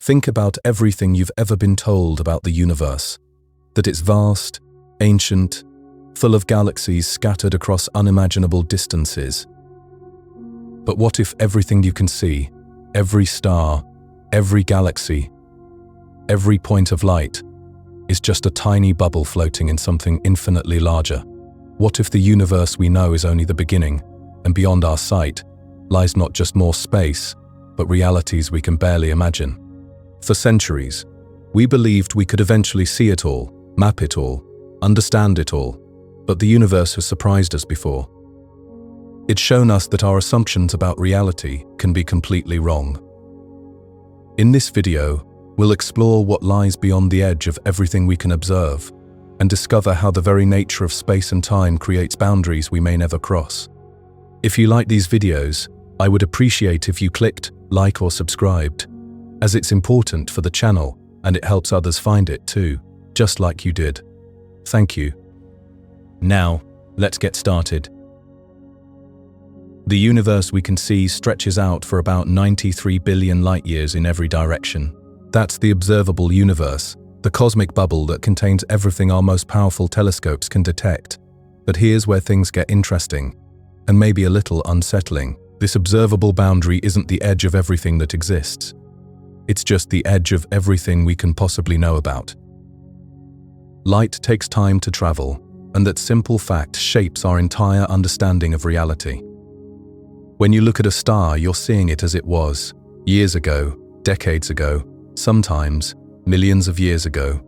Think about everything you've ever been told about the universe. That it's vast, ancient, full of galaxies scattered across unimaginable distances. But what if everything you can see, every star, every galaxy, every point of light, is just a tiny bubble floating in something infinitely larger? What if the universe we know is only the beginning, and beyond our sight lies not just more space, but realities we can barely imagine? For centuries, we believed we could eventually see it all, map it all, understand it all, but the universe has surprised us before. It's shown us that our assumptions about reality can be completely wrong. In this video, we'll explore what lies beyond the edge of everything we can observe, and discover how the very nature of space and time creates boundaries we may never cross. If you like these videos, I would appreciate if you clicked like or subscribed, as it's important for the channel and it helps others find it too, just like you did. Thank you. Now, let's get started. The universe we can see stretches out for about 93 billion light-years in every direction. That's the observable universe, the cosmic bubble that contains everything our most powerful telescopes can detect. But here's where things get interesting, and maybe a little unsettling. This observable boundary isn't the edge of everything that exists. It's just the edge of everything we can possibly know about. Light takes time to travel, and that simple fact shapes our entire understanding of reality. When you look at a star, you're seeing it as it was, years ago, decades ago, sometimes millions of years ago.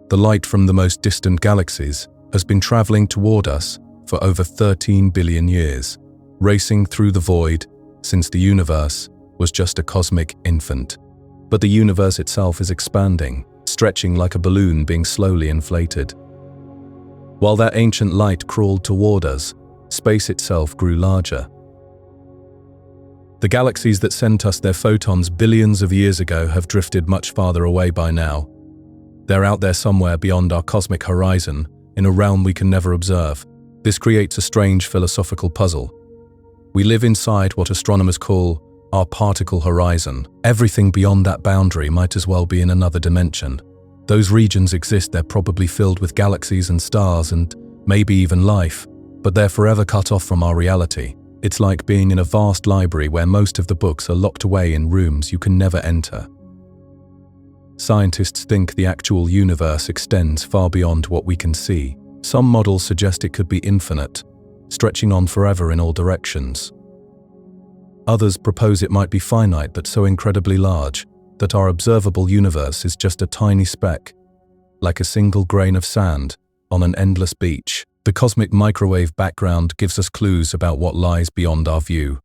The light from the most distant galaxies has been traveling toward us for over 13 billion years, racing through the void since the universe was just a cosmic infant. But the universe itself is expanding, stretching like a balloon being slowly inflated. While that ancient light crawled toward us, space itself grew larger. The galaxies that sent us their photons billions of years ago have drifted much farther away by now. They're out there somewhere beyond our cosmic horizon, in a realm we can never observe. This creates a strange philosophical puzzle. We live inside what astronomers call our particle horizon. Everything beyond that boundary might as well be in another dimension. Those regions exist, they're probably filled with galaxies and stars and maybe even life, but they're forever cut off from our reality. It's like being in a vast library where most of the books are locked away in rooms you can never enter. Scientists think the actual universe extends far beyond what we can see. Some models suggest it could be infinite, stretching on forever in all directions. Others propose it might be finite but so incredibly large that our observable universe is just a tiny speck, like a single grain of sand on an endless beach. The cosmic microwave background gives us clues about what lies beyond our view.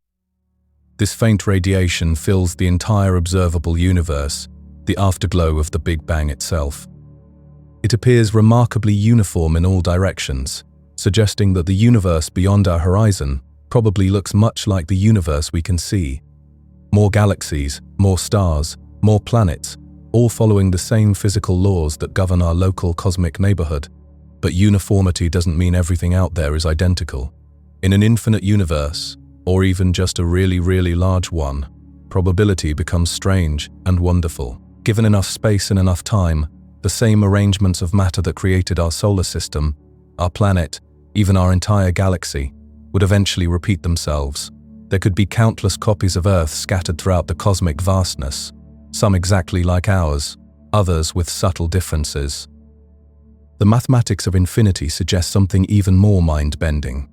This faint radiation fills the entire observable universe, the afterglow of the Big Bang itself. It appears remarkably uniform in all directions, suggesting that the universe beyond our horizon probably looks much like the universe we can see. More galaxies, more stars, more planets, all following the same physical laws that govern our local cosmic neighborhood. But uniformity doesn't mean everything out there is identical. In an infinite universe, or even just a really, really large one, probability becomes strange and wonderful. Given enough space and enough time, the same arrangements of matter that created our solar system, our planet, even our entire galaxy, would eventually repeat themselves. There could be countless copies of Earth scattered throughout the cosmic vastness, some exactly like ours, others with subtle differences. The mathematics of infinity suggests something even more mind-bending.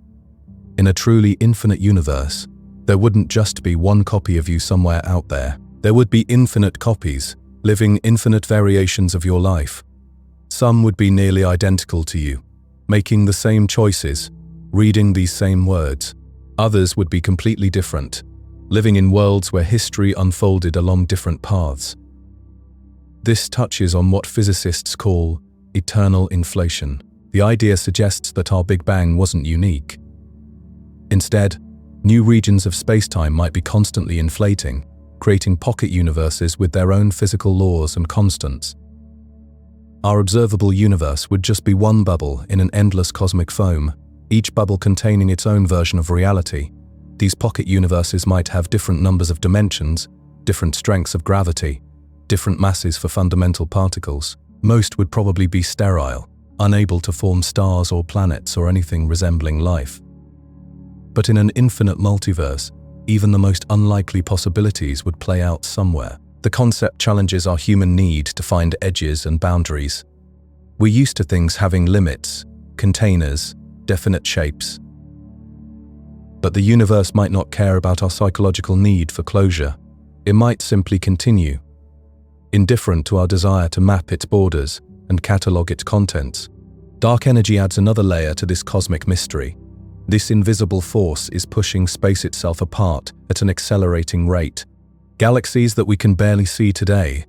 In a truly infinite universe, there wouldn't just be one copy of you somewhere out there. There would be infinite copies, living infinite variations of your life. Some would be nearly identical to you, making the same choices, reading these same words. Others would be completely different, living in worlds where history unfolded along different paths. This touches on what physicists call eternal inflation. The idea suggests that our Big Bang wasn't unique. Instead, new regions of space-time might be constantly inflating, creating pocket universes with their own physical laws and constants. Our observable universe would just be one bubble in an endless cosmic foam, each bubble containing its own version of reality. These pocket universes might have different numbers of dimensions, different strengths of gravity, different masses for fundamental particles. Most would probably be sterile, unable to form stars or planets or anything resembling life. But in an infinite multiverse, even the most unlikely possibilities would play out somewhere. The concept challenges our human need to find edges and boundaries. We're used to things having limits, containers, definite shapes. But the universe might not care about our psychological need for closure. It might simply continue, indifferent to our desire to map its borders and catalogue its contents. Dark energy adds another layer to this cosmic mystery. This invisible force is pushing space itself apart at an accelerating rate. Galaxies that we can barely see today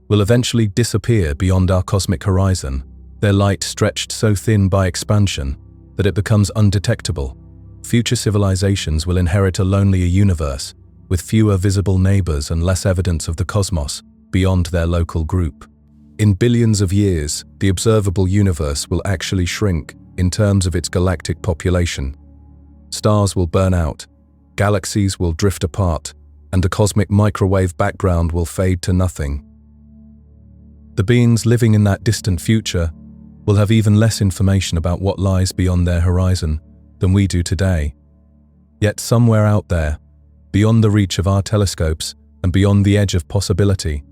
will eventually disappear beyond our cosmic horizon, their light stretched so thin by expansion that it becomes undetectable. Future civilizations will inherit a lonelier universe, with fewer visible neighbors and less evidence of the cosmos beyond their local group. In billions of years, the observable universe will actually shrink in terms of its galactic population. Stars will burn out, galaxies will drift apart, and the cosmic microwave background will fade to nothing. The beings living in that distant future will have even less information about what lies beyond their horizon than we do today. Yet somewhere out there, beyond the reach of our telescopes and beyond the edge of possibility,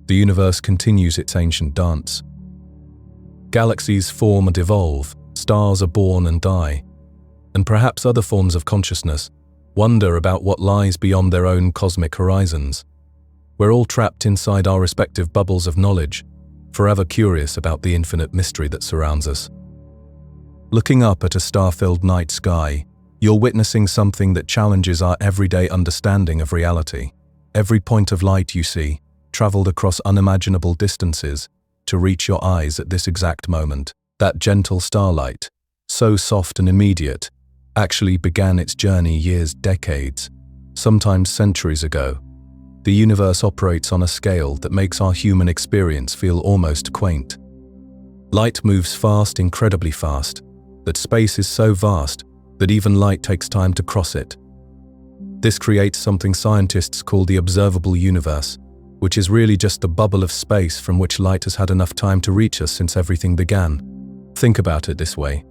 the universe continues its ancient dance. Galaxies form and evolve, stars are born and die, and perhaps other forms of consciousness wonder about what lies beyond their own cosmic horizons. We're all trapped inside our respective bubbles of knowledge, forever curious about the infinite mystery that surrounds us. Looking up at a star-filled night sky, you're witnessing something that challenges our everyday understanding of reality. Every point of light you see, traveled across unimaginable distances to reach your eyes at this exact moment. That gentle starlight, so soft and immediate, actually began its journey years, decades, sometimes centuries ago. The universe operates on a scale that makes our human experience feel almost quaint. Light moves fast, incredibly fast, that space is so vast that even light takes time to cross it. This creates something scientists call the observable universe, which is really just the bubble of space from which light has had enough time to reach us since everything began. Think about it this way.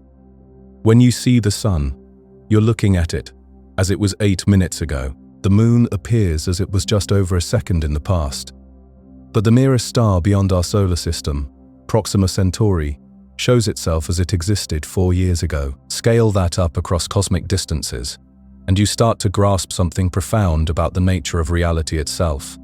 When you see the sun, you're looking at it as it was 8 minutes ago. The moon appears as it was just over a second in the past. But the nearest star beyond our solar system, Proxima Centauri, shows itself as it existed 4 years ago. Scale that up across cosmic distances, and you start to grasp something profound about the nature of reality itself.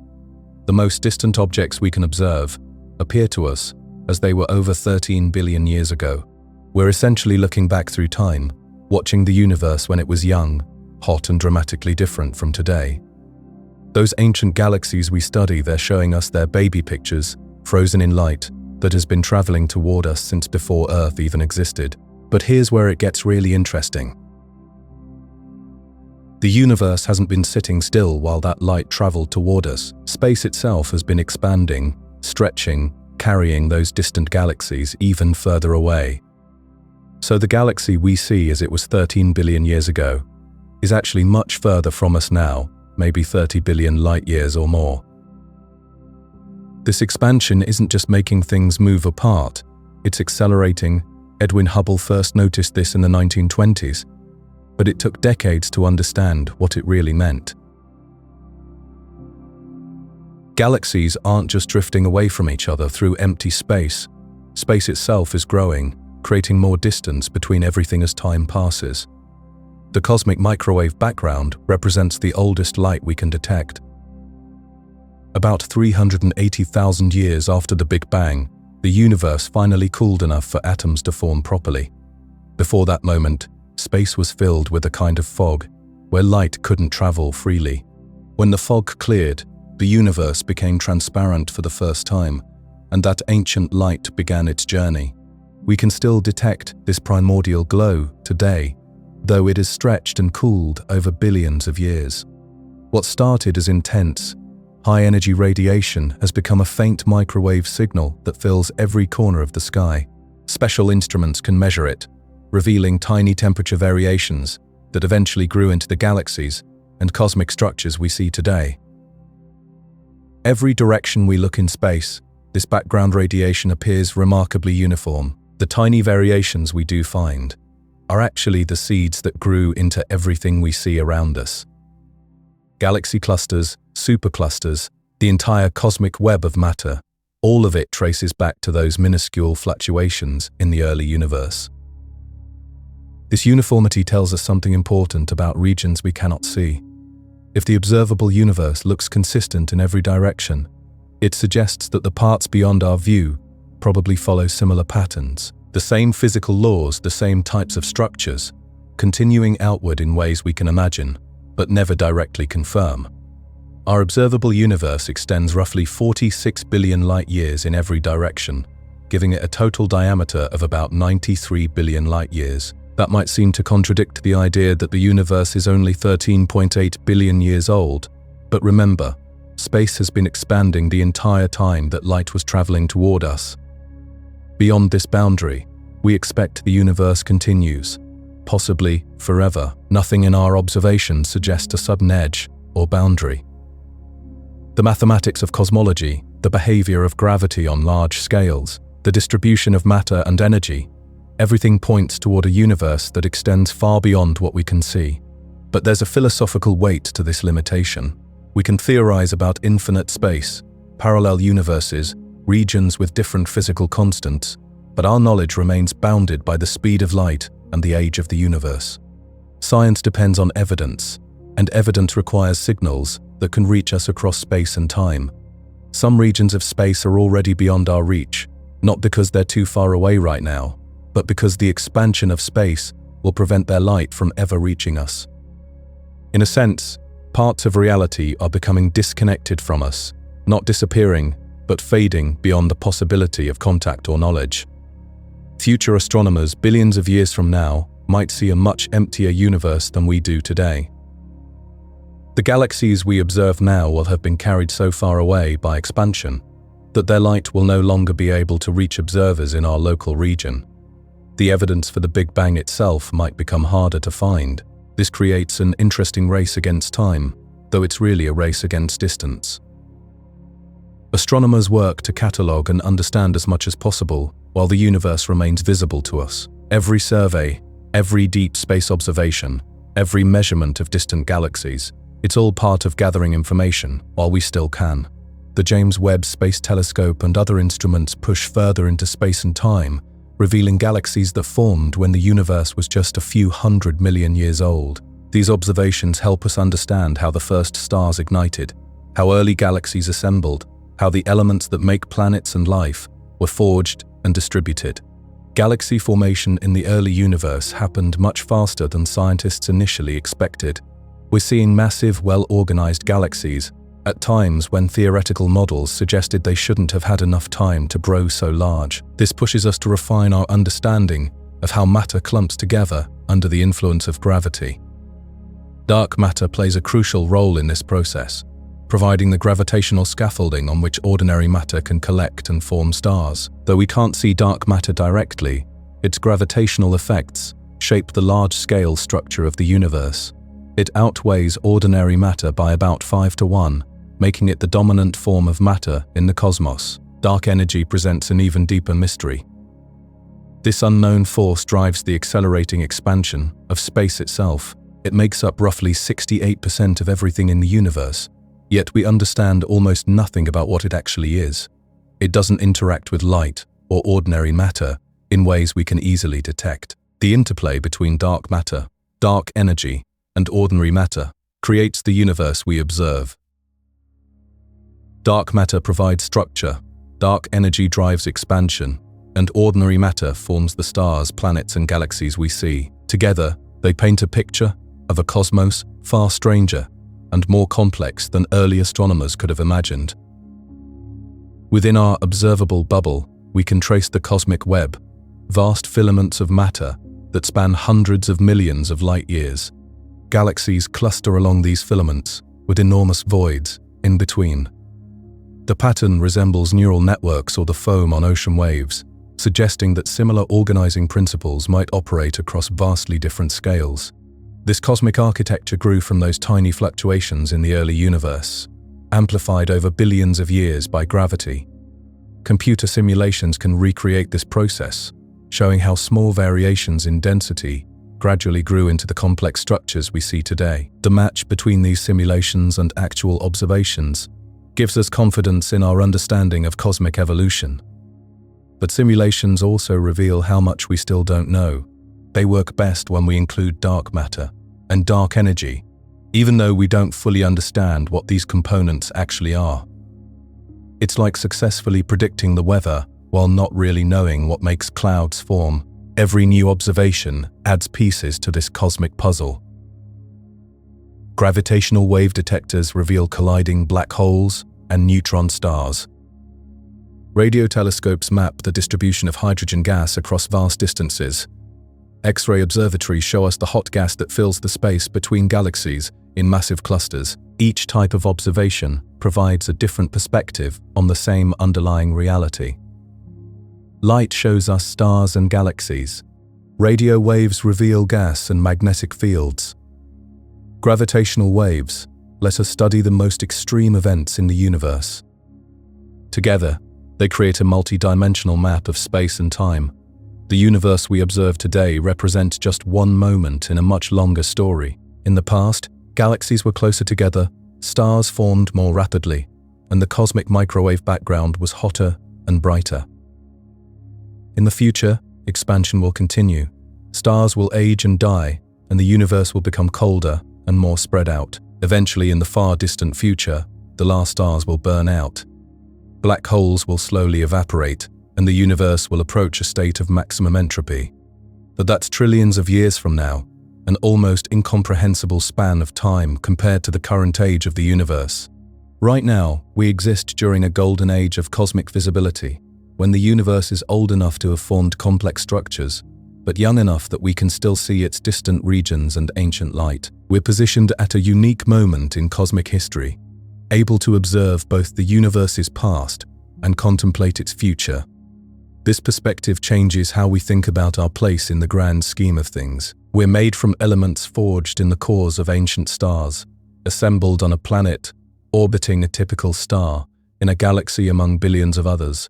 The most distant objects we can observe appear to us as they were over 13 billion years ago. We're essentially looking back through time, watching the universe when it was young, hot and dramatically different from today. Those ancient galaxies we study, they're showing us their baby pictures, frozen in light, that has been traveling toward us since before Earth even existed. But here's where it gets really interesting. The universe hasn't been sitting still while that light traveled toward us. Space itself has been expanding, stretching, carrying those distant galaxies even further away. So the galaxy we see as it was 13 billion years ago is actually much further from us now, maybe 30 billion light years or more. This expansion isn't just making things move apart, it's accelerating. Edwin Hubble first noticed this in the 1920s, but it took decades to understand what it really meant. Galaxies aren't just drifting away from each other through empty space. Space itself is growing, creating more distance between everything as time passes. The cosmic microwave background represents the oldest light we can detect. About 380,000 years after the Big Bang, the universe finally cooled enough for atoms to form properly. Before that moment, space was filled with a kind of fog, where light couldn't travel freely. When the fog cleared, the universe became transparent for the first time, and that ancient light began its journey. We can still detect this primordial glow today, though it has stretched and cooled over billions of years. What started as intense, high-energy radiation has become a faint microwave signal that fills every corner of the sky. Special instruments can measure it, revealing tiny temperature variations that eventually grew into the galaxies and cosmic structures we see today. Every direction we look in space, this background radiation appears remarkably uniform. The tiny variations we do find are actually the seeds that grew into everything we see around us. Galaxy clusters, superclusters, the entire cosmic web of matter, all of it traces back to those minuscule fluctuations in the early universe. This uniformity tells us something important about regions we cannot see. If the observable universe looks consistent in every direction, it suggests that the parts beyond our view probably follow similar patterns, the same physical laws, the same types of structures, continuing outward in ways we can imagine, but never directly confirm. Our observable universe extends roughly 46 billion light-years in every direction, giving it a total diameter of about 93 billion light-years. That might seem to contradict the idea that the universe is only 13.8 billion years old, but remember, space has been expanding the entire time that light was traveling toward us. Beyond this boundary, we expect the universe continues, possibly forever. Nothing in our observations suggests a sudden edge or boundary. The mathematics of cosmology, the behavior of gravity on large scales, the distribution of matter and energy, everything points toward a universe that extends far beyond what we can see. But there's a philosophical weight to this limitation. We can theorize about infinite space, parallel universes, regions with different physical constants, but our knowledge remains bounded by the speed of light and the age of the universe. Science depends on evidence, and evidence requires signals that can reach us across space and time. Some regions of space are already beyond our reach, not because they're too far away right now, but because the expansion of space will prevent their light from ever reaching us. In a sense, parts of reality are becoming disconnected from us, not disappearing, but fading beyond the possibility of contact or knowledge. Future astronomers billions of years from now might see a much emptier universe than we do today. The galaxies we observe now will have been carried so far away by expansion that their light will no longer be able to reach observers in our local region. The evidence for the Big Bang itself might become harder to find. This creates an interesting race against time, though it's really a race against distance. Astronomers work to catalogue and understand as much as possible while the universe remains visible to us. Every survey, every deep space observation, every measurement of distant galaxies, it's all part of gathering information while we still can. The James Webb Space Telescope and other instruments push further into space and time, revealing galaxies that formed when the universe was just a few 100 million years old. These observations help us understand how the first stars ignited, how early galaxies assembled, how the elements that make planets and life were forged and distributed. Galaxy formation in the early universe happened much faster than scientists initially expected. We're seeing massive, well-organized galaxies at times when theoretical models suggested they shouldn't have had enough time to grow so large. This pushes us to refine our understanding of how matter clumps together under the influence of gravity. Dark matter plays a crucial role in this process, providing the gravitational scaffolding on which ordinary matter can collect and form stars. Though we can't see dark matter directly, its gravitational effects shape the large-scale structure of the universe. It outweighs ordinary matter by about 5 to 1, making it the dominant form of matter in the cosmos. Dark energy presents an even deeper mystery. This unknown force drives the accelerating expansion of space itself. It makes up roughly 68% of everything in the universe, yet we understand almost nothing about what it actually is. It doesn't interact with light or ordinary matter in ways we can easily detect. The interplay between dark matter, dark energy, and ordinary matter creates the universe we observe. Dark matter provides structure, dark energy drives expansion, and ordinary matter forms the stars, planets, and galaxies we see. Together, they paint a picture of a cosmos far stranger and more complex than early astronomers could have imagined. Within our observable bubble, we can trace the cosmic web, vast filaments of matter that span hundreds of millions of light years. Galaxies cluster along these filaments, with enormous voids in between. The pattern resembles neural networks or the foam on ocean waves, suggesting that similar organizing principles might operate across vastly different scales. This cosmic architecture grew from those tiny fluctuations in the early universe. amplified over billions of years by gravity. Computer simulations can recreate this process, showing how small variations in density gradually grew into the complex structures we see today. The match between these simulations and actual observations gives us confidence in our understanding of cosmic evolution. But simulations also reveal how much we still don't know. They work best when we include dark matter and dark energy, even though we don't fully understand what these components actually are. It's like successfully predicting the weather while not really knowing what makes clouds form. Every new observation adds pieces to this cosmic puzzle. Gravitational wave detectors reveal colliding black holes and neutron stars. Radio telescopes map the distribution of hydrogen gas across vast distances. X-ray observatories show us the hot gas that fills the space between galaxies in massive clusters. Each type of observation provides a different perspective on the same underlying reality. Light shows us stars and galaxies. Radio waves reveal gas and magnetic fields. Gravitational waves let us study the most extreme events in the universe. Together, they create a multi-dimensional map of space and time. The universe we observe today represents just one moment in a much longer story. In the past, galaxies were closer together, stars formed more rapidly, and the cosmic microwave background was hotter and brighter. In the future, expansion will continue. Stars will age and die, and the universe will become colder and more spread out. Eventually, in the far distant future, the last stars will burn out. Black holes will slowly evaporate, and the universe will approach a state of maximum entropy. But that's trillions of years from now, an almost incomprehensible span of time compared to the current age of the universe. Right now, we exist during a golden age of cosmic visibility, when the universe is old enough to have formed complex structures, but young enough that we can still see its distant regions and ancient light. We're positioned at a unique moment in cosmic history, able to observe both the universe's past and contemplate its future. This perspective changes how we think about our place in the grand scheme of things. We're made from elements forged in the cores of ancient stars, assembled on a planet orbiting a typical star in a galaxy among billions of others.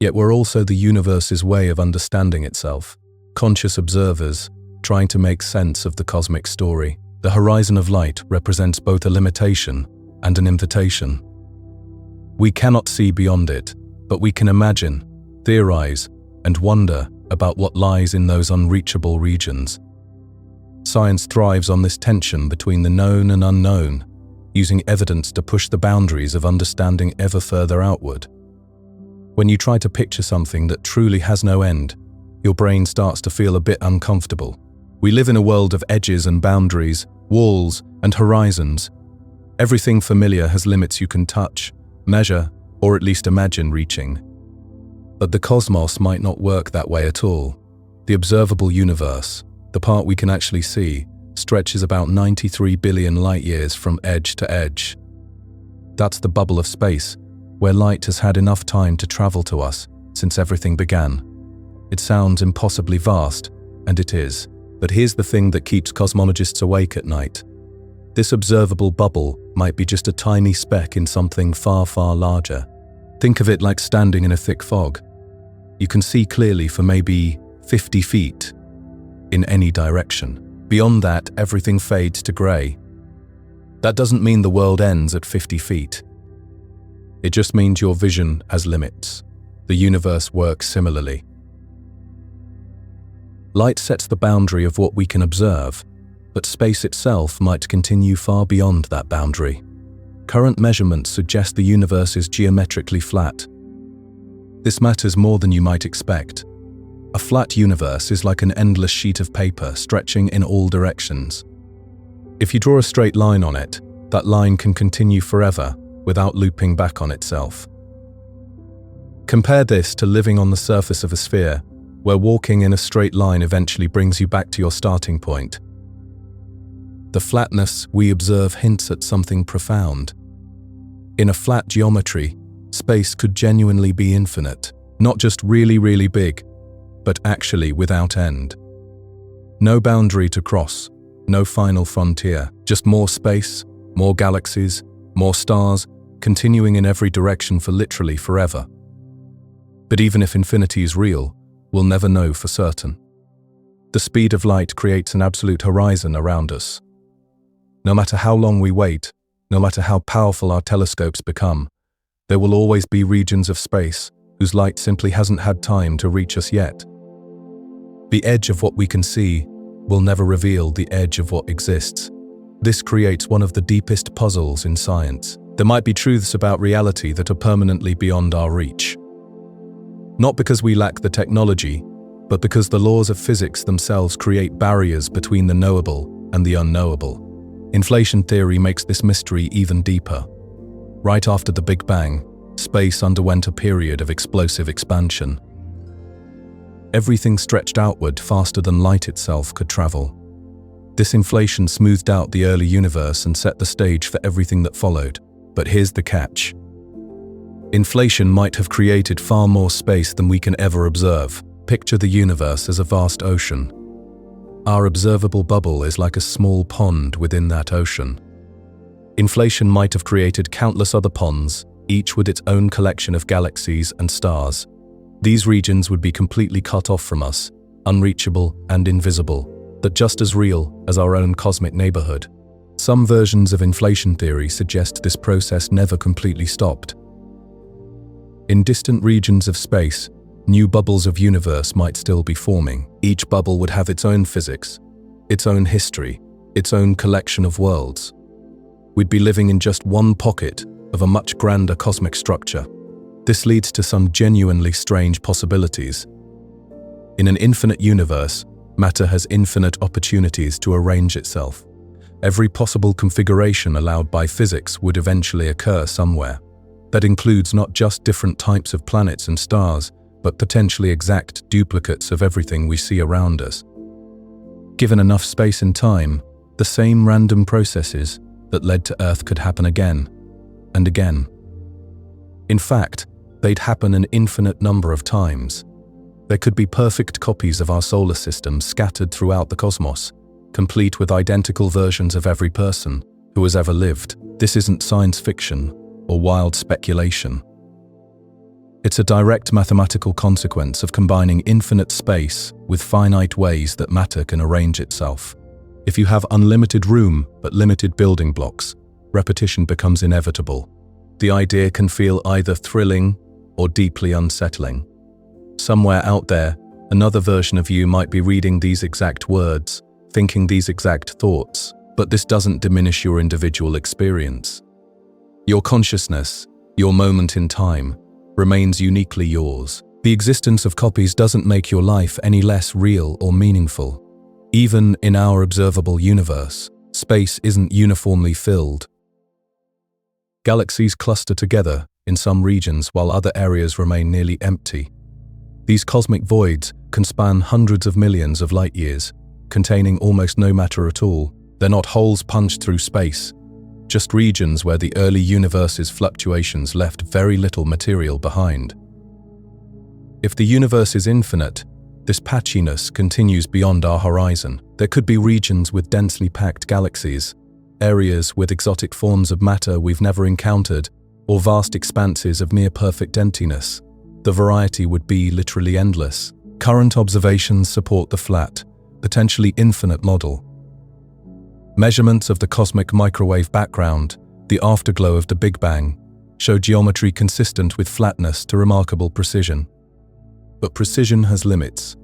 Yet we're also the universe's way of understanding itself, conscious observers trying to make sense of the cosmic story. The horizon of light represents both a limitation and an invitation. We cannot see beyond it, but we can imagine, theorize, and wonder about what lies in those unreachable regions. Science thrives on this tension between the known and unknown, using evidence to push the boundaries of understanding ever further outward. When you try to picture something that truly has no end, your brain starts to feel a bit uncomfortable. We live in a world of edges and boundaries, walls and horizons. Everything familiar has limits you can touch, measure, or at least imagine reaching. But the cosmos might not work that way at all. The observable universe, the part we can actually see, stretches about 93 billion light-years from edge to edge. That's the bubble of space, where light has had enough time to travel to us since everything began. It sounds impossibly vast, and it is. But here's the thing that keeps cosmologists awake at night. This observable bubble might be just a tiny speck in something far, far larger. Think of it like standing in a thick fog. You can see clearly for maybe 50 feet in any direction. Beyond that, everything fades to grey. That doesn't mean the world ends at 50 feet. It just means your vision has limits. The universe works similarly. Light sets the boundary of what we can observe, but space itself might continue far beyond that boundary. Current measurements suggest the universe is geometrically flat. This matters more than you might expect. A flat universe is like an endless sheet of paper stretching in all directions. If you draw a straight line on it, that line can continue forever without looping back on itself. Compare this to living on the surface of a sphere, where walking in a straight line eventually brings you back to your starting point. The flatness we observe hints at something profound. In a flat geometry, space could genuinely be infinite, not just really, really big, but actually without end. No boundary to cross, no final frontier, just more space, more galaxies, More stars, continuing in every direction for literally forever. But even if infinity is real, we'll never know for certain. The speed of light creates an absolute horizon around us. No matter how long we wait, no matter how powerful our telescopes become, there will always be regions of space whose light simply hasn't had time to reach us yet. The edge of what we can see will never reveal the edge of what exists. This creates one of the deepest puzzles in science. There might be truths about reality that are permanently beyond our reach. Not because we lack the technology, but because the laws of physics themselves create barriers between the knowable and the unknowable. Inflation theory makes this mystery even deeper. Right after the Big Bang, space underwent a period of explosive expansion. Everything stretched outward faster than light itself could travel. This inflation smoothed out the early universe and set the stage for everything that followed. But here's the catch. Inflation might have created far more space than we can ever observe. Picture the universe as a vast ocean. Our observable bubble is like a small pond within that ocean. Inflation might have created countless other ponds, each with its own collection of galaxies and stars. These regions would be completely cut off from us, unreachable and invisible, but just as real as our own cosmic neighborhood. Some versions of inflation theory suggest this process never completely stopped. In distant regions of space, new bubbles of universe might still be forming. Each bubble would have its own physics, its own history, its own collection of worlds. We'd be living in just one pocket of a much grander cosmic structure. This leads to some genuinely strange possibilities. In an infinite universe, matter has infinite opportunities to arrange itself. Every possible configuration allowed by physics would eventually occur somewhere. That includes not just different types of planets and stars, but potentially exact duplicates of everything we see around us. Given enough space and time, the same random processes that led to Earth could happen again and again. In fact, they'd happen an infinite number of times. There could be perfect copies of our solar system scattered throughout the cosmos, complete with identical versions of every person who has ever lived. This isn't science fiction or wild speculation. It's a direct mathematical consequence of combining infinite space with finite ways that matter can arrange itself. If you have unlimited room but limited building blocks, repetition becomes inevitable. The idea can feel either thrilling or deeply unsettling. Somewhere out there, another version of you might be reading these exact words, thinking these exact thoughts, but this doesn't diminish your individual experience. Your consciousness, your moment in time, remains uniquely yours. The existence of copies doesn't make your life any less real or meaningful. Even in our observable universe, space isn't uniformly filled. Galaxies cluster together in some regions while other areas remain nearly empty. These cosmic voids can span hundreds of millions of light years, containing almost no matter at all. They're not holes punched through space, just regions where the early universe's fluctuations left very little material behind. If the universe is infinite, this patchiness continues beyond our horizon. There could be regions with densely packed galaxies, areas with exotic forms of matter we've never encountered, or vast expanses of near-perfect emptiness. The variety would be literally endless. Current observations support the flat, potentially infinite model. Measurements of the cosmic microwave background, the afterglow of the Big Bang, show geometry consistent with flatness to remarkable precision. But precision has limits.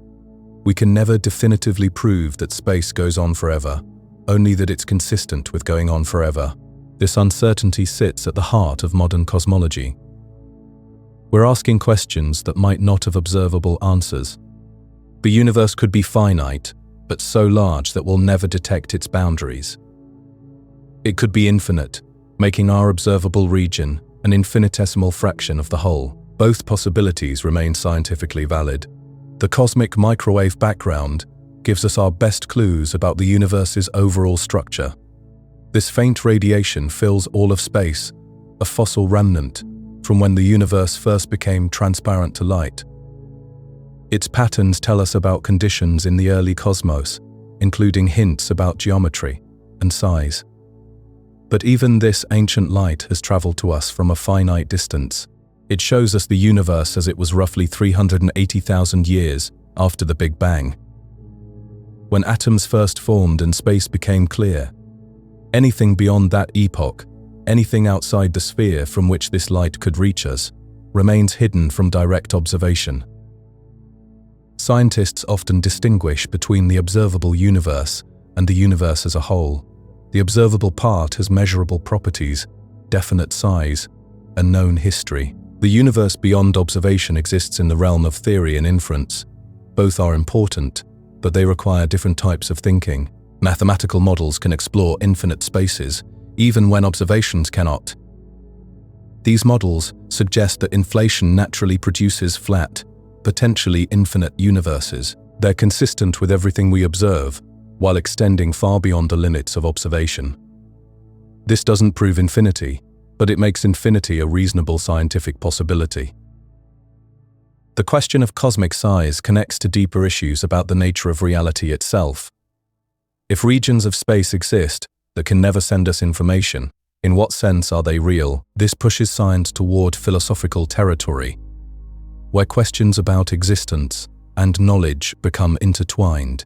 We can never definitively prove that space goes on forever, only that it's consistent with going on forever. This uncertainty sits at the heart of modern cosmology. We're asking questions that might not have observable answers. The universe could be finite, but so large that we'll never detect its boundaries. It could be infinite, making our observable region an infinitesimal fraction of the whole. Both possibilities remain scientifically valid. The cosmic microwave background gives us our best clues about the universe's overall structure. This faint radiation fills all of space, a fossil remnant from when the universe first became transparent to light. Its patterns tell us about conditions in the early cosmos, including hints about geometry and size. But even this ancient light has traveled to us from a finite distance. It shows us the universe as it was roughly 380,000 years after the Big Bang, when atoms first formed and space became clear. Anything beyond that epoch, anything outside the sphere from which this light could reach us, remains hidden from direct observation. Scientists often distinguish between the observable universe and the universe as a whole. The observable part has measurable properties, definite size, and known history. The universe beyond observation exists in the realm of theory and inference. Both are important, but they require different types of thinking. Mathematical models can explore infinite spaces, even when observations cannot. These models suggest that inflation naturally produces flat, potentially infinite universes. They're consistent with everything we observe, while extending far beyond the limits of observation. This doesn't prove infinity, but it makes infinity a reasonable scientific possibility. The question of cosmic size connects to deeper issues about the nature of reality itself. If regions of space exist that can never send us information, in what sense are they real? This pushes science toward philosophical territory, where questions about existence and knowledge become intertwined.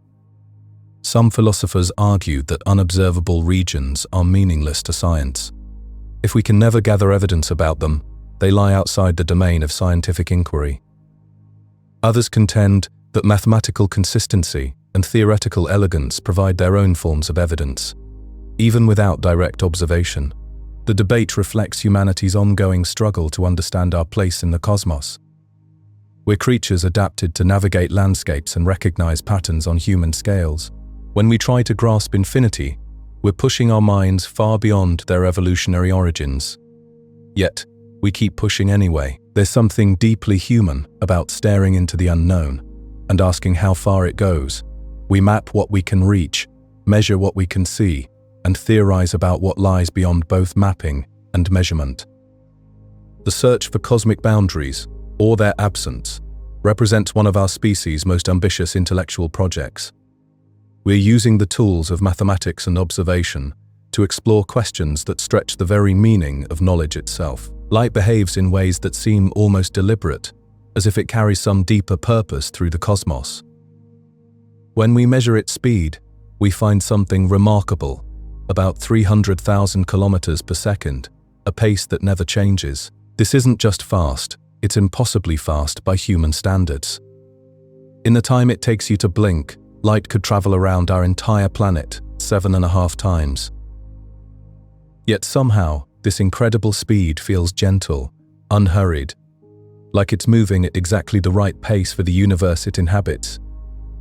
Some philosophers argue that unobservable regions are meaningless to science. If we can never gather evidence about them, they lie outside the domain of scientific inquiry. Others contend that mathematical consistency and theoretical elegance provide their own forms of evidence, even without direct observation. The debate reflects humanity's ongoing struggle to understand our place in the cosmos. We're creatures adapted to navigate landscapes and recognize patterns on human scales. When we try to grasp infinity, we're pushing our minds far beyond their evolutionary origins. Yet, we keep pushing anyway. There's something deeply human about staring into the unknown and asking how far it goes. We map what we can reach, measure what we can see, and theorize about what lies beyond both mapping and measurement. The search for cosmic boundaries, or their absence, represents one of our species' most ambitious intellectual projects. We're using the tools of mathematics and observation to explore questions that stretch the very meaning of knowledge itself. Light behaves in ways that seem almost deliberate, as if it carries some deeper purpose through the cosmos. When we measure its speed, we find something remarkable, about 300,000 kilometers per second, a pace that never changes. This isn't just fast, it's impossibly fast by human standards. In the time it takes you to blink, light could travel around our entire planet 7.5 times. Yet somehow, this incredible speed feels gentle, unhurried, like it's moving at exactly the right pace for the universe it inhabits.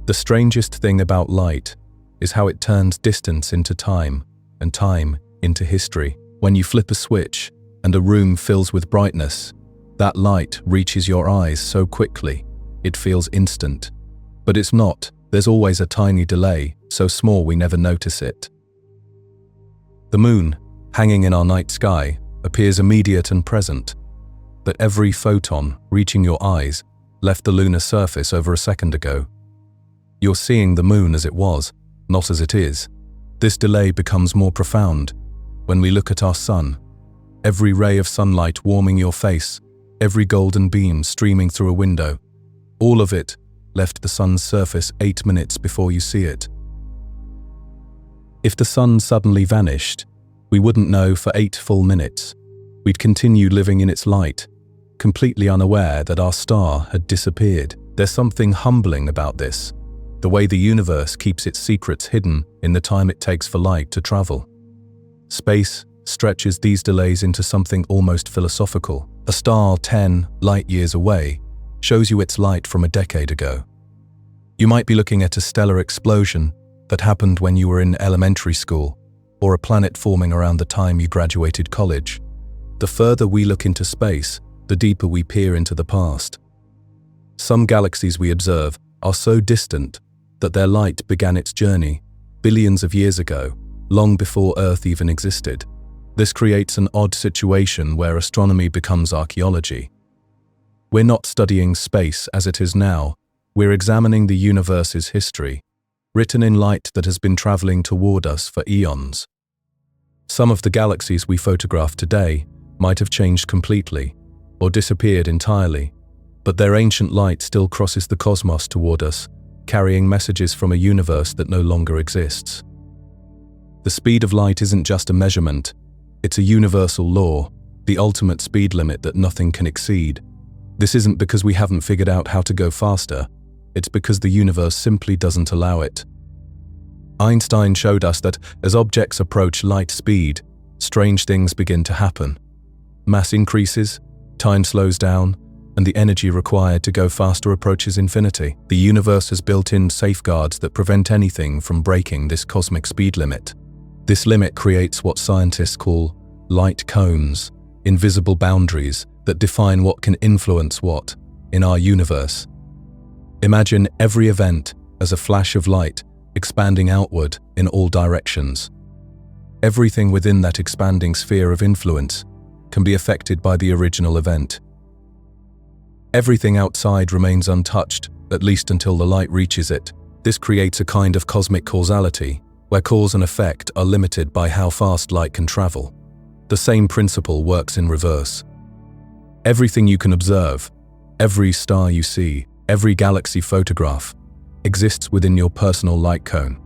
The strangest thing about light is how it turns distance into time, and time into history. When you flip a switch and a room fills with brightness, that light reaches your eyes so quickly, it feels instant. But it's not. There's always a tiny delay, so small we never notice it. The moon, hanging in our night sky, appears immediate and present, but every photon reaching your eyes left the lunar surface over a second ago. You're seeing the moon as it was, not as it is. This delay becomes more profound when we look at our sun. Every ray of sunlight warming your face, every golden beam streaming through a window, all of it left the sun's surface 8 minutes before you see it. If the sun suddenly vanished, we wouldn't know for 8 full minutes. We'd continue living in its light, completely unaware that our star had disappeared. There's something humbling about this, the way the universe keeps its secrets hidden in the time it takes for light to travel. Space stretches these delays into something almost philosophical. A star 10 light-years away shows you its light from a decade ago. You might be looking at a stellar explosion that happened when you were in elementary school, or a planet forming around the time you graduated college. The further we look into space, the deeper we peer into the past. Some galaxies we observe are so distant that their light began its journey billions of years ago, long before Earth even existed. This creates an odd situation where astronomy becomes archaeology. We're not studying space as it is now, we're examining the universe's history, written in light that has been traveling toward us for eons. Some of the galaxies we photograph today might have changed completely or disappeared entirely, but their ancient light still crosses the cosmos toward us, carrying messages from a universe that no longer exists. The speed of light isn't just a measurement, it's a universal law, the ultimate speed limit that nothing can exceed. This isn't because we haven't figured out how to go faster, it's because the universe simply doesn't allow it. Einstein showed us that as objects approach light speed, strange things begin to happen. Mass increases, time slows down, and the energy required to go faster approaches infinity. The universe has built-in safeguards that prevent anything from breaking this cosmic speed limit. This limit creates what scientists call light cones, invisible boundaries that define what can influence what in our universe. Imagine every event as a flash of light expanding outward in all directions. Everything within that expanding sphere of influence can be affected by the original event. Everything outside remains untouched, at least until the light reaches it. This creates a kind of cosmic causality, where cause and effect are limited by how fast light can travel. The same principle works in reverse. Everything you can observe, every star you see, every galaxy photograph, exists within your personal light cone.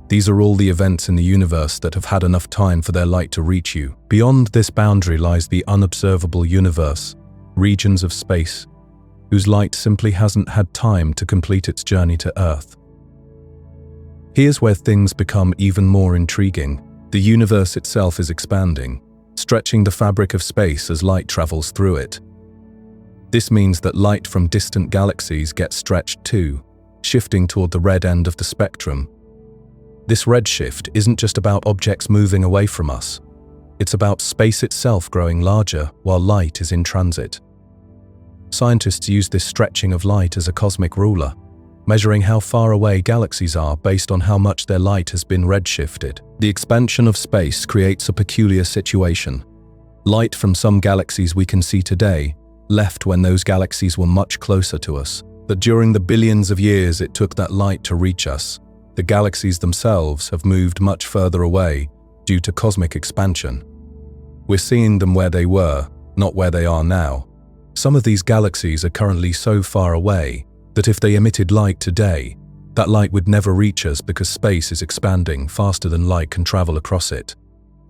These are all the events in the universe that have had enough time for their light to reach you. Beyond this boundary lies the unobservable universe, regions of space, whose light simply hasn't had time to complete its journey to Earth. Here's where things become even more intriguing. The universe itself is expanding, stretching the fabric of space as light travels through it. This means that light from distant galaxies gets stretched too, shifting toward the red end of the spectrum. This redshift isn't just about objects moving away from us. It's about space itself growing larger while light is in transit. Scientists use this stretching of light as a cosmic ruler, measuring how far away galaxies are based on how much their light has been redshifted. The expansion of space creates a peculiar situation. Light from some galaxies we can see today left when those galaxies were much closer to us. That during the billions of years it took that light to reach us, the galaxies themselves have moved much further away due to cosmic expansion. We're seeing them where they were, not where they are now. Some of these galaxies are currently so far away that if they emitted light today, that light would never reach us because space is expanding faster than light can travel across it.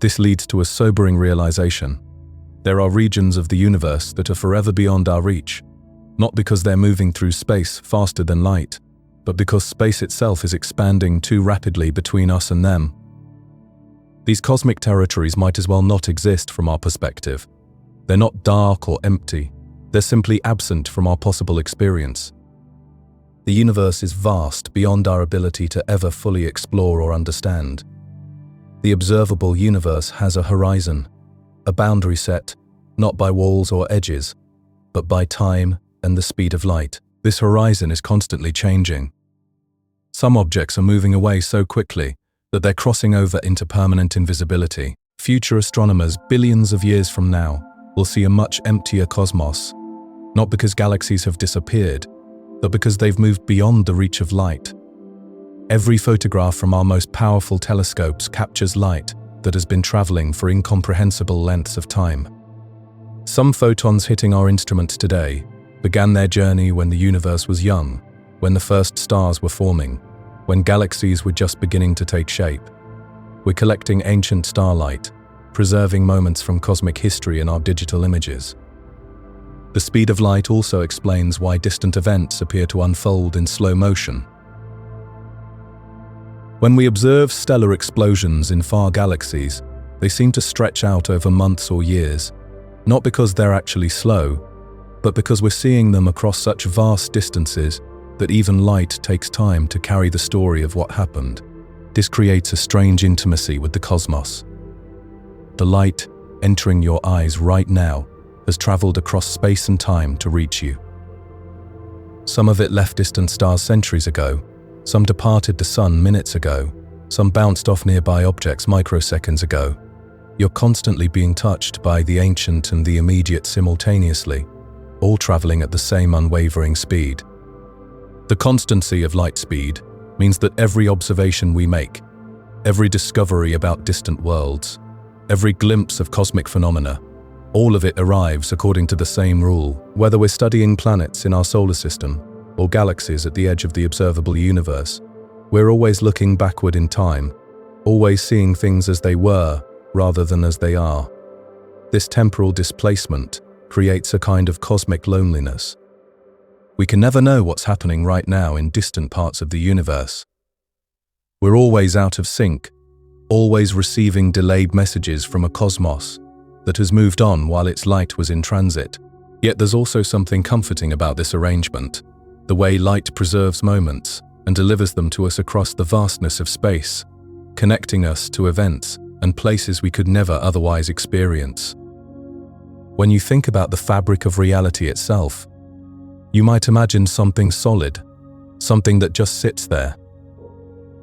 This leads to a sobering realization. There are regions of the universe that are forever beyond our reach, not because they're moving through space faster than light, but because space itself is expanding too rapidly between us and them. These cosmic territories might as well not exist from our perspective. They're not dark or empty, they're simply absent from our possible experience. The universe is vast beyond our ability to ever fully explore or understand. The observable universe has a horizon, a boundary set, not by walls or edges, but by time and the speed of light. This horizon is constantly changing. Some objects are moving away so quickly that they're crossing over into permanent invisibility. Future astronomers billions of years from now will see a much emptier cosmos, not because galaxies have disappeared, but because they've moved beyond the reach of light. Every photograph from our most powerful telescopes captures light that has been traveling for incomprehensible lengths of time. Some photons hitting our instruments today began their journey when the universe was young, when the first stars were forming, when galaxies were just beginning to take shape. We're collecting ancient starlight, preserving moments from cosmic history in our digital images. The speed of light also explains why distant events appear to unfold in slow motion. When we observe stellar explosions in far galaxies, they seem to stretch out over months or years, not because they're actually slow, but because we're seeing them across such vast distances that even light takes time to carry the story of what happened. This creates a strange intimacy with the cosmos. The light entering your eyes right now has traveled across space and time to reach you. Some of it left distant stars centuries ago, some departed the sun minutes ago, some bounced off nearby objects microseconds ago. You're constantly being touched by the ancient and the immediate simultaneously, all traveling at the same unwavering speed. The constancy of light speed means that every observation we make, every discovery about distant worlds, every glimpse of cosmic phenomena, all of it arrives according to the same rule. Whether we're studying planets in our solar system or galaxies at the edge of the observable universe, we're always looking backward in time, always seeing things as they were rather than as they are. This temporal displacement creates a kind of cosmic loneliness. We can never know what's happening right now in distant parts of the universe. We're always out of sync, always receiving delayed messages from a cosmos that has moved on while its light was in transit. Yet there's also something comforting about this arrangement, the way light preserves moments and delivers them to us across the vastness of space, connecting us to events and places we could never otherwise experience. When you think about the fabric of reality itself, you might imagine something solid, something that just sits there.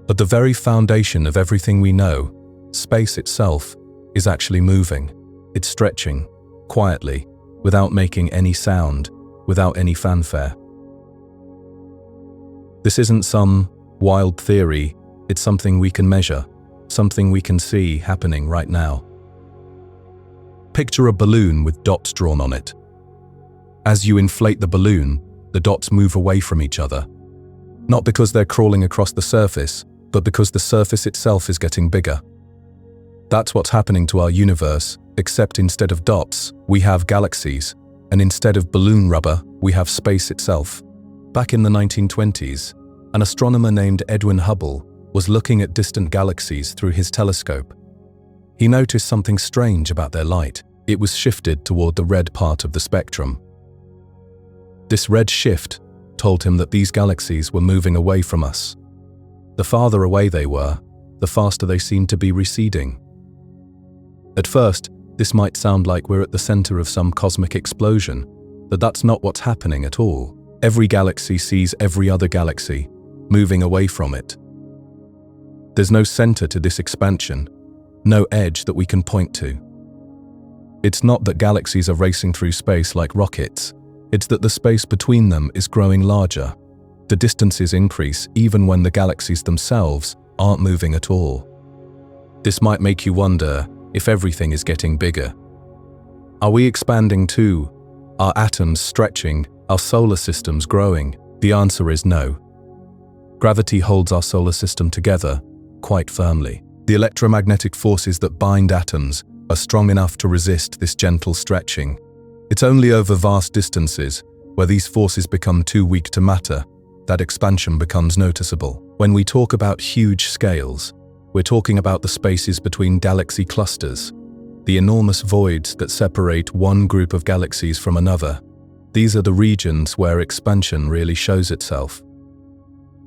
But the very foundation of everything we know, space itself, is actually moving. It's stretching, quietly, without making any sound, without any fanfare. This isn't some wild theory, it's something we can measure, something we can see happening right now. Picture a balloon with dots drawn on it. As you inflate the balloon, the dots move away from each other. Not because they're crawling across the surface, but because the surface itself is getting bigger. That's what's happening to our universe, except instead of dots, we have galaxies, and instead of balloon rubber, we have space itself. Back in the 1920s, an astronomer named Edwin Hubble was looking at distant galaxies through his telescope. He noticed something strange about their light. It was shifted toward the red part of the spectrum. This red shift told him that these galaxies were moving away from us. The farther away they were, the faster they seemed to be receding. At first, this might sound like we're at the center of some cosmic explosion, but that's not what's happening at all. Every galaxy sees every other galaxy, moving away from it. There's no center to this expansion, no edge that we can point to. It's not that galaxies are racing through space like rockets, it's that the space between them is growing larger. The distances increase even when the galaxies themselves aren't moving at all. This might make you wonder if everything is getting bigger. Are we expanding too? Are atoms stretching? Are solar systems growing? The answer is no. Gravity holds our solar system together quite firmly. The electromagnetic forces that bind atoms are strong enough to resist this gentle stretching. It's only over vast distances, where these forces become too weak to matter, that expansion becomes noticeable. When we talk about huge scales, we're talking about the spaces between galaxy clusters, the enormous voids that separate one group of galaxies from another. These are the regions where expansion really shows itself.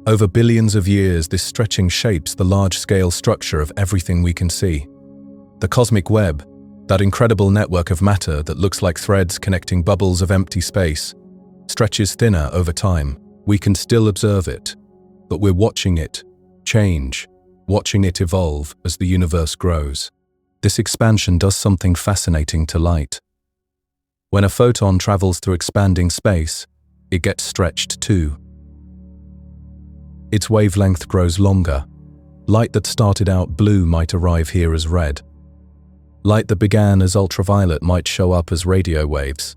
Over billions of years, this stretching shapes the large-scale structure of everything we can see. The cosmic web, that incredible network of matter that looks like threads connecting bubbles of empty space, stretches thinner over time. We can still observe it, but we're watching it change, watching it evolve as the universe grows. This expansion does something fascinating to light. When a photon travels through expanding space, it gets stretched too. Its wavelength grows longer. Light that started out blue might arrive here as red. Light that began as ultraviolet might show up as radio waves.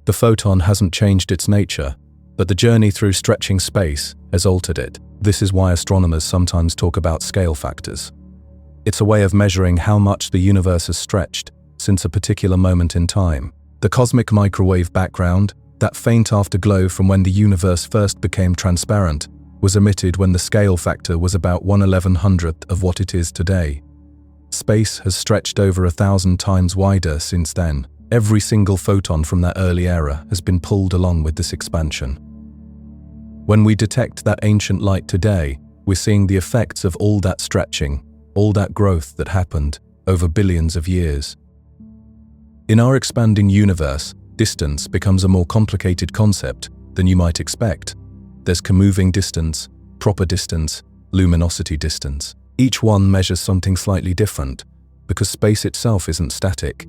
The photon hasn't changed its nature, but the journey through stretching space has altered it. This is why astronomers sometimes talk about scale factors. It's a way of measuring how much the universe has stretched since a particular moment in time. The cosmic microwave background, that faint afterglow from when the universe first became transparent, was emitted when the scale factor was about 1/1100th of what it is today. Space has stretched over 1,000 times wider since then. Every single photon from that early era has been pulled along with this expansion. When we detect that ancient light today, we're seeing the effects of all that stretching, all that growth that happened over billions of years. In our expanding universe, distance becomes a more complicated concept than you might expect. There's comoving distance, proper distance, luminosity distance. Each one measures something slightly different, because space itself isn't static.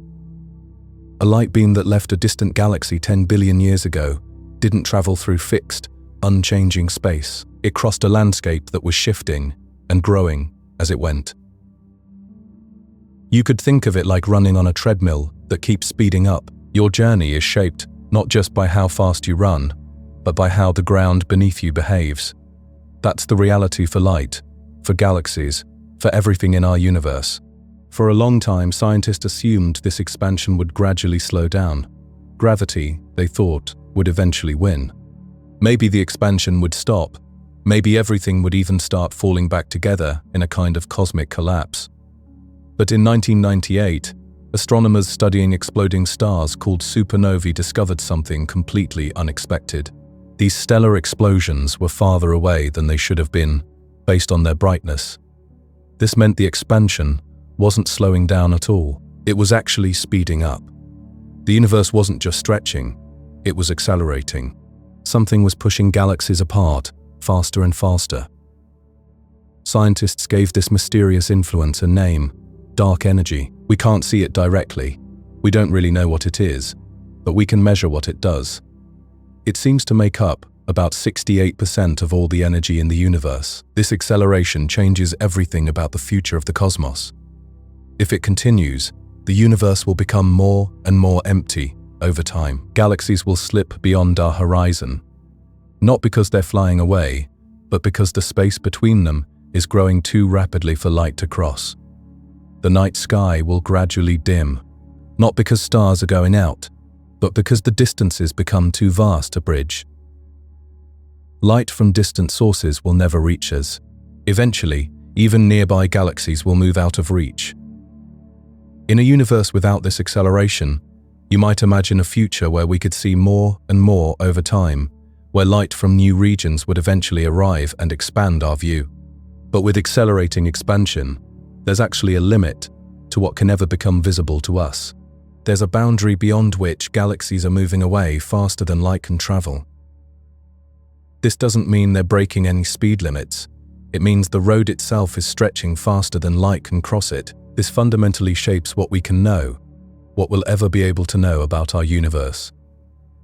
A light beam that left a distant galaxy 10 billion years ago didn't travel through fixed, unchanging space. It crossed a landscape that was shifting and growing as it went. You could think of it like running on a treadmill that keeps speeding up. Your journey is shaped not just by how fast you run, but by how the ground beneath you behaves. That's the reality for light, for galaxies, for everything in our universe. For a long time, scientists assumed this expansion would gradually slow down. Gravity, they thought, would eventually win. Maybe the expansion would stop. Maybe everything would even start falling back together in a kind of cosmic collapse. But in 1998, astronomers studying exploding stars called supernovae discovered something completely unexpected. These stellar explosions were farther away than they should have been, based on their brightness. This meant the expansion wasn't slowing down at all. It was actually speeding up. The universe wasn't just stretching, it was accelerating. Something was pushing galaxies apart, faster and faster. Scientists gave this mysterious influence a name: dark energy. We can't see it directly. We don't really know what it is, but we can measure what it does. It seems to make up about 68% of all the energy in the universe. This acceleration changes everything about the future of the cosmos. If it continues, the universe will become more and more empty over time. Galaxies will slip beyond our horizon, not because they're flying away, but because the space between them is growing too rapidly for light to cross. The night sky will gradually dim, not because stars are going out, but because the distances become too vast to bridge. Light from distant sources will never reach us. Eventually, even nearby galaxies will move out of reach. In a universe without this acceleration, you might imagine a future where we could see more and more over time, where light from new regions would eventually arrive and expand our view. But with accelerating expansion, there's actually a limit to what can ever become visible to us. There's a boundary beyond which galaxies are moving away faster than light can travel. This doesn't mean they're breaking any speed limits. It means the road itself is stretching faster than light can cross it. This fundamentally shapes what we can know, what we'll ever be able to know about our universe.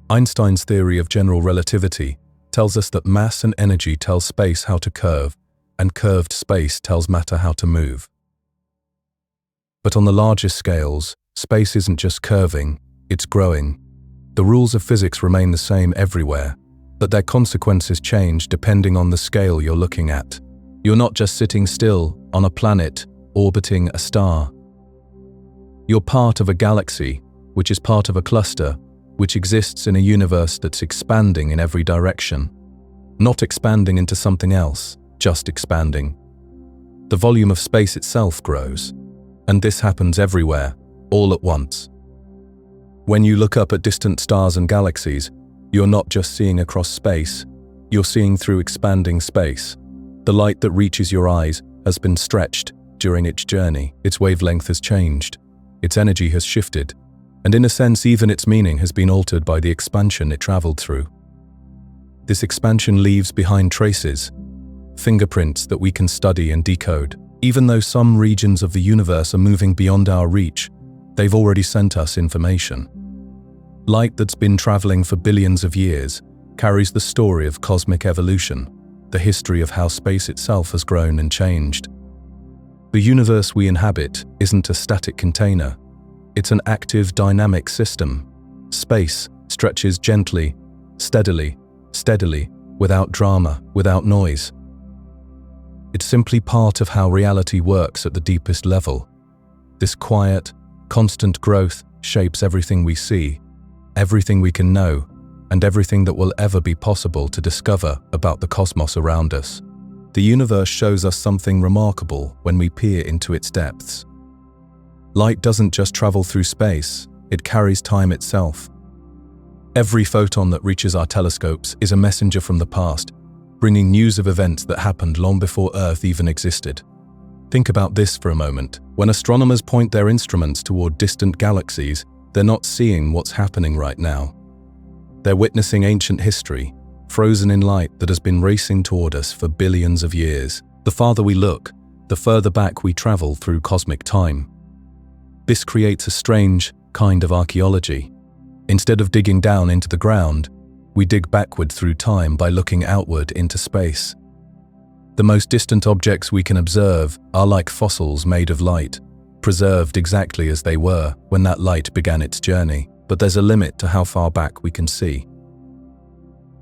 Einstein's theory of general relativity tells us that mass and energy tell space how to curve, and curved space tells matter how to move. But on the largest scales, space isn't just curving, it's growing. The rules of physics remain the same everywhere, but their consequences change depending on the scale you're looking at. You're not just sitting still on a planet orbiting a star. You're part of a galaxy, which is part of a cluster, which exists in a universe that's expanding in every direction. Not expanding into something else, just expanding. The volume of space itself grows. And this happens everywhere, all at once. When you look up at distant stars and galaxies, you're not just seeing across space, you're seeing through expanding space. The light that reaches your eyes has been stretched during its journey. Its wavelength has changed, its energy has shifted, and in a sense even its meaning has been altered by the expansion it traveled through. This expansion leaves behind traces, fingerprints that we can study and decode. Even though some regions of the universe are moving beyond our reach, they've already sent us information. Light that's been traveling for billions of years carries the story of cosmic evolution, the history of how space itself has grown and changed. The universe we inhabit isn't a static container. It's an active, dynamic system. Space stretches gently, steadily, without drama, without noise. It's simply part of how reality works at the deepest level. This quiet, constant growth shapes everything we see, everything we can know, and everything that will ever be possible to discover about the cosmos around us. The universe shows us something remarkable when we peer into its depths. Light doesn't just travel through space, it carries time itself. Every photon that reaches our telescopes is a messenger from the past, bringing news of events that happened long before Earth even existed. Think about this for a moment. When astronomers point their instruments toward distant galaxies, they're not seeing what's happening right now. They're witnessing ancient history, frozen in light that has been racing toward us for billions of years. The farther we look, the further back we travel through cosmic time. This creates a strange kind of archaeology. Instead of digging down into the ground, we dig backward through time by looking outward into space. The most distant objects we can observe are like fossils made of light. preserved exactly as they were when that light began its journey, but there's a limit to how far back we can see.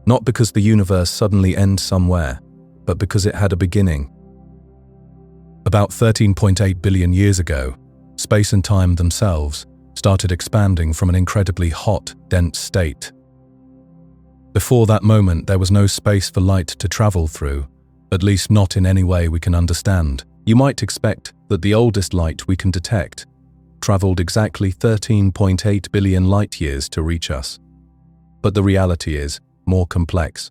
Not because the universe suddenly ends somewhere, but because it had a beginning. About 13.8 billion years ago, space and time themselves started expanding from an incredibly hot, dense state. Before that moment, there was no space for light to travel through, at least not in any way we can understand. You might expect that the oldest light we can detect traveled exactly 13.8 billion light-years to reach us. But the reality is more complex.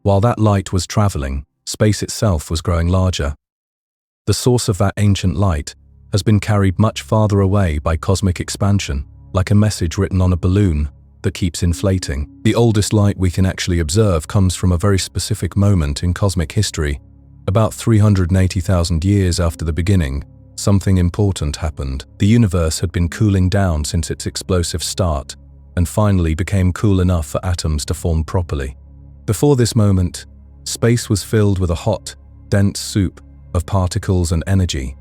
While that light was traveling, space itself was growing larger. The source of that ancient light has been carried much farther away by cosmic expansion, like a message written on a balloon that keeps inflating. The oldest light we can actually observe comes from a very specific moment in cosmic history. About 380,000 years after the beginning, something important happened. The universe had been cooling down since its explosive start, and finally became cool enough for atoms to form properly. Before this moment, space was filled with a hot, dense soup of particles and energy.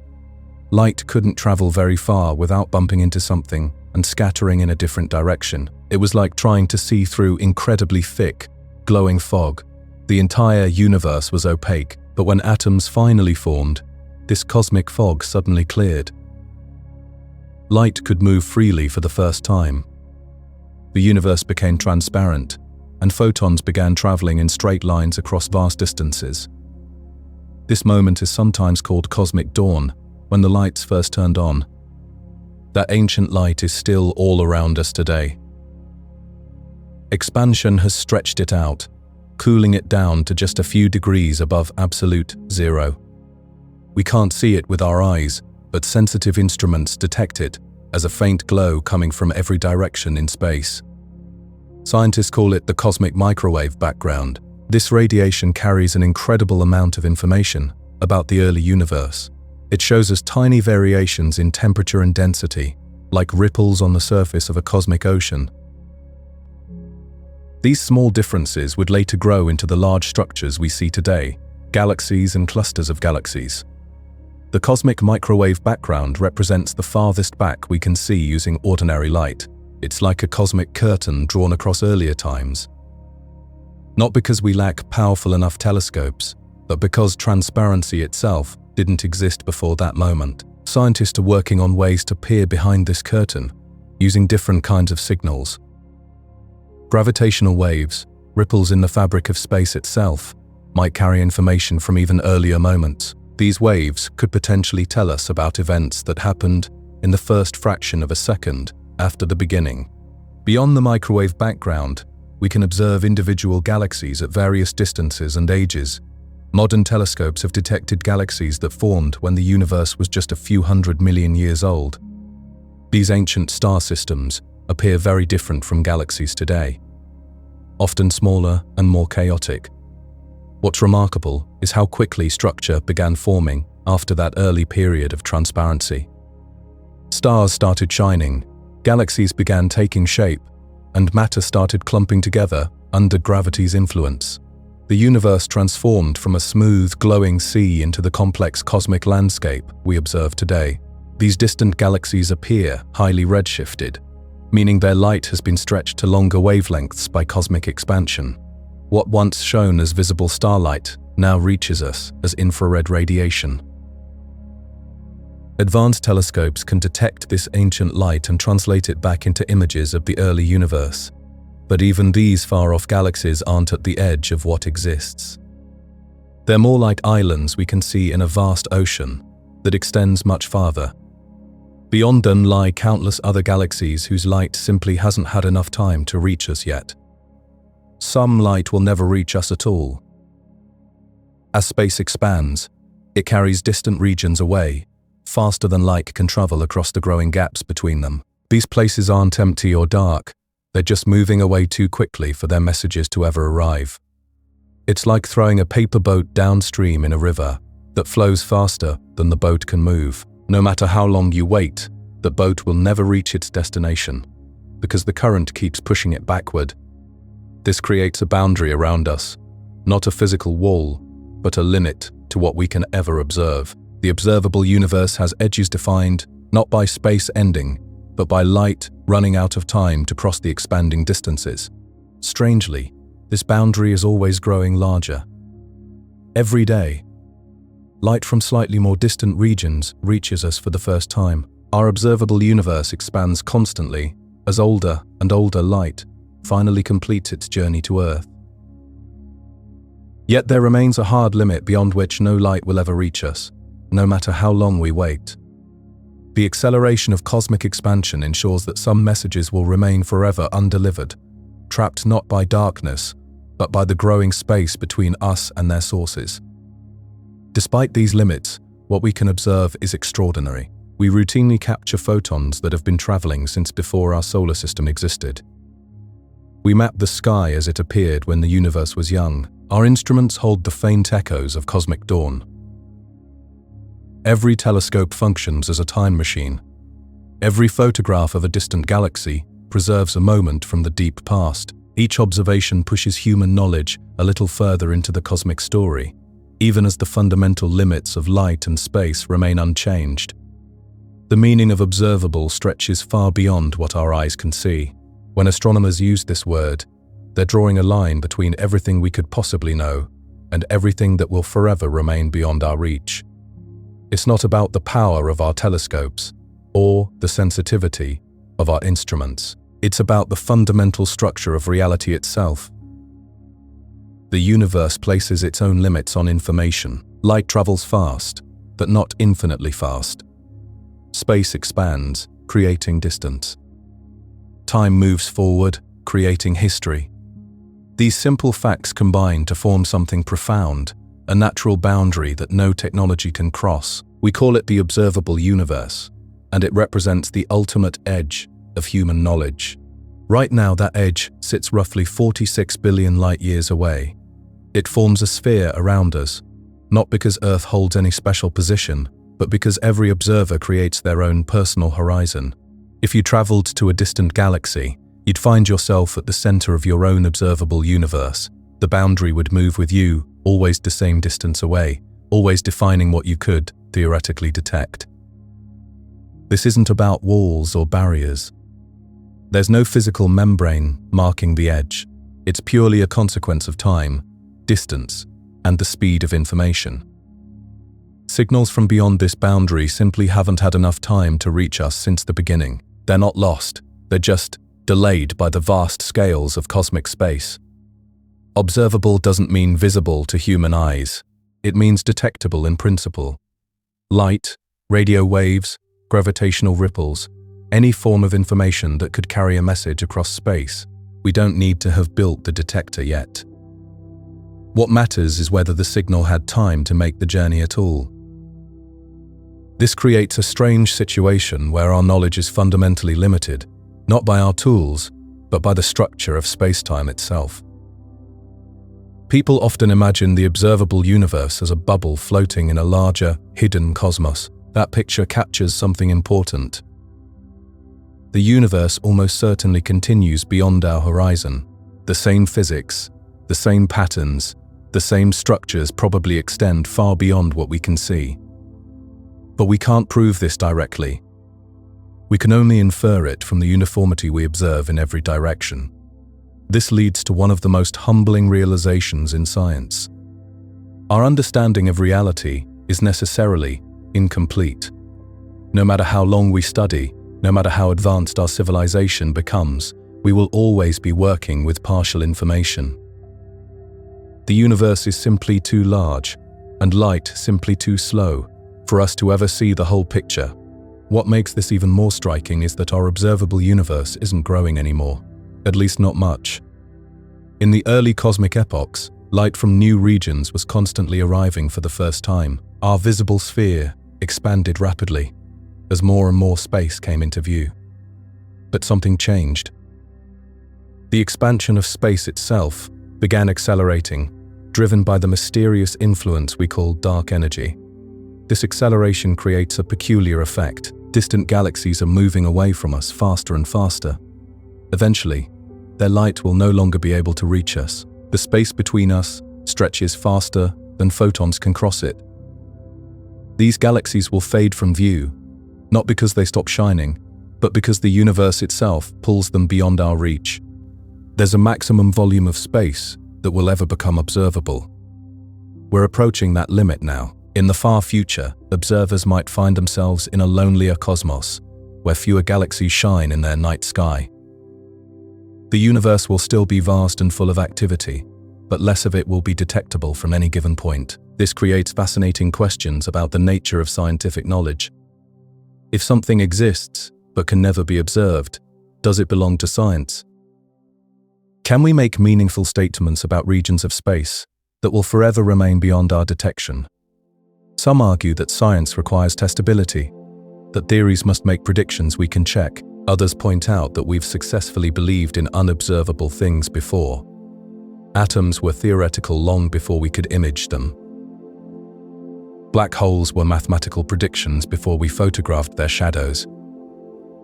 Light couldn't travel very far without bumping into something and scattering in a different direction. It was like trying to see through incredibly thick, glowing fog. The entire universe was opaque, but when atoms finally formed, this cosmic fog suddenly cleared. Light could move freely for the first time. The universe became transparent, and photons began traveling in straight lines across vast distances. This moment is sometimes called cosmic dawn, when the lights first turned on. That ancient light is still all around us today. Expansion has stretched it out, cooling it down to just a few degrees above absolute zero. We can't see it with our eyes, but sensitive instruments detect it as a faint glow coming from every direction in space. Scientists call it the cosmic microwave background. This radiation carries an incredible amount of information about the early universe. It shows us tiny variations in temperature and density, like ripples on the surface of a cosmic ocean. These small differences would later grow into the large structures we see today, galaxies and clusters of galaxies. The cosmic microwave background represents the farthest back we can see using ordinary light. It's like a cosmic curtain drawn across earlier times. Not because we lack powerful enough telescopes, but because transparency itself didn't exist before that moment. Scientists are working on ways to peer behind this curtain, using different kinds of signals. Gravitational waves, ripples in the fabric of space itself, might carry information from even earlier moments. These waves could potentially tell us about events that happened in the first fraction of a second after the beginning. Beyond the microwave background, we can observe individual galaxies at various distances and ages. Modern telescopes have detected galaxies that formed when the universe was just a few 100 million years old. These ancient star systems appear very different from galaxies today, often smaller and more chaotic. What's remarkable is how quickly structure began forming after that early period of transparency. Stars started shining, galaxies began taking shape, and matter started clumping together under gravity's influence. The universe transformed from a smooth, glowing sea into the complex cosmic landscape we observe today. These distant galaxies appear highly redshifted, meaning their light has been stretched to longer wavelengths by cosmic expansion. What once shone as visible starlight now reaches us as infrared radiation. Advanced telescopes can detect this ancient light and translate it back into images of the early universe. But even these far-off galaxies aren't at the edge of what exists. They're more like islands we can see in a vast ocean that extends much farther. Beyond them lie countless other galaxies whose light simply hasn't had enough time to reach us yet. Some light will never reach us at all. As space expands, it carries distant regions away, faster than light can travel across the growing gaps between them. These places aren't empty or dark. They're just moving away too quickly for their messages to ever arrive. It's like throwing a paper boat downstream in a river that flows faster than the boat can move. No matter how long you wait, the boat will never reach its destination because the current keeps pushing it backward. This creates a boundary around us, not a physical wall, but a limit to what we can ever observe. The observable universe has edges defined not by space ending, but by light running out of time to cross the expanding distances. Strangely, this boundary is always growing larger. Every day, light from slightly more distant regions reaches us for the first time. Our observable universe expands constantly as older and older light finally completes its journey to Earth. Yet there remains a hard limit beyond which no light will ever reach us, no matter how long we wait. The acceleration of cosmic expansion ensures that some messages will remain forever undelivered, trapped not by darkness, but by the growing space between us and their sources. Despite these limits, what we can observe is extraordinary. We routinely capture photons that have been traveling since before our solar system existed. We map the sky as it appeared when the universe was young. Our instruments hold the faint echoes of cosmic dawn. Every telescope functions as a time machine. Every photograph of a distant galaxy preserves a moment from the deep past. Each observation pushes human knowledge a little further into the cosmic story, even as the fundamental limits of light and space remain unchanged. The meaning of observable stretches far beyond what our eyes can see. When astronomers use this word, they're drawing a line between everything we could possibly know and everything that will forever remain beyond our reach. It's not about the power of our telescopes or the sensitivity of our instruments. It's about the fundamental structure of reality itself. The universe places its own limits on information. Light travels fast, but not infinitely fast. Space expands, creating distance. Time moves forward, creating history. These simple facts combine to form something profound, a natural boundary that no technology can cross. We call it the observable universe, and it represents the ultimate edge of human knowledge. Right now, that edge sits roughly 46 billion light-years away. It forms a sphere around us, not because Earth holds any special position, but because every observer creates their own personal horizon. If you traveled to a distant galaxy, you'd find yourself at the center of your own observable universe. The boundary would move with you, always the same distance away, always defining what you could theoretically detect. This isn't about walls or barriers. There's no physical membrane marking the edge. It's purely a consequence of time, distance, and the speed of information. Signals from beyond this boundary simply haven't had enough time to reach us since the beginning. They're not lost, they're just delayed by the vast scales of cosmic space. Observable doesn't mean visible to human eyes. It means detectable in principle. Light, radio waves, gravitational ripples, any form of information that could carry a message across space. We don't need to have built the detector yet. What matters is whether the signal had time to make the journey at all. This creates a strange situation where our knowledge is fundamentally limited, not by our tools, but by the structure of space-time itself. People often imagine the observable universe as a bubble floating in a larger, hidden cosmos. That picture captures something important. The universe almost certainly continues beyond our horizon. The same physics, the same patterns, the same structures probably extend far beyond what we can see. But we can't prove this directly. We can only infer it from the uniformity we observe in every direction. This leads to one of the most humbling realizations in science. Our understanding of reality is necessarily incomplete. No matter how long we study, no matter how advanced our civilization becomes, we will always be working with partial information. The universe is simply too large, and light simply too slow, for us to ever see the whole picture. What makes this even more striking is that our observable universe isn't growing anymore, at least not much. In the early cosmic epochs, light from new regions was constantly arriving for the first time. Our visible sphere expanded rapidly as more and more space came into view. But something changed. The expansion of space itself began accelerating, driven by the mysterious influence we call dark energy. This acceleration creates a peculiar effect. Distant galaxies are moving away from us faster and faster. Eventually, their light will no longer be able to reach us. The space between us stretches faster than photons can cross it. These galaxies will fade from view, not because they stop shining, but because the universe itself pulls them beyond our reach. There's a maximum volume of space that will ever become observable. We're approaching that limit now. In the far future, observers might find themselves in a lonelier cosmos, where fewer galaxies shine in their night sky. The universe will still be vast and full of activity, but less of it will be detectable from any given point. This creates fascinating questions about the nature of scientific knowledge. If something exists, but can never be observed, does it belong to science? Can we make meaningful statements about regions of space that will forever remain beyond our detection? Some argue that science requires testability, that theories must make predictions we can check. Others point out that we've successfully believed in unobservable things before. Atoms were theoretical long before we could image them. Black holes were mathematical predictions before we photographed their shadows.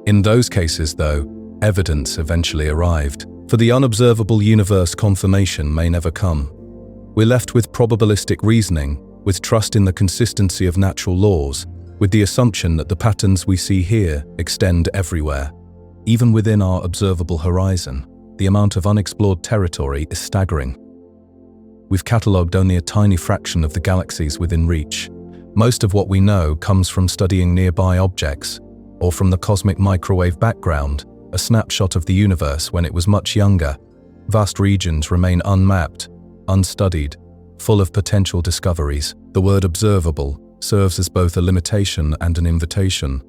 In those cases, though, evidence eventually arrived. For the unobservable universe, confirmation may never come. We're left with probabilistic reasoning, with trust in the consistency of natural laws, with the assumption that the patterns we see here extend everywhere. Even within our observable horizon, the amount of unexplored territory is staggering. We've catalogued only a tiny fraction of the galaxies within reach. Most of what we know comes from studying nearby objects, or from the cosmic microwave background, a snapshot of the universe when it was much younger. Vast regions remain unmapped, unstudied, full of potential discoveries. The word observable serves as both a limitation and an invitation.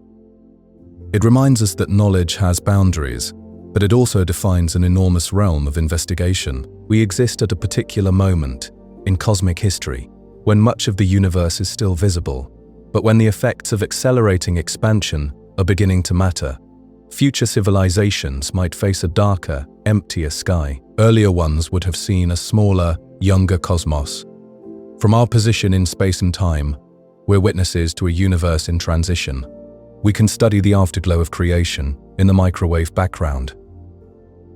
It reminds us that knowledge has boundaries, but it also defines an enormous realm of investigation. We exist at a particular moment in cosmic history, when much of the universe is still visible, but when the effects of accelerating expansion are beginning to matter. Future civilizations might face a darker, emptier sky. Earlier ones would have seen a smaller, younger cosmos. From our position in space and time, we're witnesses to a universe in transition. We can study the afterglow of creation in the microwave background.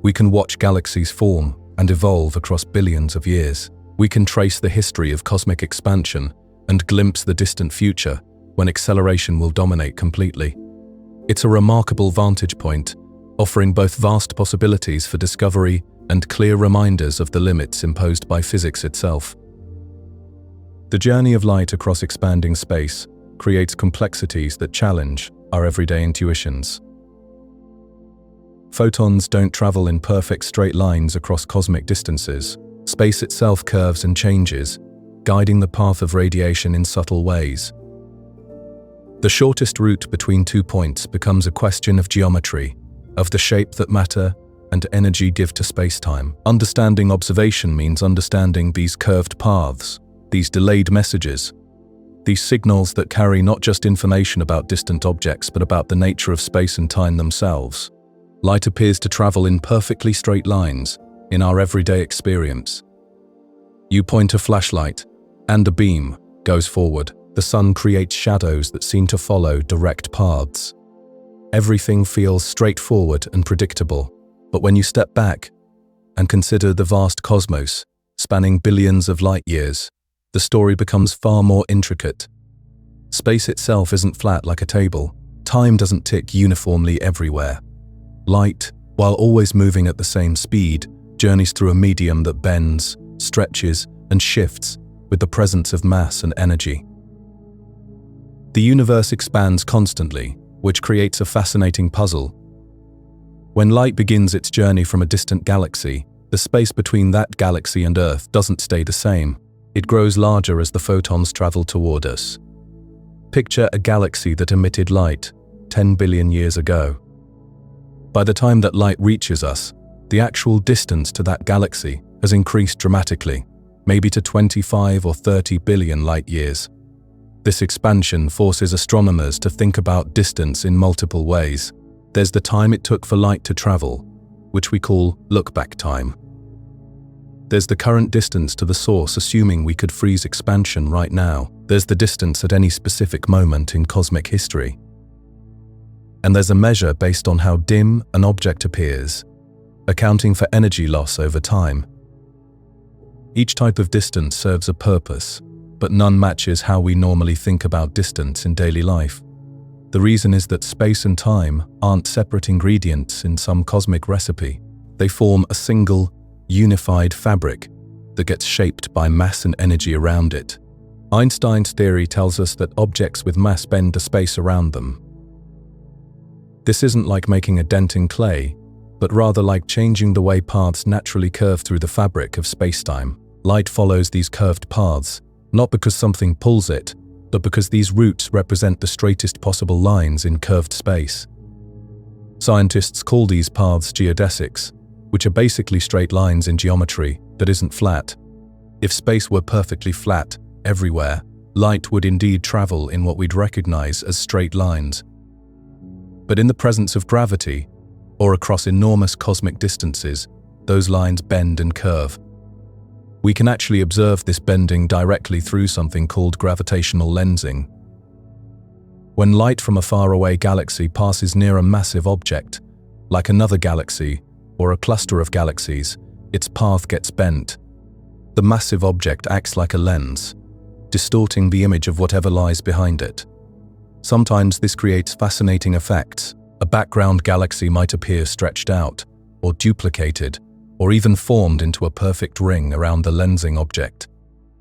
We can watch galaxies form and evolve across billions of years. We can trace the history of cosmic expansion and glimpse the distant future when acceleration will dominate completely. It's a remarkable vantage point, offering both vast possibilities for discovery and clear reminders of the limits imposed by physics itself. The journey of light across expanding space creates complexities that challenge our everyday intuitions. Photons don't travel in perfect straight lines across cosmic distances. Space itself curves and changes, guiding the path of radiation in subtle ways. The shortest route between 2 points becomes a question of geometry, of the shape that matter and energy give to space-time. Understanding observation means understanding these curved paths, these delayed messages, these signals that carry not just information about distant objects but about the nature of space and time themselves. Light appears to travel in perfectly straight lines in our everyday experience. You point a flashlight, and a beam goes forward. The sun creates shadows that seem to follow direct paths. Everything feels straightforward and predictable, but when you step back and consider the vast cosmos, spanning billions of light years, the story becomes far more intricate. Space itself isn't flat like a table. Time doesn't tick uniformly everywhere. Light, while always moving at the same speed, journeys through a medium that bends, stretches, and shifts with the presence of mass and energy. The universe expands constantly, which creates a fascinating puzzle. When light begins its journey from a distant galaxy, the space between that galaxy and Earth doesn't stay the same. It grows larger as the photons travel toward us. Picture a galaxy that emitted light 10 billion years ago. By the time that light reaches us, the actual distance to that galaxy has increased dramatically, maybe to 25 or 30 billion light years. This expansion forces astronomers to think about distance in multiple ways. There's the time it took for light to travel, which we call look-back time. There's the current distance to the source, assuming we could freeze expansion right now. There's the distance at any specific moment in cosmic history. And there's a measure based on how dim an object appears, accounting for energy loss over time. Each type of distance serves a purpose, but none matches how we normally think about distance in daily life. The reason is that space and time aren't separate ingredients in some cosmic recipe. They form a single, unified fabric that gets shaped by mass and energy around it. Einstein's theory tells us that objects with mass bend the space around them. This isn't like making a dent in clay, but rather like changing the way paths naturally curve through the fabric of spacetime. Light follows these curved paths, not because something pulls it, but because these routes represent the straightest possible lines in curved space. Scientists call these paths geodesics, which are basically straight lines in geometry that isn't flat. If space were perfectly flat everywhere, light would indeed travel in what we'd recognize as straight lines. But in the presence of gravity, or across enormous cosmic distances, those lines bend and curve. We can actually observe this bending directly through something called gravitational lensing. When light from a faraway galaxy passes near a massive object, like another galaxy or a cluster of galaxies, its path gets bent. The massive object acts like a lens, distorting the image of whatever lies behind it. Sometimes this creates fascinating effects. A background galaxy might appear stretched out, or duplicated, or even formed into a perfect ring around the lensing object.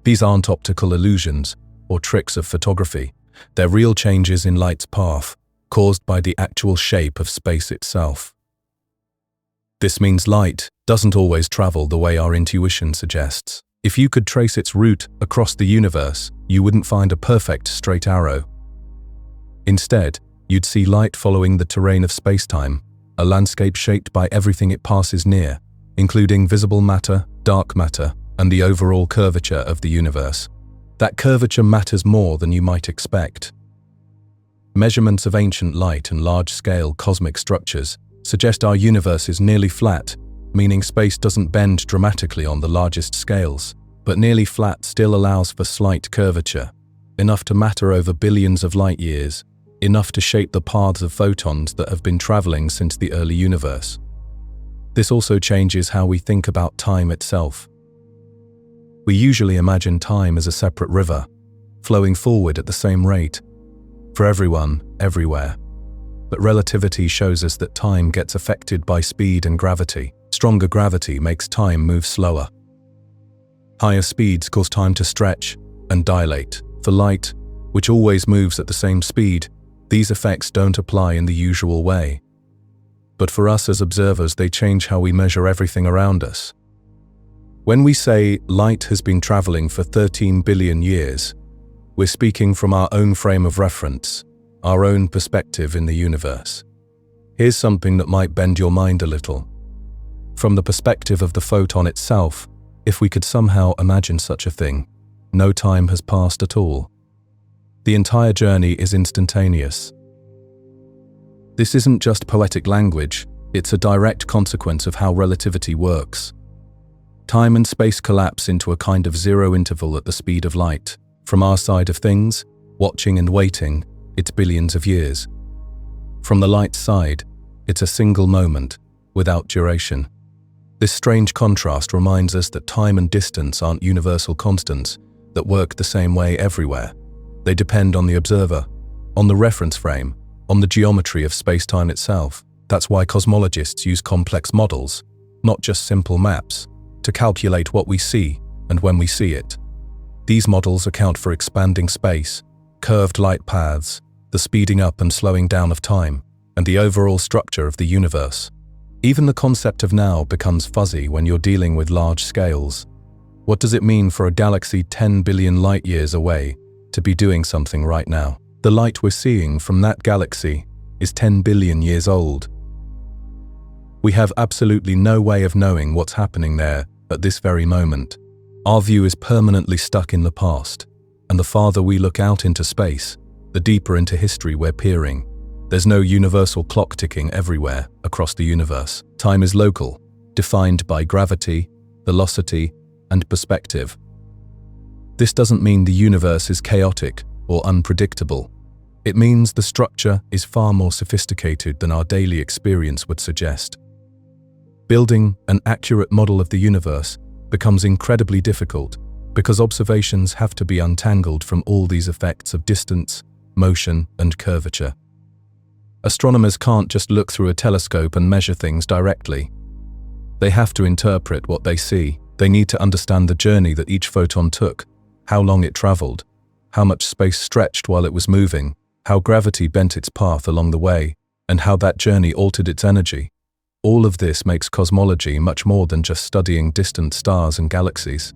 These aren't optical illusions or tricks of photography. They're real changes in light's path, caused by the actual shape of space itself. This means light doesn't always travel the way our intuition suggests. If you could trace its route across the universe, you wouldn't find a perfect straight arrow. Instead, you'd see light following the terrain of spacetime, a landscape shaped by everything it passes near, including visible matter, dark matter, and the overall curvature of the universe. That curvature matters more than you might expect. Measurements of ancient light and large-scale cosmic structures suggest our universe is nearly flat, meaning space doesn't bend dramatically on the largest scales, but nearly flat still allows for slight curvature, enough to matter over billions of light years, enough to shape the paths of photons that have been traveling since the early universe. This also changes how we think about time itself. We usually imagine time as a separate river, flowing forward at the same rate, for everyone, everywhere. But relativity shows us that time gets affected by speed and gravity. Stronger gravity makes time move slower. Higher speeds cause time to stretch and dilate. For light, which always moves at the same speed, these effects don't apply in the usual way. But for us as observers, they change how we measure everything around us. When we say light has been traveling for 13 billion years, we're speaking from our own frame of reference, our own perspective in the universe. Here's something that might bend your mind a little. From the perspective of the photon itself, if we could somehow imagine such a thing, no time has passed at all. The entire journey is instantaneous. This isn't just poetic language, it's a direct consequence of how relativity works. Time and space collapse into a kind of zero interval at the speed of light. From our side of things, watching and waiting, it's billions of years. From the light's side, it's a single moment, without duration. This strange contrast reminds us that time and distance aren't universal constants that work the same way everywhere. They depend on the observer, on the reference frame, on the geometry of spacetime itself. That's why cosmologists use complex models, not just simple maps, to calculate what we see and when we see it. These models account for expanding space, curved light paths, the speeding up and slowing down of time, and the overall structure of the universe. Even the concept of now becomes fuzzy when you're dealing with large scales. What does it mean for a galaxy 10 billion light years away to be doing something right now? The light we're seeing from that galaxy is 10 billion years old. We have absolutely no way of knowing what's happening there at this very moment. Our view is permanently stuck in the past, and the farther we look out into space, the deeper into history we're peering. There's no universal clock ticking everywhere across the universe. Time is local, defined by gravity, velocity, and perspective. This doesn't mean the universe is chaotic or unpredictable. It means the structure is far more sophisticated than our daily experience would suggest. Building an accurate model of the universe becomes incredibly difficult because observations have to be untangled from all these effects of distance, motion, and curvature. Astronomers can't just look through a telescope and measure things directly. They have to interpret what they see. They need to understand the journey that each photon took, how long it traveled, how much space stretched while it was moving, how gravity bent its path along the way, and how that journey altered its energy. All of this makes cosmology much more than just studying distant stars and galaxies.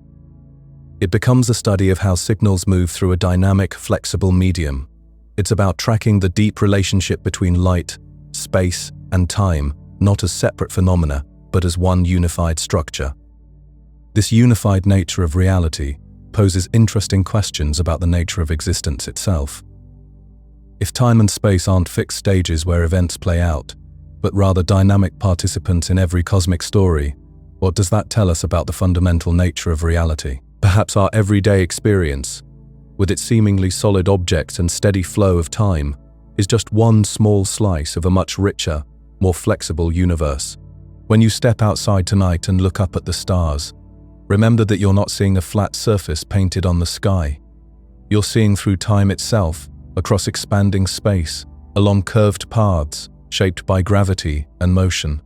It becomes a study of how signals move through a dynamic, flexible medium. It's about tracking the deep relationship between light, space, and time, not as separate phenomena, but as one unified structure. This unified nature of reality poses interesting questions about the nature of existence itself. If time and space aren't fixed stages where events play out, but rather dynamic participants in every cosmic story, what does that tell us about the fundamental nature of reality? Perhaps our everyday experience, with its seemingly solid objects and steady flow of time, is just one small slice of a much richer, more flexible universe. When you step outside tonight and look up at the stars, remember that you're not seeing a flat surface painted on the sky. You're seeing through time itself, across expanding space, along curved paths shaped by gravity and motion.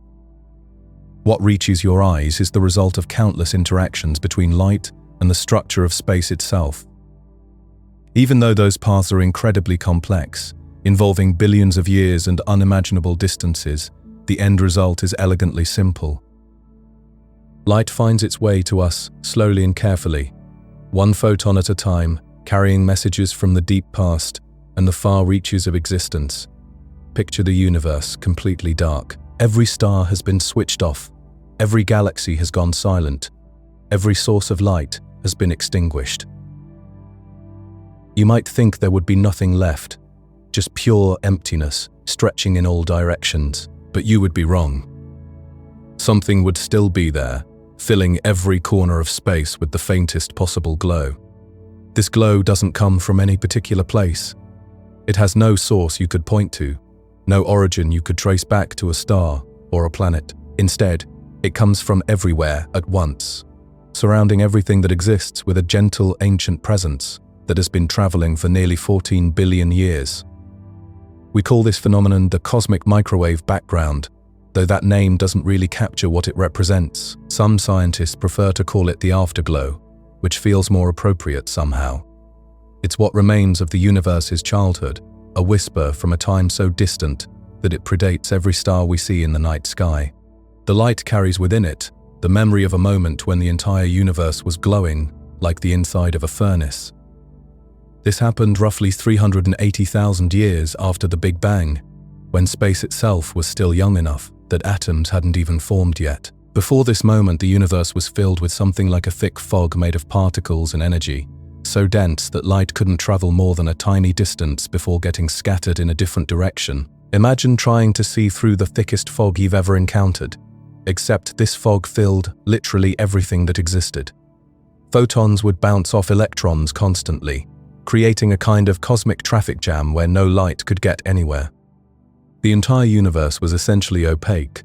What reaches your eyes is the result of countless interactions between light and the structure of space itself. Even though those paths are incredibly complex, involving billions of years and unimaginable distances, the end result is elegantly simple. Light finds its way to us slowly and carefully, one photon at a time, carrying messages from the deep past and the far reaches of existence. Picture the universe completely dark. Every star has been switched off. Every galaxy has gone silent. Every source of light has been extinguished. You might think there would be nothing left, just pure emptiness stretching in all directions, but you would be wrong. Something would still be there, filling every corner of space with the faintest possible glow. This glow doesn't come from any particular place. It has no source you could point to, no origin you could trace back to a star or a planet. Instead, it comes from everywhere at once, surrounding everything that exists with a gentle, ancient presence that has been traveling for nearly 14 billion years. We call this phenomenon the cosmic microwave background, though that name doesn't really capture what it represents. Some scientists prefer to call it the afterglow, which feels more appropriate somehow. It's what remains of the universe's childhood, a whisper from a time so distant that it predates every star we see in the night sky. The light carries within it the memory of a moment when the entire universe was glowing like the inside of a furnace. This happened roughly 380,000 years after the Big Bang, when space itself was still young enough that atoms hadn't even formed yet. Before this moment, the universe was filled with something like a thick fog made of particles and energy, so dense that light couldn't travel more than a tiny distance before getting scattered in a different direction. Imagine trying to see through the thickest fog you've ever encountered, except this fog filled literally everything that existed. Photons would bounce off electrons constantly, creating a kind of cosmic traffic jam where no light could get anywhere. The entire universe was essentially opaque,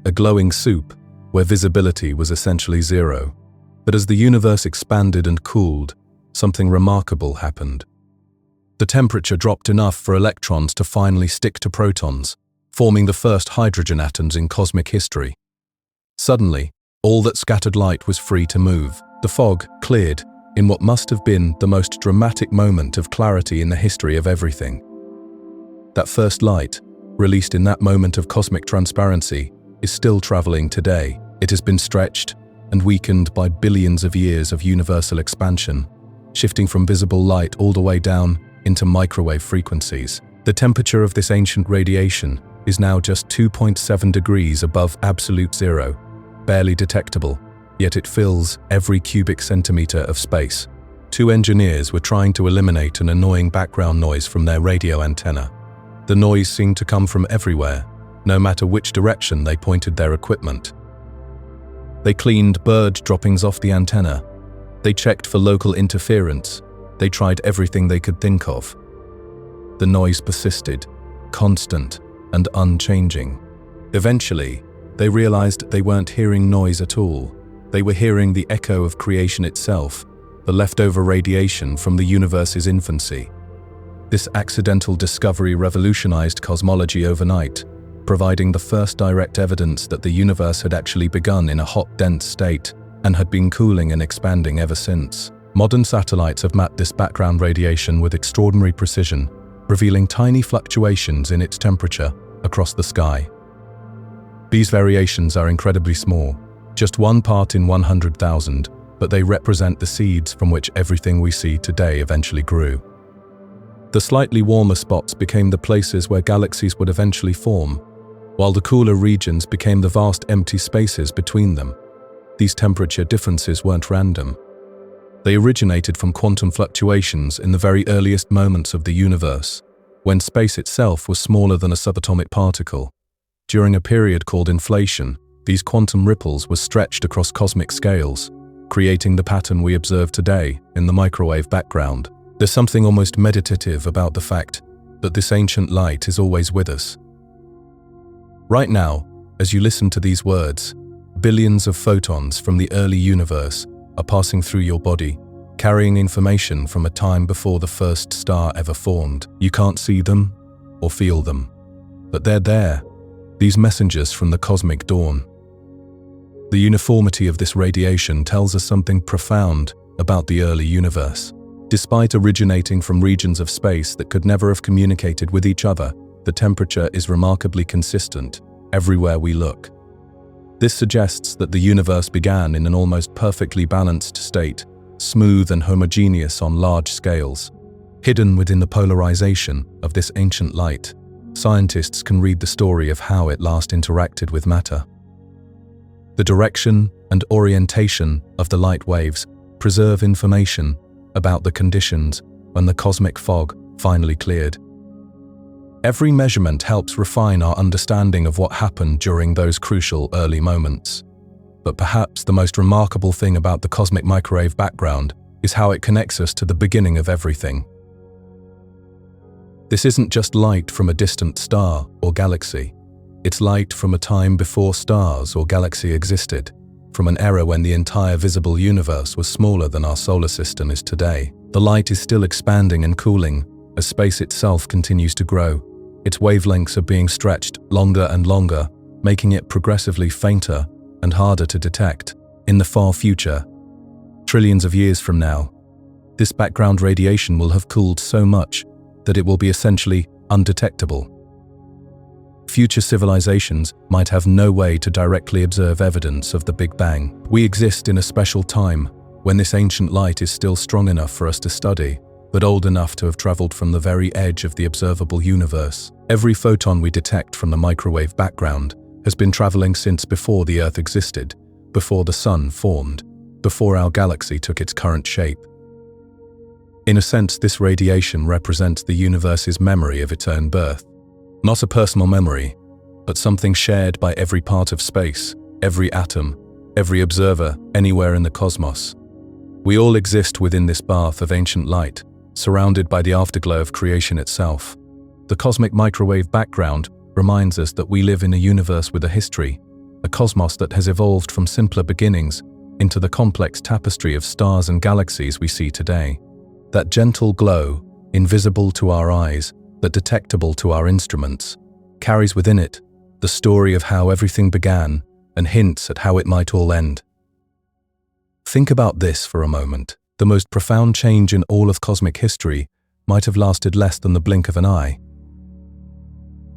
a glowing soup where visibility was essentially zero. But as the universe expanded and cooled, something remarkable happened. The temperature dropped enough for electrons to finally stick to protons, forming the first hydrogen atoms in cosmic history. Suddenly, all that scattered light was free to move. The fog cleared in what must have been the most dramatic moment of clarity in the history of everything. That first light, released in that moment of cosmic transparency, is still traveling today. It has been stretched and weakened by billions of years of universal expansion, shifting from visible light all the way down into microwave frequencies. The temperature of this ancient radiation is now just 2.7 degrees above absolute zero, barely detectable, yet it fills every cubic centimeter of space. Two engineers were trying to eliminate an annoying background noise from their radio antenna. The noise seemed to come from everywhere, no matter which direction they pointed their equipment. They cleaned bird droppings off the antenna. They checked for local interference. They tried everything they could think of. The noise persisted, constant and unchanging. Eventually, they realized they weren't hearing noise at all. They were hearing the echo of creation itself, the leftover radiation from the universe's infancy. This accidental discovery revolutionized cosmology overnight, providing the first direct evidence that the universe had actually begun in a hot, dense state and had been cooling and expanding ever since. Modern satellites have mapped this background radiation with extraordinary precision, revealing tiny fluctuations in its temperature across the sky. These variations are incredibly small, just 1 part in 100,000, but they represent the seeds from which everything we see today eventually grew. The slightly warmer spots became the places where galaxies would eventually form, while the cooler regions became the vast empty spaces between them. These temperature differences weren't random. They originated from quantum fluctuations in the very earliest moments of the universe, when space itself was smaller than a subatomic particle. During a period called inflation, these quantum ripples were stretched across cosmic scales, creating the pattern we observe today in the microwave background. There's something almost meditative about the fact that this ancient light is always with us. Right now, as you listen to these words, billions of photons from the early universe are passing through your body, carrying information from a time before the first star ever formed. You can't see them or feel them, but they're there, these messengers from the cosmic dawn. The uniformity of this radiation tells us something profound about the early universe. Despite originating from regions of space that could never have communicated with each other, the temperature is remarkably consistent everywhere we look. This suggests that the universe began in an almost perfectly balanced state, smooth and homogeneous on large scales. Hidden within the polarization of this ancient light, scientists can read the story of how it last interacted with matter. The direction and orientation of the light waves preserve information about the conditions when the cosmic fog finally cleared. Every measurement helps refine our understanding of what happened during those crucial early moments. But perhaps the most remarkable thing about the cosmic microwave background is how it connects us to the beginning of everything. This isn't just light from a distant star or galaxy. It's light from a time before stars or galaxy existed, from an era when the entire visible universe was smaller than our solar system is today. The light is still expanding and cooling as space itself continues to grow. Its wavelengths are being stretched longer and longer, making it progressively fainter and harder to detect. In the far future, trillions of years from now, this background radiation will have cooled so much that it will be essentially undetectable. Future civilizations might have no way to directly observe evidence of the Big Bang. We exist in a special time when this ancient light is still strong enough for us to study, but old enough to have traveled from the very edge of the observable universe. Every photon we detect from the microwave background has been traveling since before the Earth existed, before the Sun formed, before our galaxy took its current shape. In a sense, this radiation represents the universe's memory of its own birth. Not a personal memory, but something shared by every part of space, every atom, every observer, anywhere in the cosmos. We all exist within this bath of ancient light, surrounded by the afterglow of creation itself. The cosmic microwave background reminds us that we live in a universe with a history, a cosmos that has evolved from simpler beginnings into the complex tapestry of stars and galaxies we see today. That gentle glow, invisible to our eyes, but detectable to our instruments, carries within it the story of how everything began and hints at how it might all end. Think about this for a moment. The most profound change in all of cosmic history might have lasted less than the blink of an eye.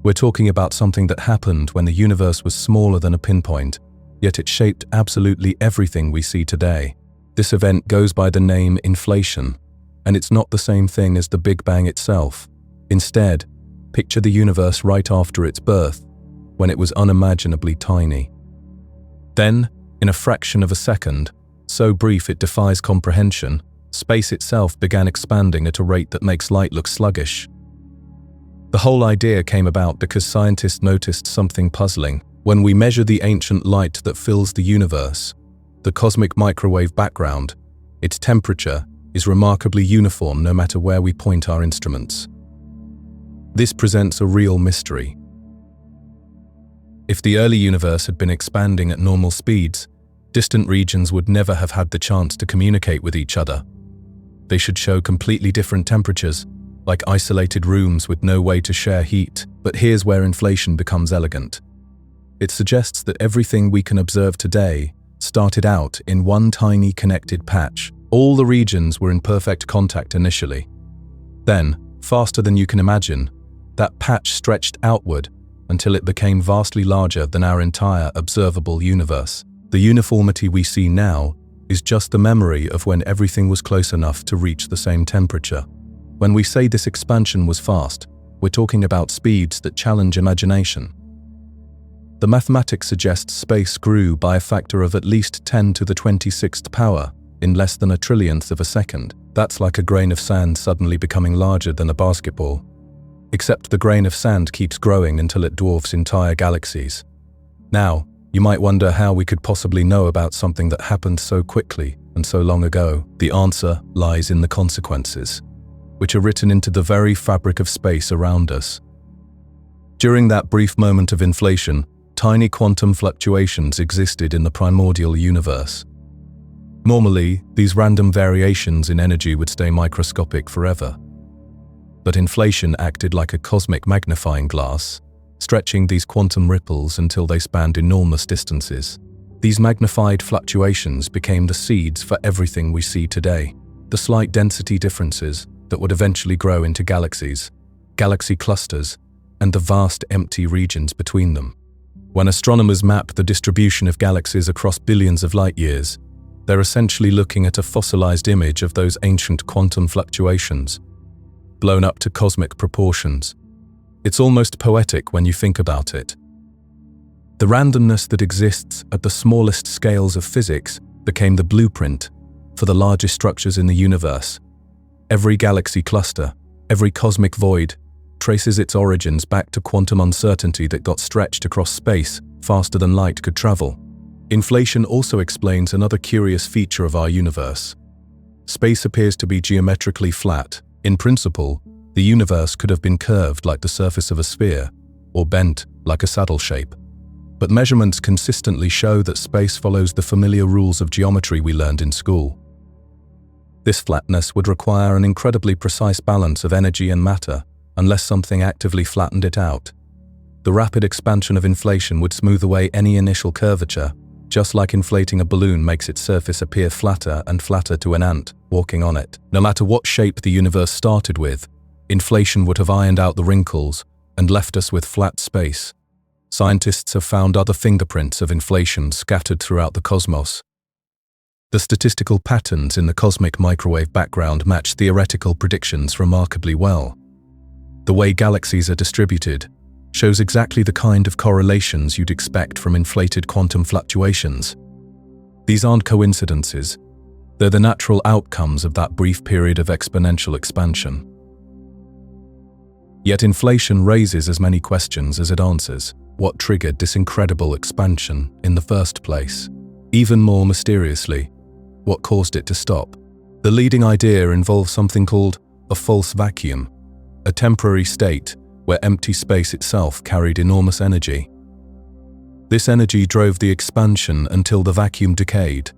We're talking about something that happened when the universe was smaller than a pinpoint, yet it shaped absolutely everything we see today. This event goes by the name inflation, and it's not the same thing as the Big Bang itself. Instead, picture the universe right after its birth, when it was unimaginably tiny. Then, in a fraction of a second, so brief it defies comprehension, space itself began expanding at a rate that makes light look sluggish. The whole idea came about because scientists noticed something puzzling. When we measure the ancient light that fills the universe, the cosmic microwave background, its temperature is remarkably uniform no matter where we point our instruments. This presents a real mystery. If the early universe had been expanding at normal speeds, distant regions would never have had the chance to communicate with each other. They should show completely different temperatures, like isolated rooms with no way to share heat. But here's where inflation becomes elegant. It suggests that everything we can observe today started out in one tiny connected patch. All the regions were in perfect contact initially. Then, faster than you can imagine, that patch stretched outward until it became vastly larger than our entire observable universe. The uniformity we see now is just the memory of when everything was close enough to reach the same temperature. When we say this expansion was fast, we're talking about speeds that challenge imagination. The mathematics suggests space grew by a factor of at least 10 to the 26th power in less than a trillionth of a second. That's like a grain of sand suddenly becoming larger than a basketball. Except the grain of sand keeps growing until it dwarfs entire galaxies. Now, you might wonder how we could possibly know about something that happened so quickly and so long ago. The answer lies in the consequences, which are written into the very fabric of space around us. During that brief moment of inflation, tiny quantum fluctuations existed in the primordial universe. Normally, these random variations in energy would stay microscopic forever. But inflation acted like a cosmic magnifying glass, stretching these quantum ripples until they spanned enormous distances. These magnified fluctuations became the seeds for everything we see today. The slight density differences that would eventually grow into galaxies, galaxy clusters, and the vast empty regions between them. When astronomers map the distribution of galaxies across billions of light years, they're essentially looking at a fossilized image of those ancient quantum fluctuations, blown up to cosmic proportions. It's almost poetic when you think about it. The randomness that exists at the smallest scales of physics became the blueprint for the largest structures in the universe. Every galaxy cluster, every cosmic void, traces its origins back to quantum uncertainty that got stretched across space faster than light could travel. Inflation also explains another curious feature of our universe. Space appears to be geometrically flat. In principle, the universe could have been curved like the surface of a sphere, or bent like a saddle shape. But measurements consistently show that space follows the familiar rules of geometry we learned in school. This flatness would require an incredibly precise balance of energy and matter, unless something actively flattened it out. The rapid expansion of inflation would smooth away any initial curvature, just like inflating a balloon makes its surface appear flatter and flatter to an ant walking on it. No matter what shape the universe started with, inflation would have ironed out the wrinkles and left us with flat space. Scientists have found other fingerprints of inflation scattered throughout the cosmos. The statistical patterns in the cosmic microwave background match theoretical predictions remarkably well. The way galaxies are distributed shows exactly the kind of correlations you'd expect from inflated quantum fluctuations. These aren't coincidences, they're the natural outcomes of that brief period of exponential expansion. Yet inflation raises as many questions as it answers. What triggered this incredible expansion in the first place? Even more mysteriously, what caused it to stop? The leading idea involves something called a false vacuum, a temporary state where empty space itself carried enormous energy. This energy drove the expansion until the vacuum decayed,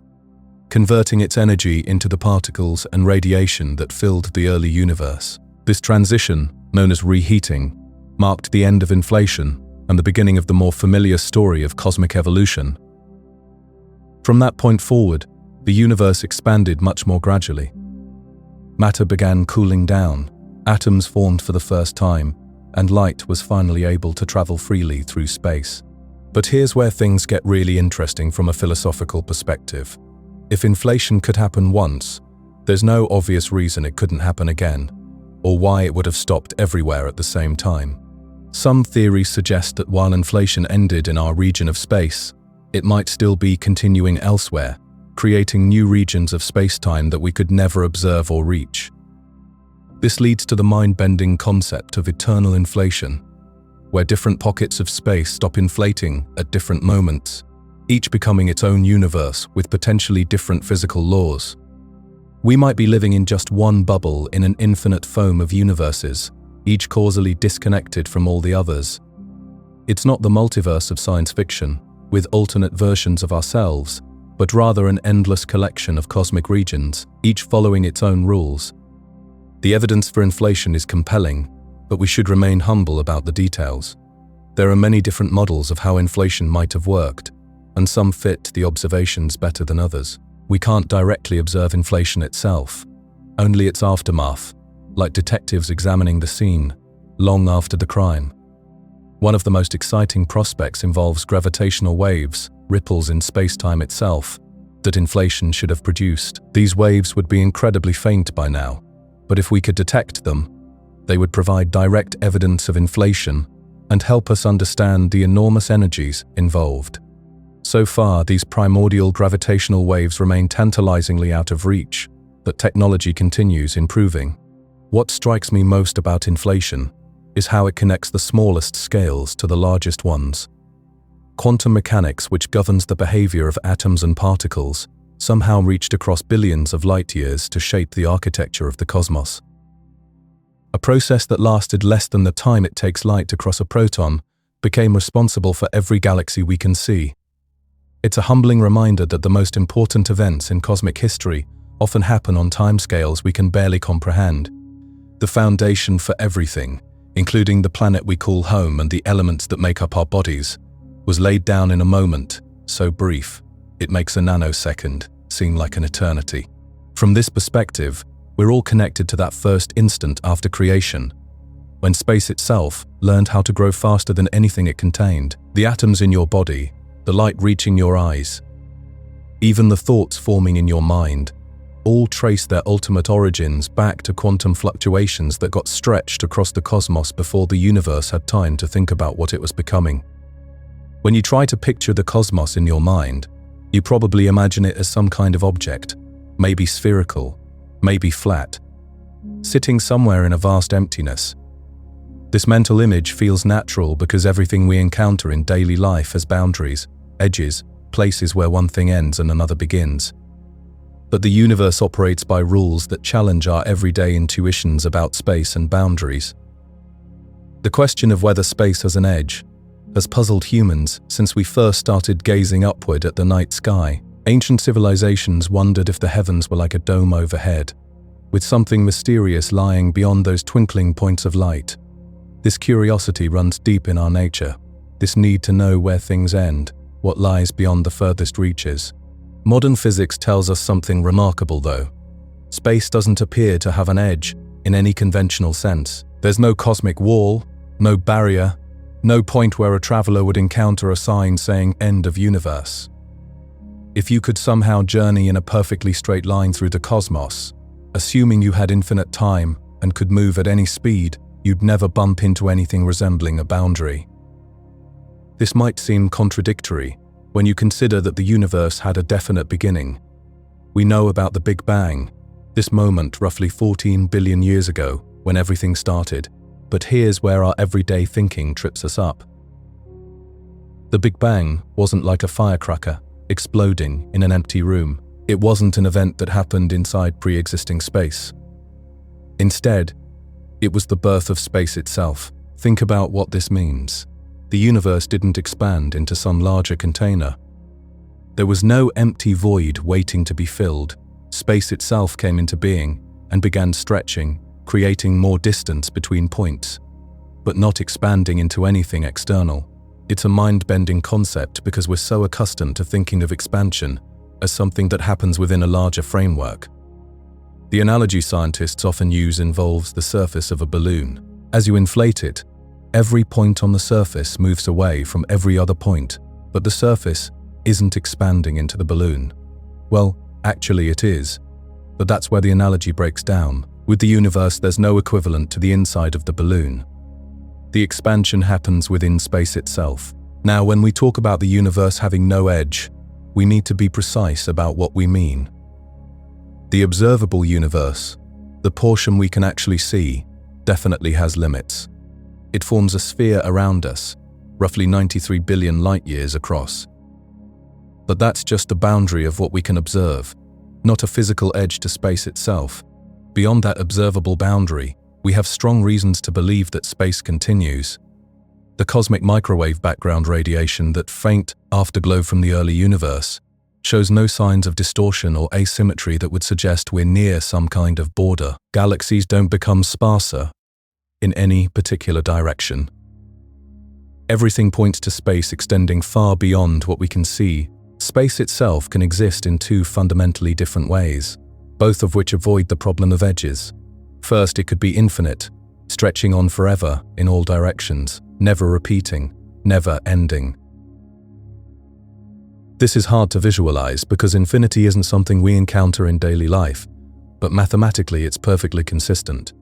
converting its energy into the particles and radiation that filled the early universe. This transition, known as reheating, marked the end of inflation and the beginning of the more familiar story of cosmic evolution. From that point forward, the universe expanded much more gradually. Matter began cooling down, atoms formed for the first time, and light was finally able to travel freely through space. But here's where things get really interesting from a philosophical perspective. If inflation could happen once, there's no obvious reason it couldn't happen again, or why it would have stopped everywhere at the same time. Some theories suggest that while inflation ended in our region of space, it might still be continuing elsewhere, creating new regions of space-time that we could never observe or reach. This leads to the mind-bending concept of eternal inflation, where different pockets of space stop inflating at different moments, each becoming its own universe with potentially different physical laws. We might be living in just one bubble in an infinite foam of universes, each causally disconnected from all the others. It's not the multiverse of science fiction, with alternate versions of ourselves, but rather an endless collection of cosmic regions, each following its own rules. The evidence for inflation is compelling, but we should remain humble about the details. There are many different models of how inflation might have worked, and some fit the observations better than others. We can't directly observe inflation itself, only its aftermath, like detectives examining the scene, long after the crime. One of the most exciting prospects involves gravitational waves, ripples in space-time itself, that inflation should have produced. These waves would be incredibly faint by now, but if we could detect them, they would provide direct evidence of inflation and help us understand the enormous energies involved. So far, these primordial gravitational waves remain tantalizingly out of reach, but technology continues improving. What strikes me most about inflation is how it connects the smallest scales to the largest ones. Quantum mechanics, which governs the behavior of atoms and particles, somehow reached across billions of light-years to shape the architecture of the cosmos. A process that lasted less than the time it takes light to cross a proton became responsible for every galaxy we can see. It's a humbling reminder that the most important events in cosmic history often happen on timescales we can barely comprehend. The foundation for everything, including the planet we call home and the elements that make up our bodies, was laid down in a moment so brief it makes a nanosecond seem like an eternity. From this perspective, we're all connected to that first instant after creation, when space itself learned how to grow faster than anything it contained. The atoms in your body, the light reaching your eyes, even the thoughts forming in your mind, all trace their ultimate origins back to quantum fluctuations that got stretched across the cosmos before the universe had time to think about what it was becoming. When you try to picture the cosmos in your mind, you probably imagine it as some kind of object, maybe spherical, maybe flat, sitting somewhere in a vast emptiness. This mental image feels natural because everything we encounter in daily life has boundaries, edges, places where one thing ends and another begins. But the universe operates by rules that challenge our everyday intuitions about space and boundaries. The question of whether space has an edge has puzzled humans since we first started gazing upward at the night sky. Ancient civilizations wondered if the heavens were like a dome overhead, with something mysterious lying beyond those twinkling points of light. This curiosity runs deep in our nature, this need to know where things end, what lies beyond the furthest reaches. Modern physics tells us something remarkable though. Space doesn't appear to have an edge in any conventional sense. There's no cosmic wall, no barrier, no point where a traveler would encounter a sign saying "End of universe." If you could somehow journey in a perfectly straight line through the cosmos, assuming you had infinite time and could move at any speed, you'd never bump into anything resembling a boundary. This might seem contradictory when you consider that the universe had a definite beginning. We know about the Big Bang, this moment roughly 14 billion years ago when everything started, but here's where our everyday thinking trips us up. The Big Bang wasn't like a firecracker exploding in an empty room. It wasn't an event that happened inside pre-existing space. Instead, it was the birth of space itself. Think about what this means. The universe didn't expand into some larger container. There was no empty void waiting to be filled. Space itself came into being and began stretching, creating more distance between points, but not expanding into anything external. It's a mind-bending concept because we're so accustomed to thinking of expansion as something that happens within a larger framework. The analogy scientists often use involves the surface of a balloon. As you inflate it, every point on the surface moves away from every other point, but the surface isn't expanding into the balloon. Well, actually it is, but that's where the analogy breaks down. With the universe, there's no equivalent to the inside of the balloon. The expansion happens within space itself. Now, when we talk about the universe having no edge, we need to be precise about what we mean. The observable universe, the portion we can actually see, definitely has limits. It forms a sphere around us, roughly 93 billion light-years across. But that's just the boundary of what we can observe, not a physical edge to space itself. Beyond that observable boundary, we have strong reasons to believe that space continues. The cosmic microwave background radiation, that faint afterglow from the early universe, shows no signs of distortion or asymmetry that would suggest we're near some kind of border. Galaxies don't become sparser in any particular direction. Everything points to space extending far beyond what we can see. Space itself can exist in two fundamentally different ways, both of which avoid the problem of edges. First, it could be infinite, stretching on forever in all directions, never repeating, never ending. This is hard to visualize because infinity isn't something we encounter in daily life, but mathematically it's perfectly consistent.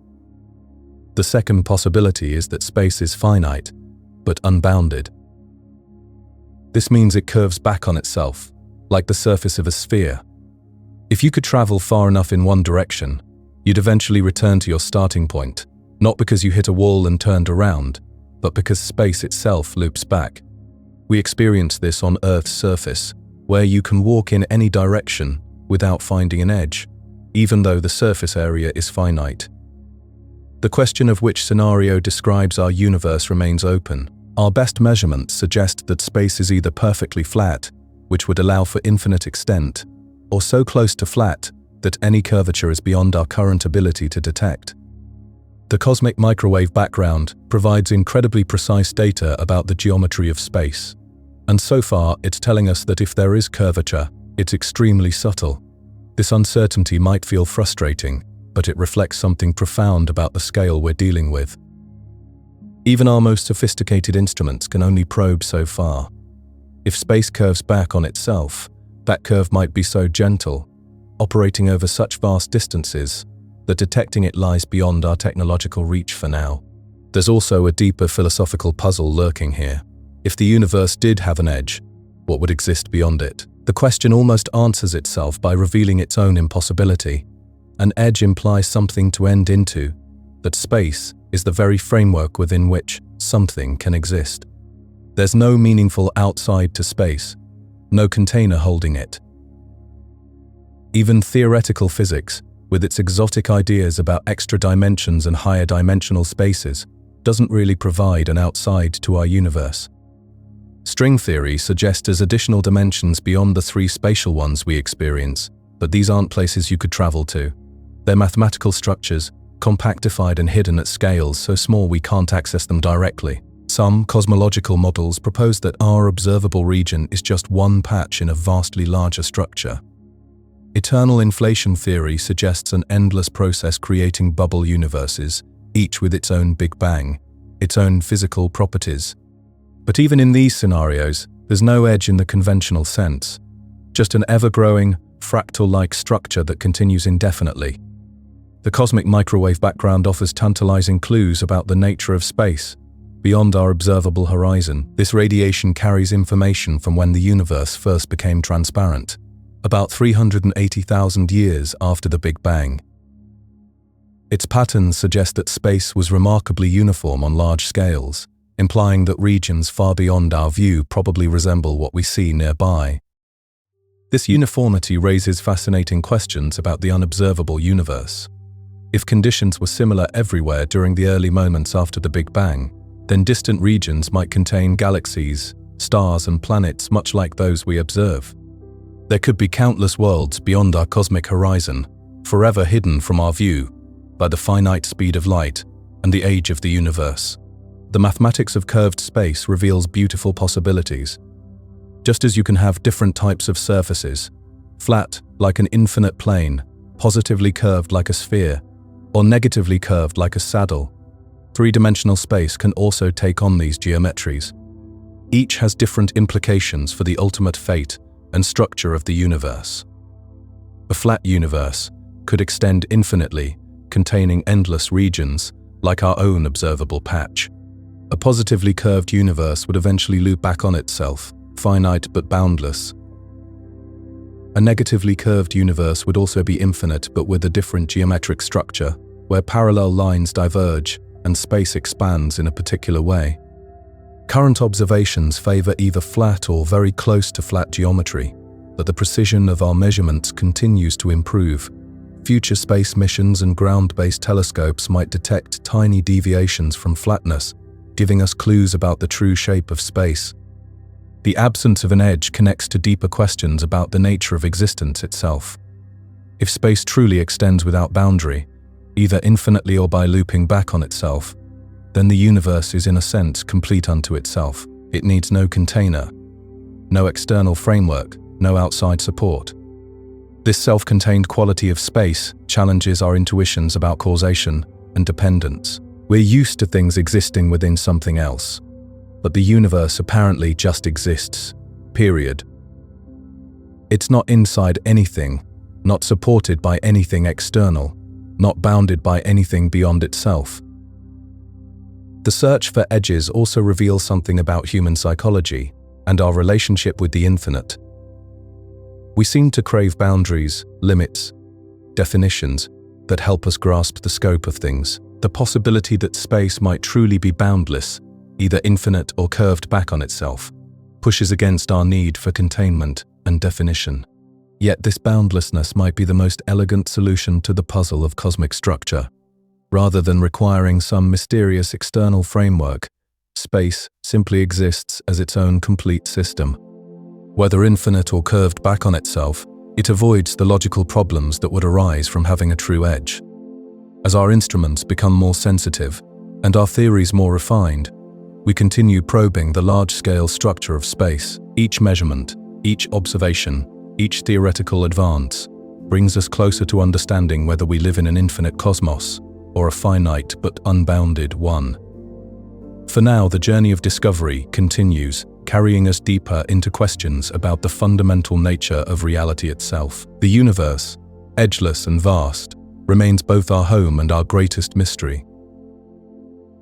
The second possibility is that space is finite, but unbounded. This means it curves back on itself, like the surface of a sphere. If you could travel far enough in one direction, you'd eventually return to your starting point, not because you hit a wall and turned around, but because space itself loops back. We experience this on Earth's surface, where you can walk in any direction without finding an edge, even though the surface area is finite. The question of which scenario describes our universe remains open. Our best measurements suggest that space is either perfectly flat, which would allow for infinite extent, or so close to flat that any curvature is beyond our current ability to detect. The cosmic microwave background provides incredibly precise data about the geometry of space, and so far it's telling us that if there is curvature, it's extremely subtle. This uncertainty might feel frustrating, but it reflects something profound about the scale we're dealing with. Even our most sophisticated instruments can only probe so far. If space curves back on itself, that curve might be so gentle, operating over such vast distances, that detecting it lies beyond our technological reach for now. There's also a deeper philosophical puzzle lurking here. If the universe did have an edge, what would exist beyond it? The question almost answers itself by revealing its own impossibility. An edge implies something to end into, that space is the very framework within which something can exist. There's no meaningful outside to space, no container holding it. Even theoretical physics, with its exotic ideas about extra dimensions and higher dimensional spaces, doesn't really provide an outside to our universe. String theory suggests there's additional dimensions beyond the three spatial ones we experience, but these aren't places you could travel to. They're mathematical structures, compactified and hidden at scales so small we can't access them directly. Some cosmological models propose that our observable region is just one patch in a vastly larger structure. Eternal inflation theory suggests an endless process creating bubble universes, each with its own Big Bang, its own physical properties. But even in these scenarios, there's no edge in the conventional sense, just an ever-growing, fractal-like structure that continues indefinitely. The cosmic microwave background offers tantalizing clues about the nature of space. Beyond our observable horizon, this radiation carries information from when the universe first became transparent, about 380,000 years after the Big Bang. Its patterns suggest that space was remarkably uniform on large scales, implying that regions far beyond our view probably resemble what we see nearby. This uniformity raises fascinating questions about the unobservable universe. If conditions were similar everywhere during the early moments after the Big Bang, then distant regions might contain galaxies, stars and planets much like those we observe. There could be countless worlds beyond our cosmic horizon, forever hidden from our view by the finite speed of light and the age of the universe. The mathematics of curved space reveals beautiful possibilities. Just as you can have different types of surfaces, flat like an infinite plane, positively curved like a sphere, or negatively curved like a saddle, three-dimensional space can also take on these geometries. Each has different implications for the ultimate fate and structure of the universe. A flat universe could extend infinitely, containing endless regions, like our own observable patch. A positively curved universe would eventually loop back on itself, finite but boundless. A negatively curved universe would also be infinite but with a different geometric structure, where parallel lines diverge and space expands in a particular way. Current observations favor either flat or very close to flat geometry, but the precision of our measurements continues to improve. Future space missions and ground-based telescopes might detect tiny deviations from flatness, giving us clues about the true shape of space. The absence of an edge connects to deeper questions about the nature of existence itself. If space truly extends without boundary, either infinitely or by looping back on itself, then the universe is in a sense complete unto itself. It needs no container, no external framework, no outside support. This self-contained quality of space challenges our intuitions about causation and dependence. We're used to things existing within something else, but the universe apparently just exists, period. It's not inside anything, not supported by anything external, not bounded by anything beyond itself. The search for edges also reveals something about human psychology and our relationship with the infinite. We seem to crave boundaries, limits, definitions that help us grasp the scope of things. The possibility that space might truly be boundless, either infinite or curved back on itself, pushes against our need for containment and definition. Yet this boundlessness might be the most elegant solution to the puzzle of cosmic structure. Rather than requiring some mysterious external framework, space simply exists as its own complete system. Whether infinite or curved back on itself, it avoids the logical problems that would arise from having a true edge. As our instruments become more sensitive and our theories more refined, we continue probing the large-scale structure of space. Each measurement, each observation, each theoretical advance brings us closer to understanding whether we live in an infinite cosmos or a finite but unbounded one. For now, the journey of discovery continues, carrying us deeper into questions about the fundamental nature of reality itself. The universe, edgeless and vast, remains both our home and our greatest mystery.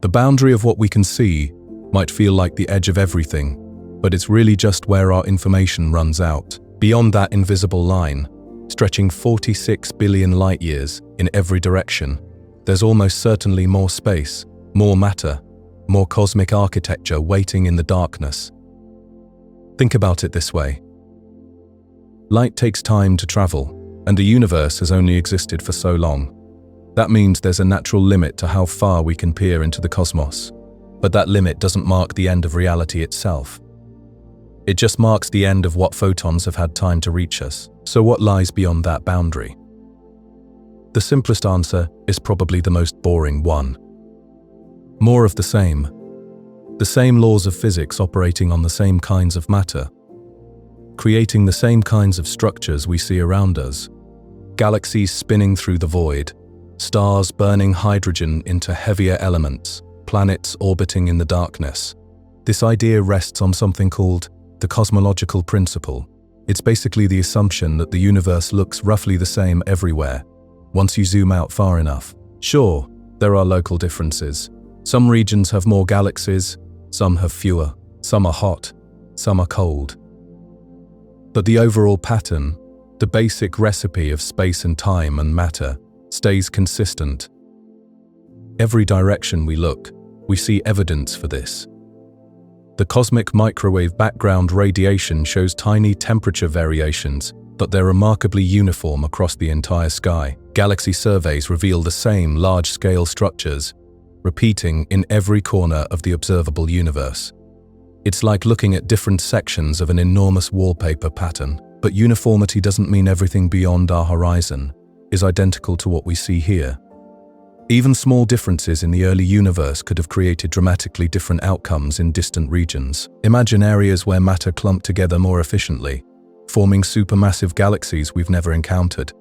The boundary of what we can see might feel like the edge of everything, but it's really just where our information runs out. Beyond that invisible line, stretching 46 billion light-years in every direction, there's almost certainly more space, more matter, more cosmic architecture waiting in the darkness. Think about it this way. Light takes time to travel, and the universe has only existed for so long. That means there's a natural limit to how far we can peer into the cosmos. But that limit doesn't mark the end of reality itself. It just marks the end of what photons have had time to reach us. So what lies beyond that boundary? The simplest answer is probably the most boring one. More of the same. The same laws of physics operating on the same kinds of matter, creating the same kinds of structures we see around us. Galaxies spinning through the void, stars burning hydrogen into heavier elements, planets orbiting in the darkness. This idea rests on something called the cosmological principle. It's basically the assumption that the universe looks roughly the same everywhere, once you zoom out far enough. Sure, there are local differences. Some regions have more galaxies, some have fewer, some are hot, some are cold. But the overall pattern, the basic recipe of space and time and matter, stays consistent. Every direction we look, we see evidence for this. The cosmic microwave background radiation shows tiny temperature variations, but they're remarkably uniform across the entire sky. Galaxy surveys reveal the same large-scale structures, repeating in every corner of the observable universe. It's like looking at different sections of an enormous wallpaper pattern. But uniformity doesn't mean everything beyond our horizon is identical to what we see here. Even small differences in the early universe could have created dramatically different outcomes in distant regions. Imagine areas where matter clumped together more efficiently, forming supermassive galaxies we've never encountered.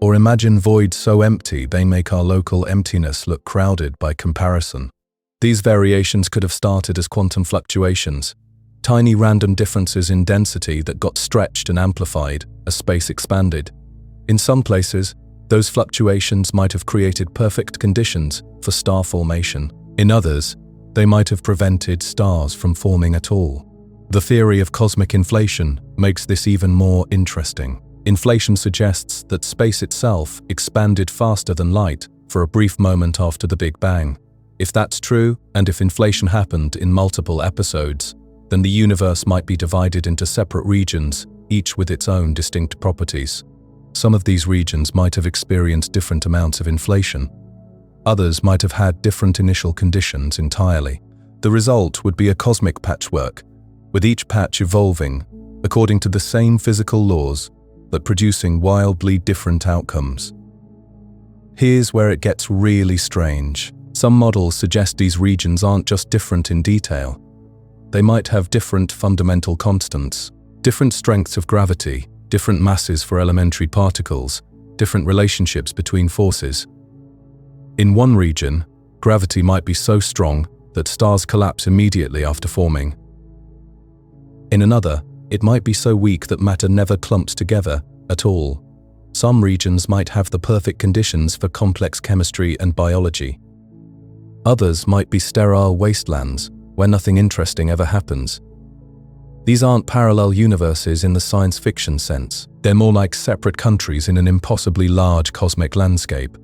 Or imagine voids so empty they make our local emptiness look crowded by comparison. These variations could have started as quantum fluctuations, tiny random differences in density that got stretched and amplified as space expanded. In some places, those fluctuations might have created perfect conditions for star formation. In others, they might have prevented stars from forming at all. The theory of cosmic inflation makes this even more interesting. Inflation suggests that space itself expanded faster than light for a brief moment after the Big Bang. If that's true, and if inflation happened in multiple episodes, then the universe might be divided into separate regions, each with its own distinct properties. Some of these regions might have experienced different amounts of inflation. Others might have had different initial conditions entirely. The result would be a cosmic patchwork, with each patch evolving according to the same physical laws but producing wildly different outcomes. Here's where it gets really strange. Some models suggest these regions aren't just different in detail. They might have different fundamental constants, different strengths of gravity, different masses for elementary particles, different relationships between forces. In one region, gravity might be so strong that stars collapse immediately after forming. In another, it might be so weak that matter never clumps together at all. Some regions might have the perfect conditions for complex chemistry and biology. Others might be sterile wastelands where nothing interesting ever happens. These aren't parallel universes in the science fiction sense. They're more like separate countries in an impossibly large cosmic landscape.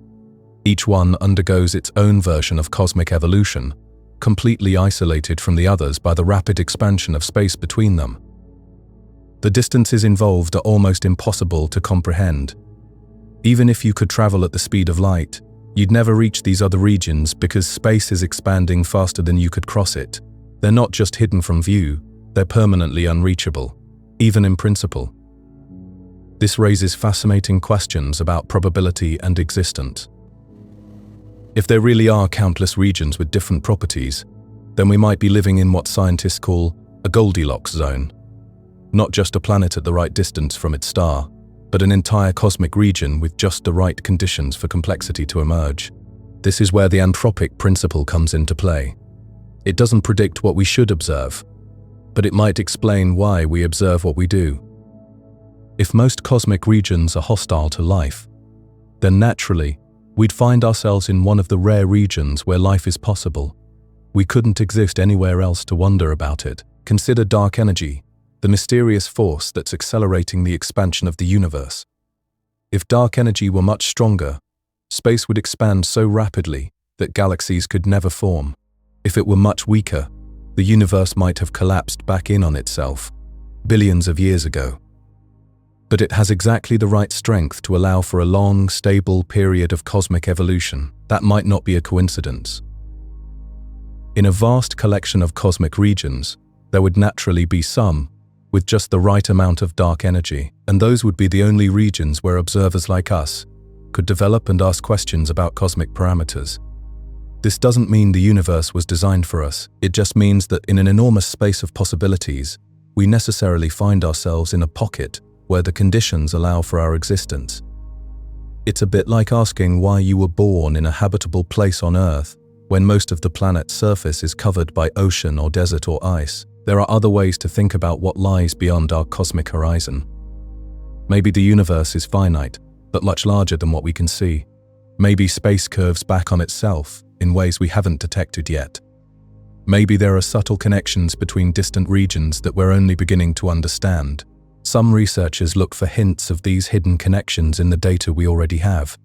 Each one undergoes its own version of cosmic evolution, completely isolated from the others by the rapid expansion of space between them. The distances involved are almost impossible to comprehend. Even if you could travel at the speed of light, you'd never reach these other regions because space is expanding faster than you could cross it. They're not just hidden from view, they're permanently unreachable, even in principle. This raises fascinating questions about probability and existence. If there really are countless regions with different properties, then we might be living in what scientists call a Goldilocks zone. Not just a planet at the right distance from its star, but an entire cosmic region with just the right conditions for complexity to emerge. This is where the anthropic principle comes into play. It doesn't predict what we should observe, but it might explain why we observe what we do. If most cosmic regions are hostile to life, then naturally, we'd find ourselves in one of the rare regions where life is possible. We couldn't exist anywhere else to wonder about it. Consider dark energy, the mysterious force that's accelerating the expansion of the universe. If dark energy were much stronger, space would expand so rapidly that galaxies could never form. If it were much weaker, the universe might have collapsed back in on itself, billions of years ago. But it has exactly the right strength to allow for a long, stable period of cosmic evolution. That might not be a coincidence. In a vast collection of cosmic regions, there would naturally be some with just the right amount of dark energy, and those would be the only regions where observers like us could develop and ask questions about cosmic parameters. This doesn't mean the universe was designed for us. It just means that in an enormous space of possibilities, we necessarily find ourselves in a pocket where the conditions allow for our existence. It's a bit like asking why you were born in a habitable place on Earth when most of the planet's surface is covered by ocean or desert or ice. There are other ways to think about what lies beyond our cosmic horizon. Maybe the universe is finite, but much larger than what we can see. Maybe space curves back on itself in ways we haven't detected yet. Maybe there are subtle connections between distant regions that we're only beginning to understand. Some researchers look for hints of these hidden connections in the data we already have.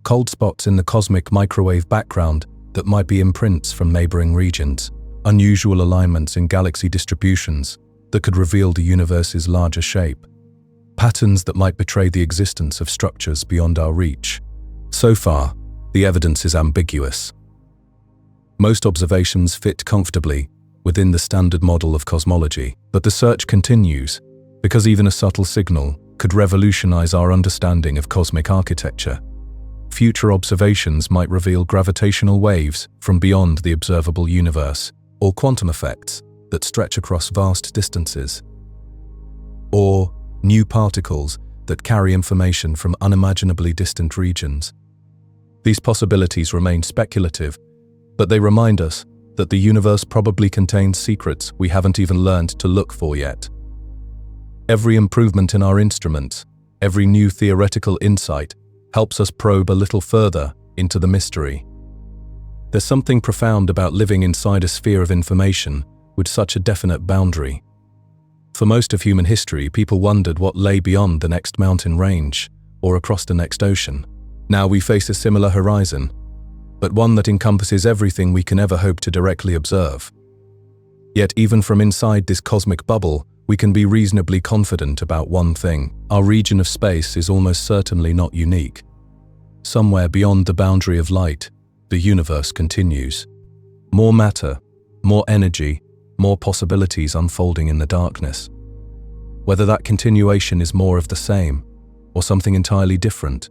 Cold spots in the cosmic microwave background that might be imprints from neighboring regions. Unusual alignments in galaxy distributions that could reveal the universe's larger shape. Patterns that might betray the existence of structures beyond our reach. So far, the evidence is ambiguous. Most observations fit comfortably within the standard model of cosmology, but the search continues because even a subtle signal could revolutionize our understanding of cosmic architecture. Future observations might reveal gravitational waves from beyond the observable universe, or quantum effects that stretch across vast distances, or new particles that carry information from unimaginably distant regions. These possibilities remain speculative, but they remind us that the universe probably contains secrets we haven't even learned to look for yet. Every improvement in our instruments, every new theoretical insight, helps us probe a little further into the mystery. There's something profound about living inside a sphere of information with such a definite boundary. For most of human history, people wondered what lay beyond the next mountain range or across the next ocean. Now we face a similar horizon, but one that encompasses everything we can ever hope to directly observe. Yet even from inside this cosmic bubble, we can be reasonably confident about one thing. Our region of space is almost certainly not unique. Somewhere beyond the boundary of light, the universe continues. More matter, more energy, more possibilities unfolding in the darkness. Whether that continuation is more of the same, or something entirely different,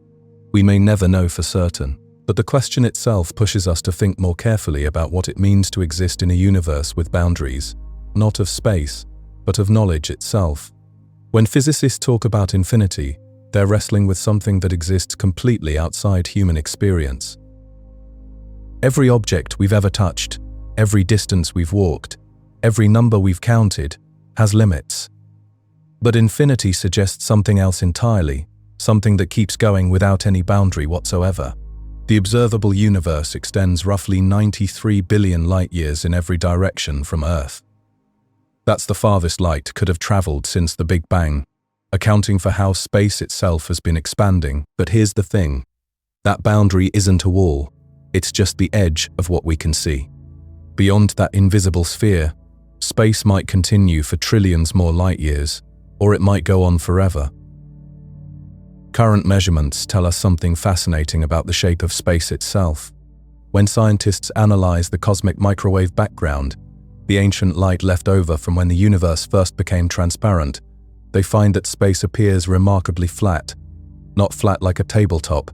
we may never know for certain. But the question itself pushes us to think more carefully about what it means to exist in a universe with boundaries, not of space, but of knowledge itself. When physicists talk about infinity, they're wrestling with something that exists completely outside human experience. Every object we've ever touched, every distance we've walked, every number we've counted, has limits. But infinity suggests something else entirely, something that keeps going without any boundary whatsoever. The observable universe extends roughly 93 billion light-years in every direction from Earth. That's the farthest light could have traveled since the Big Bang, accounting for how space itself has been expanding. But here's the thing. That boundary isn't a wall, it's just the edge of what we can see. Beyond that invisible sphere, space might continue for trillions more light-years, or it might go on forever. Current measurements tell us something fascinating about the shape of space itself. When scientists analyze the cosmic microwave background, the ancient light left over from when the universe first became transparent, they find that space appears remarkably flat. Not flat like a tabletop,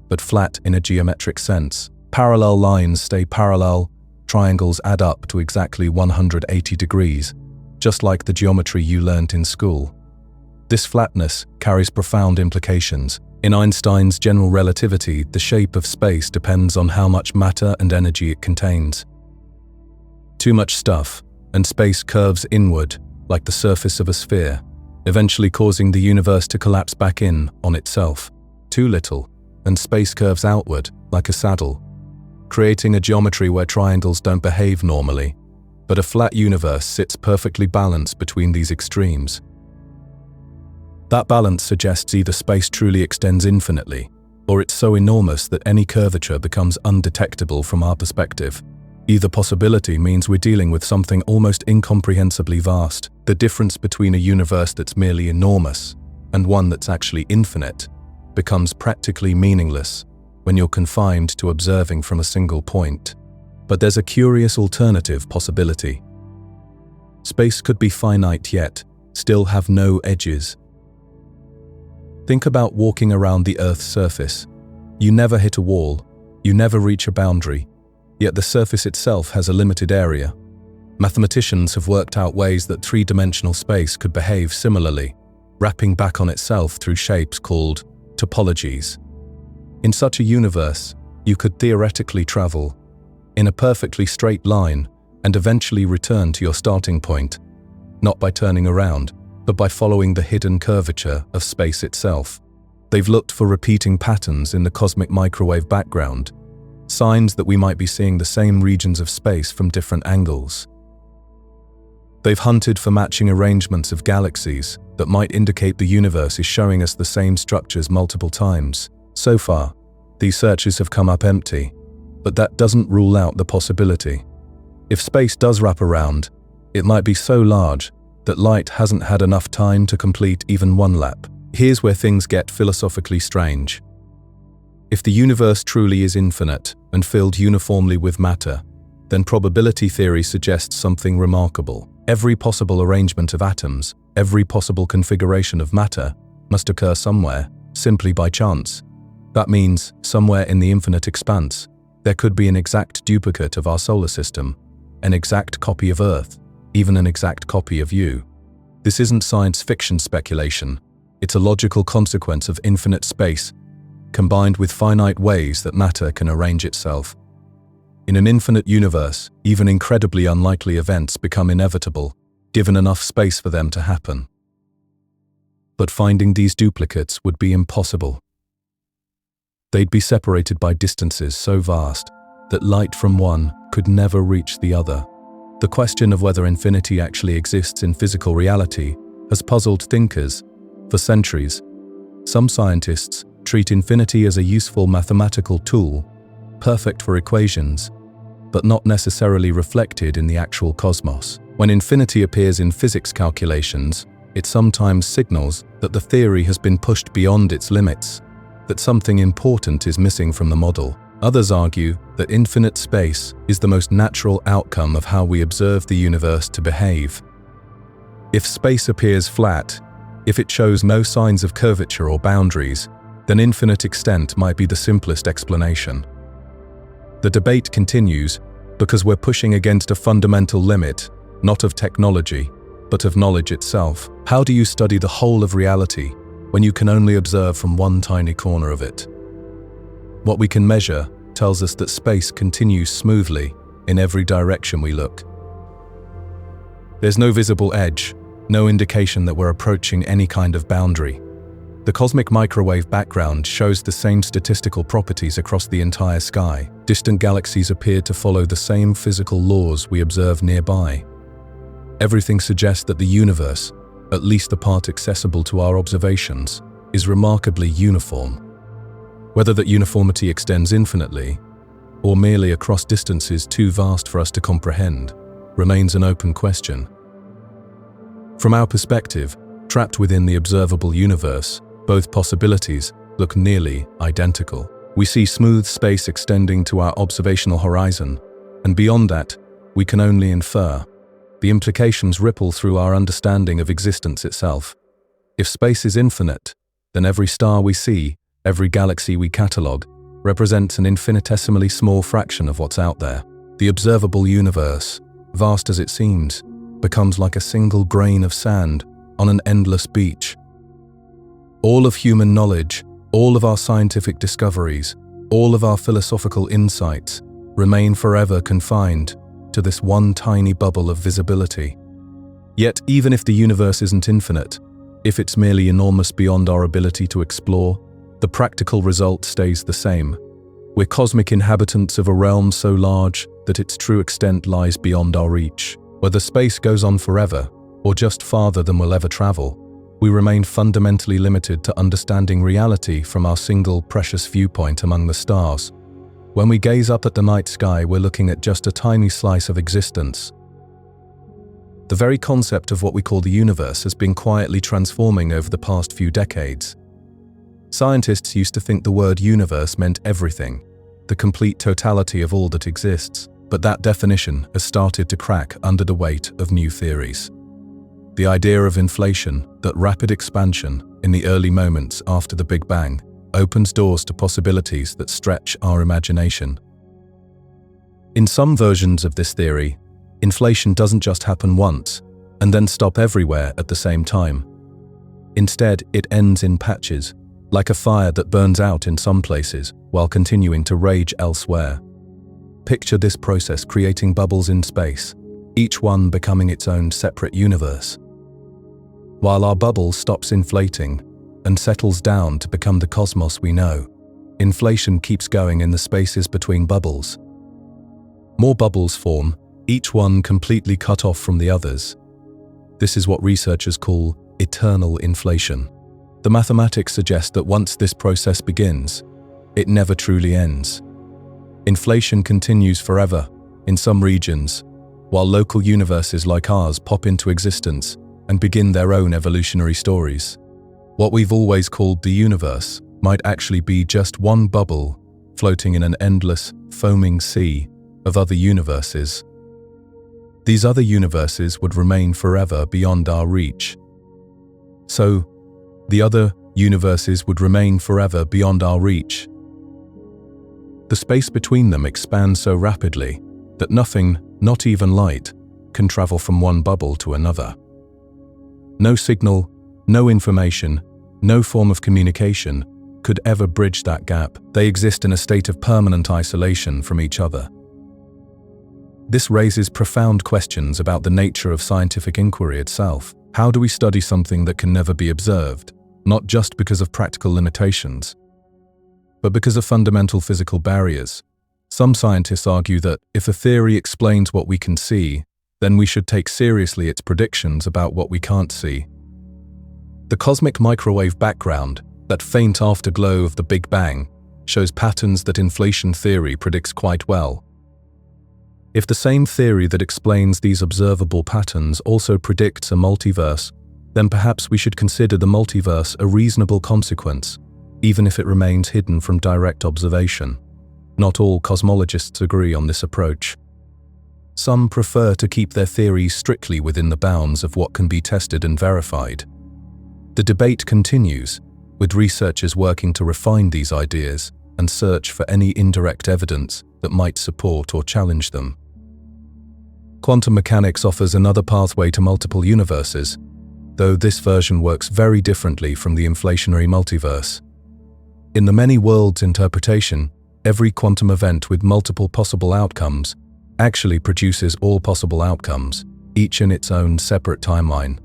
but flat in a geometric sense. Parallel lines stay parallel, triangles add up to exactly 180 degrees, just like the geometry you learnt in school. This flatness carries profound implications. In Einstein's general relativity, the shape of space depends on how much matter and energy it contains. Too much stuff, and space curves inward, like the surface of a sphere, eventually causing the universe to collapse back in on itself. Too little, and space curves outward, like a saddle, creating a geometry where triangles don't behave normally, but a flat universe sits perfectly balanced between these extremes. That balance suggests either space truly extends infinitely, or it's so enormous that any curvature becomes undetectable from our perspective. Either possibility means we're dealing with something almost incomprehensibly vast. The difference between a universe that's merely enormous and one that's actually infinite becomes practically meaningless when you're confined to observing from a single point. But there's a curious alternative possibility. Space could be finite yet still have no edges. Think about walking around the Earth's surface. You never hit a wall, you never reach a boundary, yet the surface itself has a limited area. Mathematicians have worked out ways that three-dimensional space could behave similarly, wrapping back on itself through shapes called topologies. In such a universe, you could theoretically travel in a perfectly straight line and eventually return to your starting point, not by turning around, but by following the hidden curvature of space itself. They've looked for repeating patterns in the cosmic microwave background, signs that we might be seeing the same regions of space from different angles. They've hunted for matching arrangements of galaxies that might indicate the universe is showing us the same structures multiple times. So far, these searches have come up empty, but that doesn't rule out the possibility. If space does wrap around, it might be so large that light hasn't had enough time to complete even one lap. Here's where things get philosophically strange. If the universe truly is infinite and filled uniformly with matter, then probability theory suggests something remarkable. Every possible arrangement of atoms, every possible configuration of matter, must occur somewhere, simply by chance. That means, somewhere in the infinite expanse, there could be an exact duplicate of our solar system, an exact copy of Earth, even an exact copy of you. This isn't science fiction speculation. It's a logical consequence of infinite space, combined with finite ways that matter can arrange itself. In an infinite universe, even incredibly unlikely events become inevitable, given enough space for them to happen. But finding these duplicates would be impossible. They'd be separated by distances so vast that light from one could never reach the other. The question of whether infinity actually exists in physical reality has puzzled thinkers for centuries. Some scientists treat infinity as a useful mathematical tool, perfect for equations, but not necessarily reflected in the actual cosmos. When infinity appears in physics calculations, it sometimes signals that the theory has been pushed beyond its limits, that something important is missing from the model. Others argue that infinite space is the most natural outcome of how we observe the universe to behave. If space appears flat, if it shows no signs of curvature or boundaries, then infinite extent might be the simplest explanation. The debate continues because we're pushing against a fundamental limit, not of technology, but of knowledge itself. How do you study the whole of reality when you can only observe from one tiny corner of it? What we can measure tells us that space continues smoothly in every direction we look. There's no visible edge, no indication that we're approaching any kind of boundary. The cosmic microwave background shows the same statistical properties across the entire sky. Distant galaxies appear to follow the same physical laws we observe nearby. Everything suggests that the universe, at least the part accessible to our observations, is remarkably uniform. Whether that uniformity extends infinitely, or merely across distances too vast for us to comprehend, remains an open question. From our perspective, trapped within the observable universe, both possibilities look nearly identical. We see smooth space extending to our observational horizon, and beyond that, we can only infer. The implications ripple through our understanding of existence itself. If space is infinite, then every star we see, every galaxy we catalogue, represents an infinitesimally small fraction of what's out there. The observable universe, vast as it seems, becomes like a single grain of sand on an endless beach. All of human knowledge, all of our scientific discoveries, all of our philosophical insights remain forever confined to this one tiny bubble of visibility. Yet, even if the universe isn't infinite, if it's merely enormous beyond our ability to explore, the practical result stays the same. We're cosmic inhabitants of a realm so large that its true extent lies beyond our reach. Whether space goes on forever, or just farther than we'll ever travel, we remain fundamentally limited to understanding reality from our single precious viewpoint among the stars. When we gaze up at the night sky, we're looking at just a tiny slice of existence. The very concept of what we call the universe has been quietly transforming over the past few decades. Scientists used to think the word universe meant everything, the complete totality of all that exists, but that definition has started to crack under the weight of new theories. The idea of inflation, that rapid expansion in the early moments after the Big Bang, opens doors to possibilities that stretch our imagination. In some versions of this theory, inflation doesn't just happen once and then stop everywhere at the same time. Instead, it ends in patches, like a fire that burns out in some places while continuing to rage elsewhere. Picture this process creating bubbles in space, each one becoming its own separate universe. While our bubble stops inflating and settles down to become the cosmos we know, inflation keeps going in the spaces between bubbles. More bubbles form, each one completely cut off from the others. This is what researchers call eternal inflation. The mathematics suggest that once this process begins, it never truly ends. Inflation continues forever in some regions, while local universes like ours pop into existence and begin their own evolutionary stories. What we've always called the universe might actually be just one bubble floating in an endless, foaming sea of other universes. These other universes would remain forever beyond our reach. So, the other universes would remain forever beyond our reach. The space between them expands so rapidly that nothing, not even light, can travel from one bubble to another. No signal, no information, no form of communication could ever bridge that gap. They exist in a state of permanent isolation from each other. This raises profound questions about the nature of scientific inquiry itself. How do we study something that can never be observed? Not just because of practical limitations, but because of fundamental physical barriers. Some scientists argue that if a theory explains what we can see, then we should take seriously its predictions about what we can't see. The cosmic microwave background, that faint afterglow of the Big Bang, shows patterns that inflation theory predicts quite well. If the same theory that explains these observable patterns also predicts a multiverse, then perhaps we should consider the multiverse a reasonable consequence, even if it remains hidden from direct observation. Not all cosmologists agree on this approach. Some prefer to keep their theories strictly within the bounds of what can be tested and verified. The debate continues, with researchers working to refine these ideas and search for any indirect evidence that might support or challenge them. Quantum mechanics offers another pathway to multiple universes, though this version works very differently from the inflationary multiverse. In the many worlds interpretation, every quantum event with multiple possible outcomes actually produces all possible outcomes, each in its own separate timeline.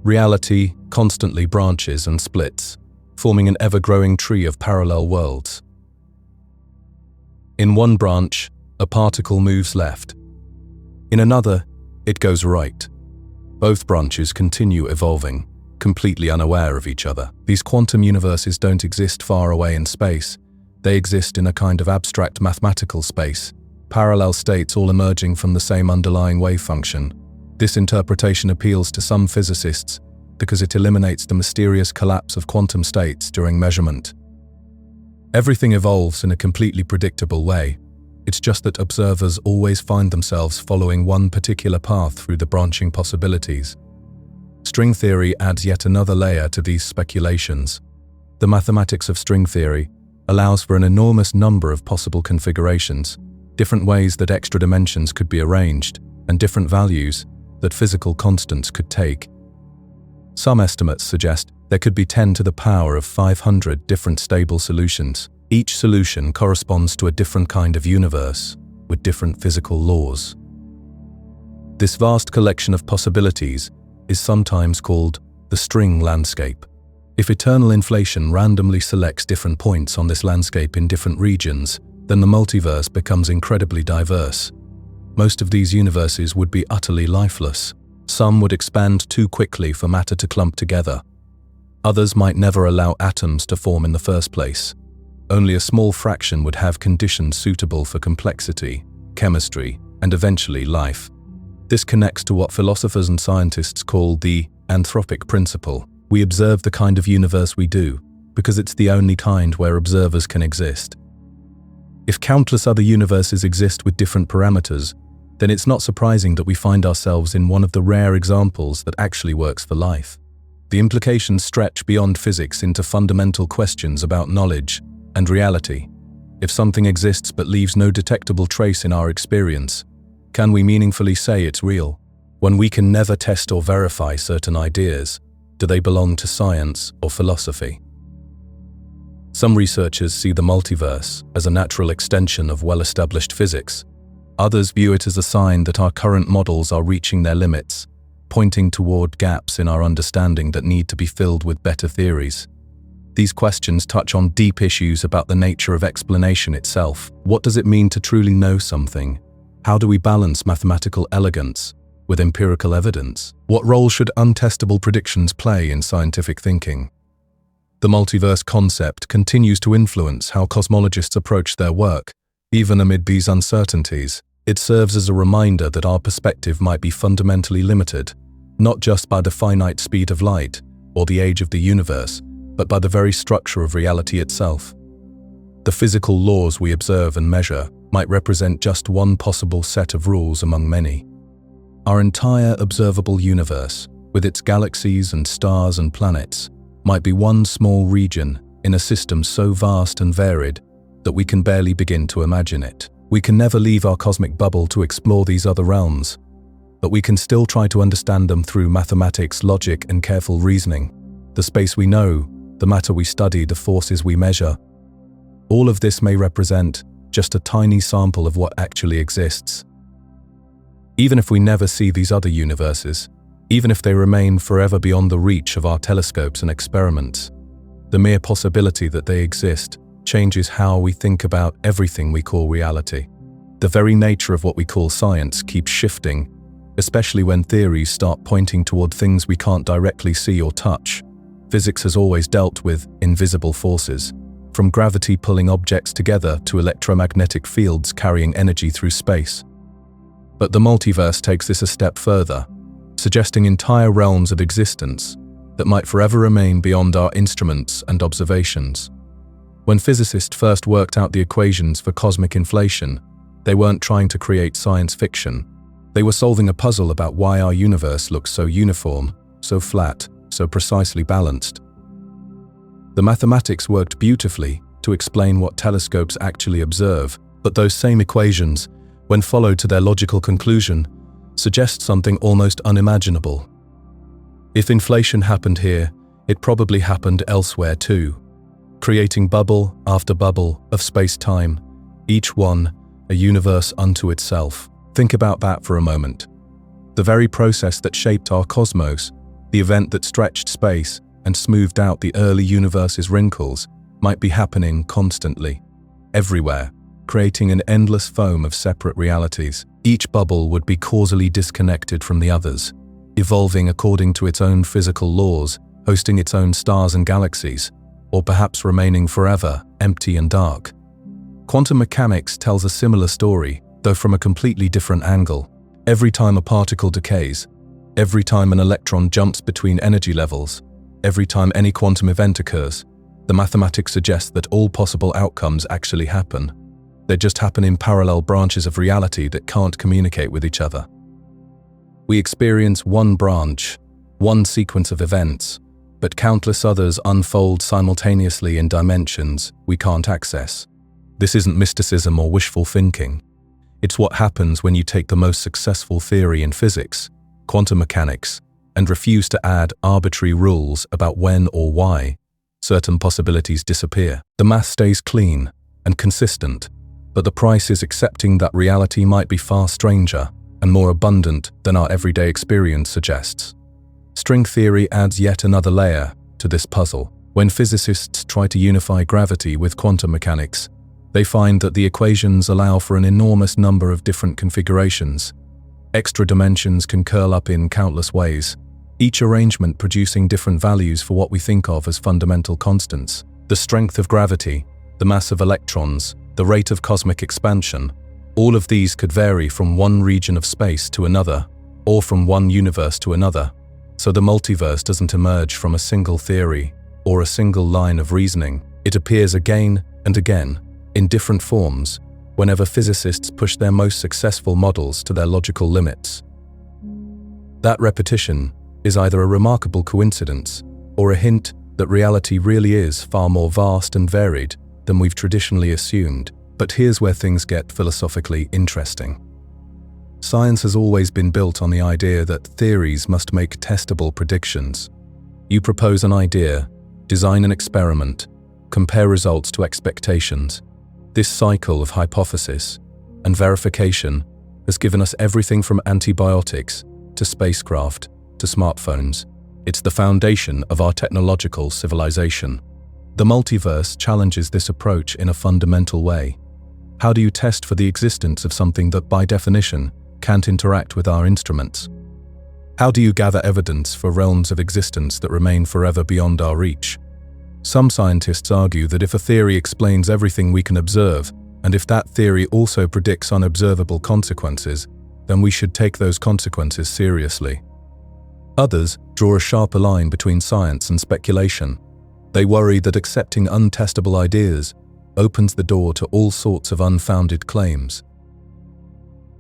Reality constantly branches and splits, forming an ever-growing tree of parallel worlds. In one branch, a particle moves left. In another, it goes right. Both branches continue evolving, completely unaware of each other. These quantum universes don't exist far away in space. They exist in a kind of abstract mathematical space, parallel states all emerging from the same underlying wave function. This interpretation appeals to some physicists because it eliminates the mysterious collapse of quantum states during measurement. Everything evolves in a completely predictable way. It's just that observers always find themselves following one particular path through the branching possibilities. String theory adds yet another layer to these speculations. The mathematics of string theory allows for an enormous number of possible configurations, different ways that extra dimensions could be arranged, and different values that physical constants could take. Some estimates suggest there could be 10 to the power of 500 different stable solutions. Each solution corresponds to a different kind of universe, with different physical laws. This vast collection of possibilities is sometimes called the string landscape. If eternal inflation randomly selects different points on this landscape in different regions, then the multiverse becomes incredibly diverse. Most of these universes would be utterly lifeless. Some would expand too quickly for matter to clump together. Others might never allow atoms to form in the first place. Only a small fraction would have conditions suitable for complexity, chemistry, and eventually life. This connects to what philosophers and scientists call the anthropic principle. We observe the kind of universe we do, because it's the only kind where observers can exist. If countless other universes exist with different parameters, then it's not surprising that we find ourselves in one of the rare examples that actually works for life. The implications stretch beyond physics into fundamental questions about knowledge and reality. If something exists but leaves no detectable trace in our experience, can we meaningfully say it's real? When we can never test or verify certain ideas, do they belong to science or philosophy? Some researchers see the multiverse as a natural extension of well-established physics. Others view it as a sign that our current models are reaching their limits, pointing toward gaps in our understanding that need to be filled with better theories. These questions touch on deep issues about the nature of explanation itself. What does it mean to truly know something? How do we balance mathematical elegance with empirical evidence? What role should untestable predictions play in scientific thinking? The multiverse concept continues to influence how cosmologists approach their work. Even amid these uncertainties, it serves as a reminder that our perspective might be fundamentally limited, not just by the finite speed of light or the age of the universe, but by the very structure of reality itself. The physical laws we observe and measure might represent just one possible set of rules among many. Our entire observable universe, with its galaxies and stars and planets, might be one small region in a system so vast and varied that we can barely begin to imagine it. We can never leave our cosmic bubble to explore these other realms, but we can still try to understand them through mathematics, logic, and careful reasoning. The space we know, the matter we study, the forces we measure. All of this may represent just a tiny sample of what actually exists. Even if we never see these other universes, even if they remain forever beyond the reach of our telescopes and experiments, the mere possibility that they exist changes how we think about everything we call reality. The very nature of what we call science keeps shifting, especially when theories start pointing toward things we can't directly see or touch. Physics has always dealt with invisible forces, from gravity pulling objects together to electromagnetic fields carrying energy through space. But the multiverse takes this a step further, suggesting entire realms of existence that might forever remain beyond our instruments and observations. When physicists first worked out the equations for cosmic inflation, they weren't trying to create science fiction. They were solving a puzzle about why our universe looks so uniform, so flat, so precisely balanced. The mathematics worked beautifully to explain what telescopes actually observe, but those same equations, when followed to their logical conclusion, suggest something almost unimaginable. If inflation happened here, it probably happened elsewhere too, creating bubble after bubble of space-time, each one a universe unto itself. Think about that for a moment. The very process that shaped our cosmos, the event that stretched space and smoothed out the early universe's wrinkles, might be happening constantly, everywhere, creating an endless foam of separate realities. Each bubble would be causally disconnected from the others, evolving according to its own physical laws, hosting its own stars and galaxies, or perhaps remaining forever empty and dark. Quantum mechanics tells a similar story, though from a completely different angle. Every time a particle decays, every time an electron jumps between energy levels, every time any quantum event occurs, the mathematics suggests that all possible outcomes actually happen. They just happen in parallel branches of reality that can't communicate with each other. We experience one branch, one sequence of events, but countless others unfold simultaneously in dimensions we can't access. This isn't mysticism or wishful thinking. It's what happens when you take the most successful theory in physics, quantum mechanics, and refuse to add arbitrary rules about when or why certain possibilities disappear. The math stays clean and consistent, but the price is accepting that reality might be far stranger and more abundant than our everyday experience suggests. String theory adds yet another layer to this puzzle. When physicists try to unify gravity with quantum mechanics, they find that the equations allow for an enormous number of different configurations. Extra dimensions can curl up in countless ways, each arrangement producing different values for what we think of as fundamental constants. The strength of gravity, the mass of electrons, the rate of cosmic expansion, all of these could vary from one region of space to another, or from one universe to another. So the multiverse doesn't emerge from a single theory or a single line of reasoning. It appears again and again, in different forms, whenever physicists push their most successful models to their logical limits. That repetition is either a remarkable coincidence or a hint that reality really is far more vast and varied than we've traditionally assumed. But here's where things get philosophically interesting. Science has always been built on the idea that theories must make testable predictions. You propose an idea, design an experiment, compare results to expectations. This cycle of hypothesis and verification has given us everything from antibiotics to spacecraft to smartphones. It's the foundation of our technological civilization. The multiverse challenges this approach in a fundamental way. How do you test for the existence of something that, by definition, can't interact with our instruments? How do you gather evidence for realms of existence that remain forever beyond our reach? Some scientists argue that if a theory explains everything we can observe, and if that theory also predicts unobservable consequences, then we should take those consequences seriously. Others draw a sharper line between science and speculation. They worry that accepting untestable ideas opens the door to all sorts of unfounded claims.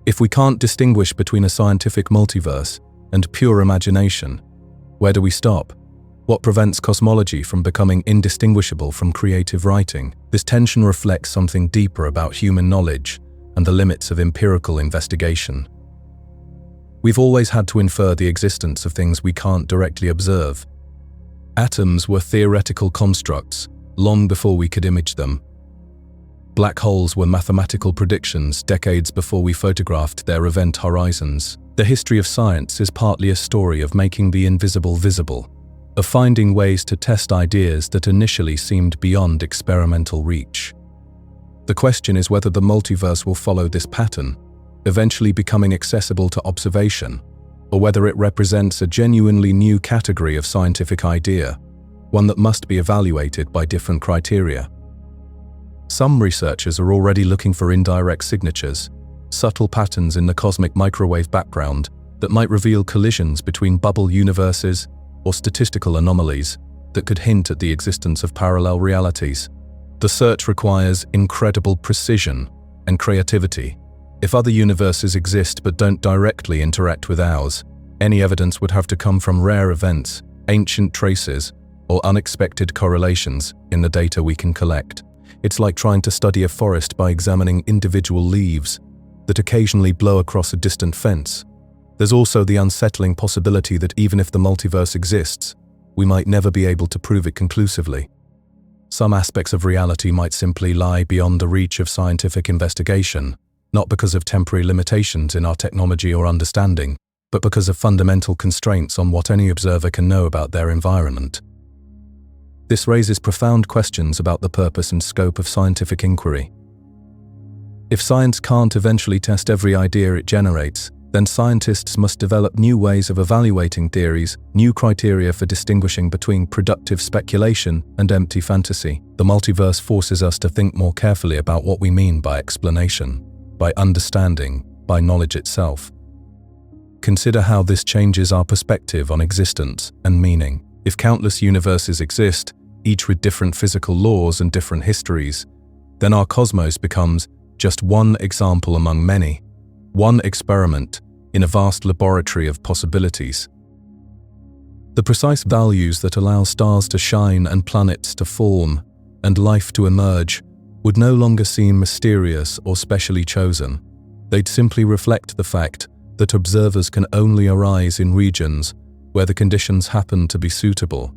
If we can't distinguish between a scientific multiverse and pure imagination, where do we stop? What prevents cosmology from becoming indistinguishable from creative writing? This tension reflects something deeper about human knowledge and the limits of empirical investigation. We've always had to infer the existence of things we can't directly observe. Atoms were theoretical constructs long before we could image them. Black holes were mathematical predictions decades before we photographed their event horizons. The history of science is partly a story of making the invisible visible, of finding ways to test ideas that initially seemed beyond experimental reach. The question is whether the multiverse will follow this pattern, eventually becoming accessible to observation, or whether it represents a genuinely new category of scientific idea, one that must be evaluated by different criteria. Some researchers are already looking for indirect signatures, subtle patterns in the cosmic microwave background that might reveal collisions between bubble universes or statistical anomalies that could hint at the existence of parallel realities. The search requires incredible precision and creativity. If other universes exist but don't directly interact with ours, any evidence would have to come from rare events, ancient traces, or unexpected correlations in the data we can collect. It's like trying to study a forest by examining individual leaves that occasionally blow across a distant fence. There's also the unsettling possibility that even if the multiverse exists, we might never be able to prove it conclusively. Some aspects of reality might simply lie beyond the reach of scientific investigation, not because of temporary limitations in our technology or understanding, but because of fundamental constraints on what any observer can know about their environment. This raises profound questions about the purpose and scope of scientific inquiry. If science can't eventually test every idea it generates, then scientists must develop new ways of evaluating theories, new criteria for distinguishing between productive speculation and empty fantasy. The multiverse forces us to think more carefully about what we mean by explanation, by understanding, by knowledge itself. Consider how this changes our perspective on existence and meaning. If countless universes exist, each with different physical laws and different histories, then our cosmos becomes just one example among many, one experiment in a vast laboratory of possibilities. The precise values that allow stars to shine and planets to form and life to emerge would no longer seem mysterious or specially chosen. They'd simply reflect the fact that observers can only arise in regions where the conditions happen to be suitable.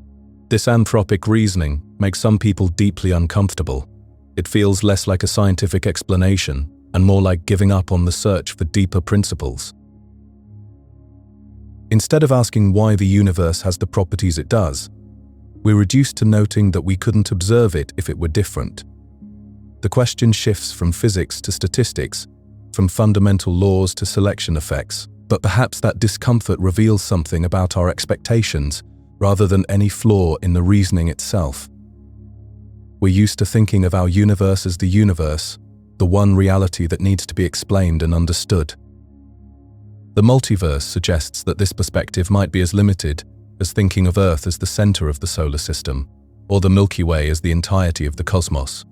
This anthropic reasoning makes some people deeply uncomfortable. It feels less like a scientific explanation and more like giving up on the search for deeper principles. Instead of asking why the universe has the properties it does, we're reduced to noting that we couldn't observe it if it were different. The question shifts from physics to statistics, from fundamental laws to selection effects, but perhaps that discomfort reveals something about our expectations rather than any flaw in the reasoning itself. We're used to thinking of our universe as the universe, the one reality that needs to be explained and understood. The multiverse suggests that this perspective might be as limited as thinking of Earth as the center of the solar system, or the Milky Way as the entirety of the cosmos.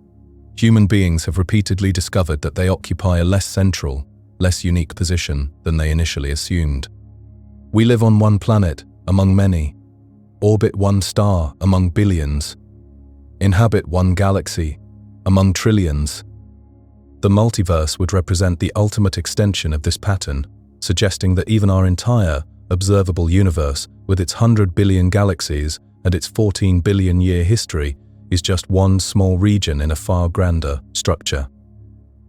Human beings have repeatedly discovered that they occupy a less central, less unique position than they initially assumed. We live on one planet among many, orbit one star among billions, inhabit one galaxy among trillions. The multiverse would represent the ultimate extension of this pattern, suggesting that even our entire observable universe, with its 100 billion galaxies and its 14 billion year history, is just one small region in a far grander structure.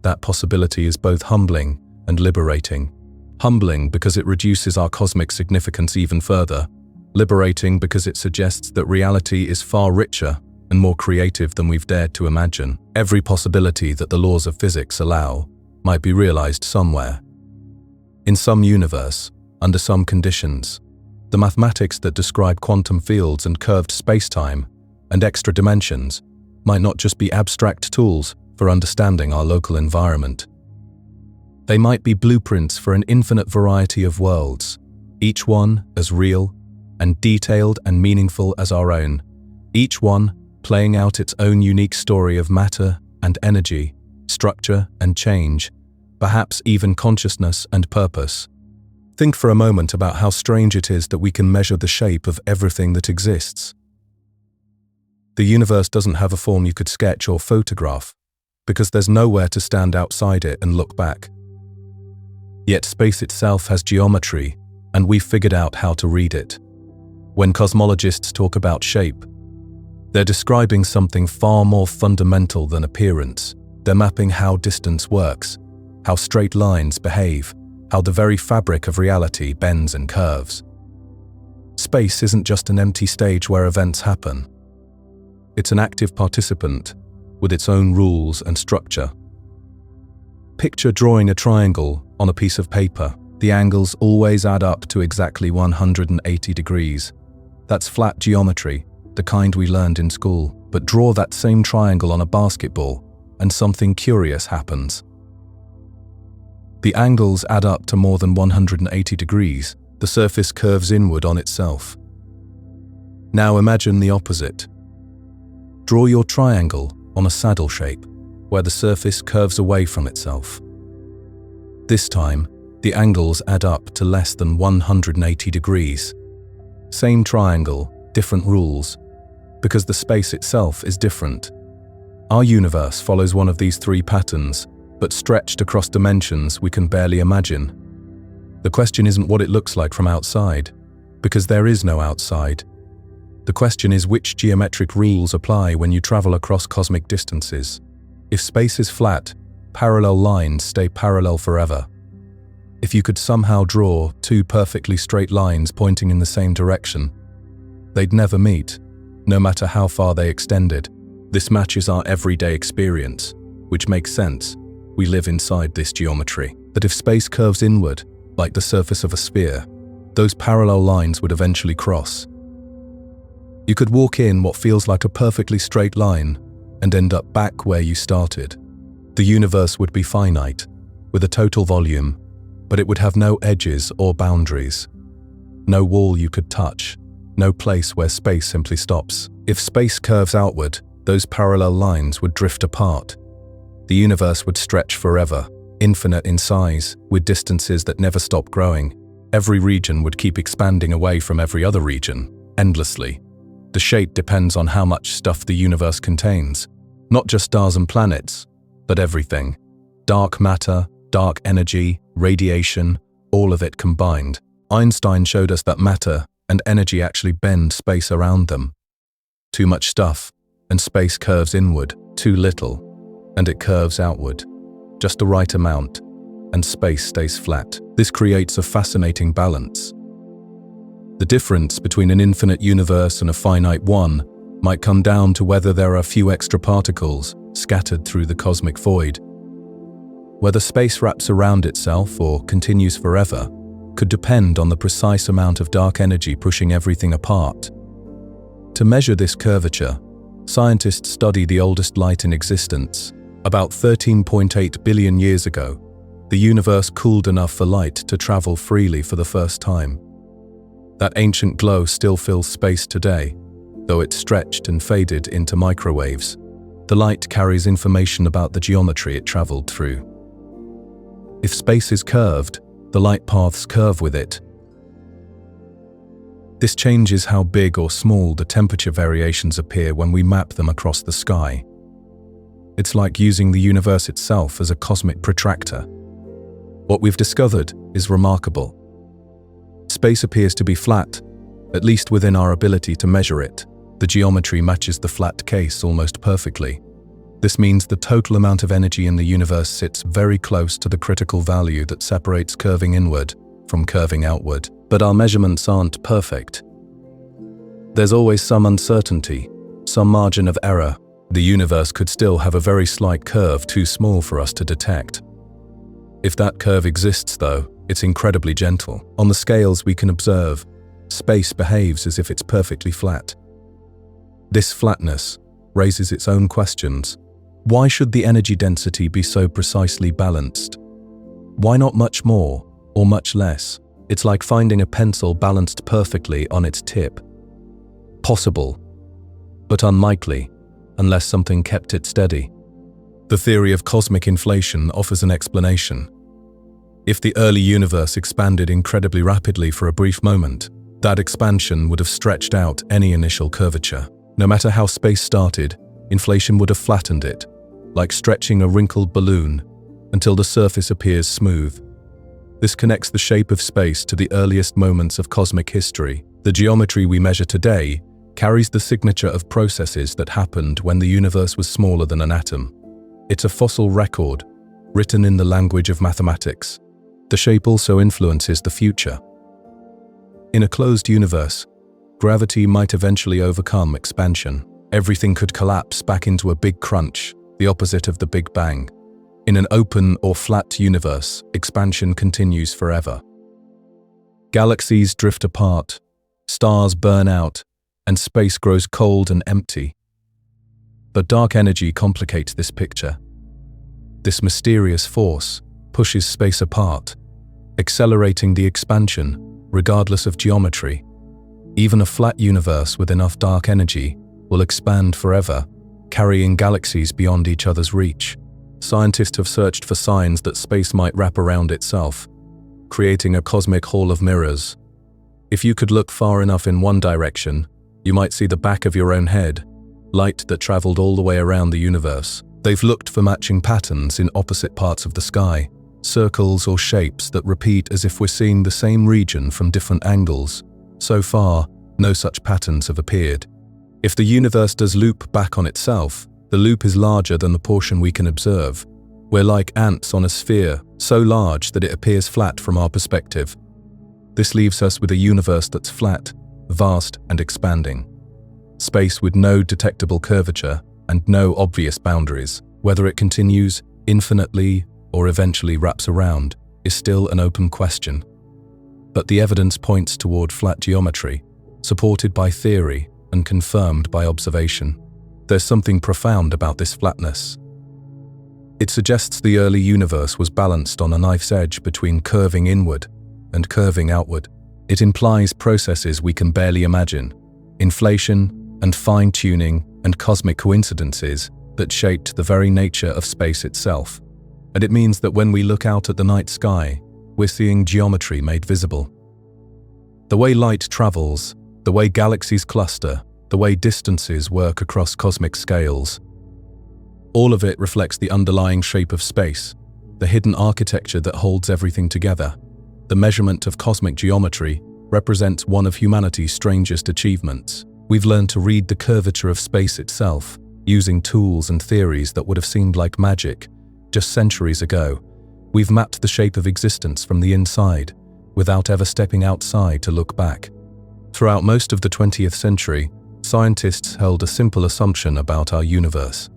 That possibility is both humbling and liberating. Humbling because it reduces our cosmic significance even further, liberating because it suggests that reality is far richer and more creative than we've dared to imagine. Every possibility that the laws of physics allow might be realized somewhere. In some universe, under some conditions, the mathematics that describe quantum fields and curved spacetime and extra dimensions might not just be abstract tools for understanding our local environment. They might be blueprints for an infinite variety of worlds, each one as real and detailed and meaningful as our own, each one playing out its own unique story of matter and energy, structure and change, perhaps even consciousness and purpose. Think for a moment about how strange it is that we can measure the shape of everything that exists. The universe doesn't have a form you could sketch or photograph, because there's nowhere to stand outside it and look back. Yet space itself has geometry, and we've figured out how to read it. When cosmologists talk about shape, they're describing something far more fundamental than appearance. They're mapping how distance works, how straight lines behave, how the very fabric of reality bends and curves. Space isn't just an empty stage where events happen. It's an active participant with its own rules and structure. Picture drawing a triangle on a piece of paper. The angles always add up to exactly 180 degrees. That's flat geometry, the kind we learned in school. But draw that same triangle on a basketball, and something curious happens. The angles add up to more than 180 degrees. The surface curves inward on itself. Now imagine the opposite. Draw your triangle on a saddle shape, where the surface curves away from itself. This time, the angles add up to less than 180 degrees. Same triangle, different rules, because the space itself is different. Our universe follows one of these three patterns, but stretched across dimensions we can barely imagine. The question isn't what it looks like from outside, because there is no outside. The question is which geometric rules apply when you travel across cosmic distances. If space is flat, parallel lines stay parallel forever. If you could somehow draw two perfectly straight lines pointing in the same direction, they'd never meet, no matter how far they extended. This matches our everyday experience, which makes sense. We live inside this geometry. That if space curves inward, like the surface of a sphere, those parallel lines would eventually cross. You could walk in what feels like a perfectly straight line and end up back where you started. The universe would be finite, with a total volume, but it would have no edges or boundaries. No wall you could touch, no place where space simply stops. If space curves outward, those parallel lines would drift apart. The universe would stretch forever, infinite in size, with distances that never stop growing. Every region would keep expanding away from every other region, endlessly. The shape depends on how much stuff the universe contains. Not just stars and planets, but everything. Dark matter, dark energy, radiation, all of it combined. Einstein showed us that matter and energy actually bend space around them. Too much stuff, and space curves inward. Too little, and it curves outward. Just the right amount, and space stays flat. This creates a fascinating balance. The difference between an infinite universe and a finite one might come down to whether there are a few extra particles scattered through the cosmic void. Whether space wraps around itself or continues forever could depend on the precise amount of dark energy pushing everything apart. To measure this curvature, scientists study the oldest light in existence. About 13.8 billion years ago, the universe cooled enough for light to travel freely for the first time. That ancient glow still fills space today, though it's stretched and faded into microwaves. The light carries information about the geometry it traveled through. If space is curved, the light paths curve with it. This changes how big or small the temperature variations appear when we map them across the sky. It's like using the universe itself as a cosmic protractor. What we've discovered is remarkable. Space appears to be flat, at least within our ability to measure it. The geometry matches the flat case almost perfectly. This means the total amount of energy in the universe sits very close to the critical value that separates curving inward from curving outward. But our measurements aren't perfect. There's always some uncertainty, some margin of error. The universe could still have a very slight curve too small for us to detect. If that curve exists, though, it's incredibly gentle. On the scales we can observe, space behaves as if it's perfectly flat. This flatness raises its own questions. Why should the energy density be so precisely balanced? Why not much more or much less? It's like finding a pencil balanced perfectly on its tip. Possible, but unlikely, unless something kept it steady. The theory of cosmic inflation offers an explanation. If the early universe expanded incredibly rapidly for a brief moment, that expansion would have stretched out any initial curvature. No matter how space started, inflation would have flattened it, like stretching a wrinkled balloon, until the surface appears smooth. This connects the shape of space to the earliest moments of cosmic history. The geometry we measure today carries the signature of processes that happened when the universe was smaller than an atom. It's a fossil record, written in the language of mathematics. The shape also influences the future. In a closed universe, gravity might eventually overcome expansion. Everything could collapse back into a big crunch, the opposite of the Big Bang. In an open or flat universe, expansion continues forever. Galaxies drift apart, stars burn out, and space grows cold and empty. But dark energy complicates this picture. This mysterious force pushes space apart, accelerating the expansion, regardless of geometry. Even a flat universe with enough dark energy will expand forever, carrying galaxies beyond each other's reach. Scientists have searched for signs that space might wrap around itself, creating a cosmic hall of mirrors. If you could look far enough in one direction, you might see the back of your own head, light that traveled all the way around the universe. They've looked for matching patterns in opposite parts of the sky, circles or shapes that repeat as if we're seeing the same region from different angles. So far, no such patterns have appeared. If the universe does loop back on itself, the loop is larger than the portion we can observe. We're like ants on a sphere, so large that it appears flat from our perspective. This leaves us with a universe that's flat, vast and expanding. Space with no detectable curvature and no obvious boundaries. Whether it continues infinitely or eventually wraps around is still an open question. But the evidence points toward flat geometry, supported by theory and confirmed by observation. There's something profound about this flatness. It suggests the early universe was balanced on a knife's edge between curving inward and curving outward. It implies processes we can barely imagine, inflation and fine-tuning and cosmic coincidences that shaped the very nature of space itself. And it means that when we look out at the night sky, we're seeing geometry made visible. The way light travels, the way galaxies cluster, the way distances work across cosmic scales. All of it reflects the underlying shape of space, the hidden architecture that holds everything together. The measurement of cosmic geometry represents one of humanity's strangest achievements. We've learned to read the curvature of space itself, using tools and theories that would have seemed like magic just centuries ago. We've mapped the shape of existence from the inside, without ever stepping outside to look back. Throughout most of the 20th century, scientists held a simple assumption about our universe.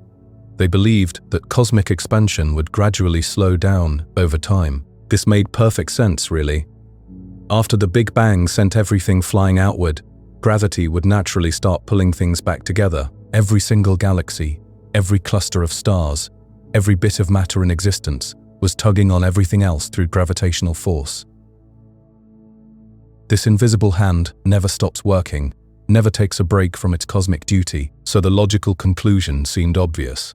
They believed that cosmic expansion would gradually slow down over time. This made perfect sense, really. After the Big Bang sent everything flying outward, gravity would naturally start pulling things back together. Every single galaxy, every cluster of stars, every bit of matter in existence was tugging on everything else through gravitational force. This invisible hand never stops working, never takes a break from its cosmic duty, so the logical conclusion seemed obvious.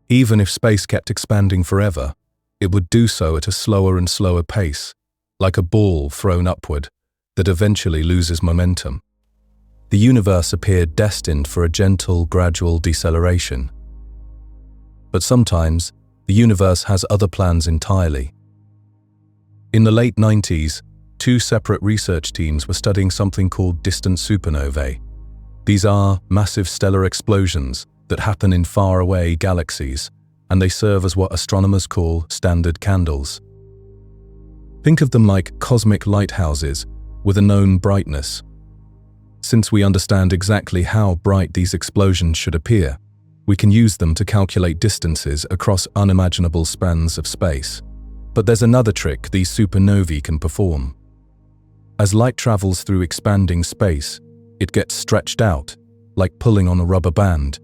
Even if space kept expanding forever, it would do so at a slower and slower pace, like a ball thrown upward that eventually loses momentum. The universe appeared destined for a gentle, gradual deceleration. But sometimes, the universe has other plans entirely. In the late 90s, two separate research teams were studying something called distant supernovae. These are massive stellar explosions that happen in faraway galaxies, and they serve as what astronomers call standard candles. Think of them like cosmic lighthouses with a known brightness. Since we understand exactly how bright these explosions should appear, we can use them to calculate distances across unimaginable spans of space. But there's another trick these supernovae can perform. As light travels through expanding space, it gets stretched out, like pulling on a rubber band.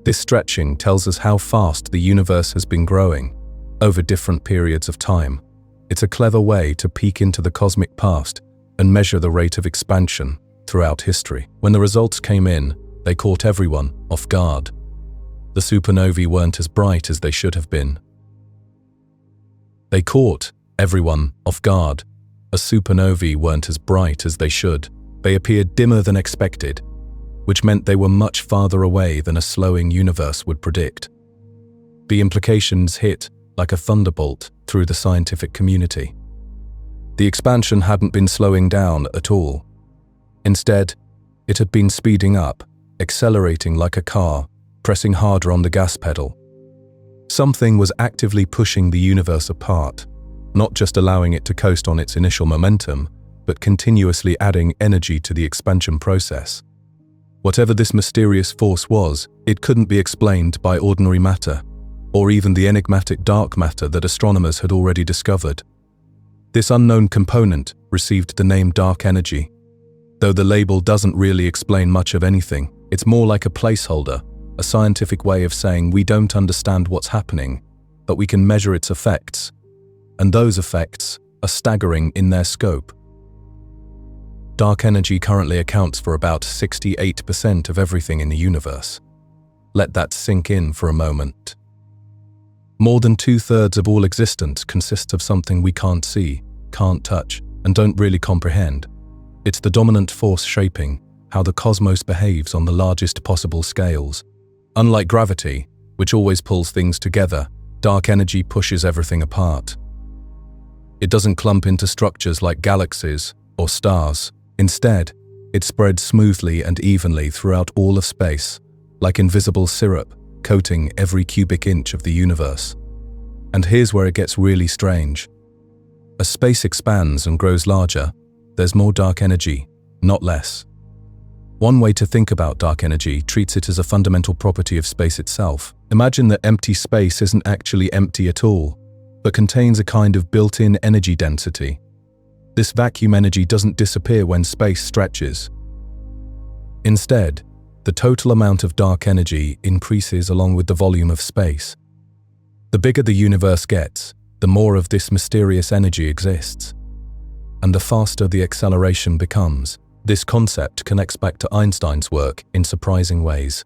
This stretching tells us how fast the universe has been growing over different periods of time. It's a clever way to peek into the cosmic past and measure the rate of expansion throughout history. When the results came in, they caught everyone off guard. The supernovae weren't as bright as they should have been. They caught everyone off guard. A supernovae weren't as bright as they should. They appeared dimmer than expected, which meant they were much farther away than a slowing universe would predict. The implications hit like a thunderbolt through the scientific community. The expansion hadn't been slowing down at all. Instead, it had been speeding up, accelerating like a car, pressing harder on the gas pedal. Something was actively pushing the universe apart, not just allowing it to coast on its initial momentum, but continuously adding energy to the expansion process. Whatever this mysterious force was, it couldn't be explained by ordinary matter, or even the enigmatic dark matter that astronomers had already discovered. This unknown component received the name dark energy. Though the label doesn't really explain much of anything, it's more like a placeholder, a scientific way of saying we don't understand what's happening, but we can measure its effects. And those effects are staggering in their scope. Dark energy currently accounts for about 68% of everything in the universe. Let that sink in for a moment. More than 2/3 of all existence consists of something we can't see, can't touch, and don't really comprehend. It's the dominant force shaping how the cosmos behaves on the largest possible scales. Unlike gravity, which always pulls things together, dark energy pushes everything apart. It doesn't clump into structures like galaxies or stars. Instead, it spreads smoothly and evenly throughout all of space, like invisible syrup coating every cubic inch of the universe. And here's where it gets really strange. As space expands and grows larger, there's more dark energy, not less. One way to think about dark energy treats it as a fundamental property of space itself. Imagine that empty space isn't actually empty at all, but contains a kind of built-in energy density. This vacuum energy doesn't disappear when space stretches. Instead, the total amount of dark energy increases along with the volume of space. The bigger the universe gets, the more of this mysterious energy exists. And the faster the acceleration becomes. This concept connects back to Einstein's work in surprising ways.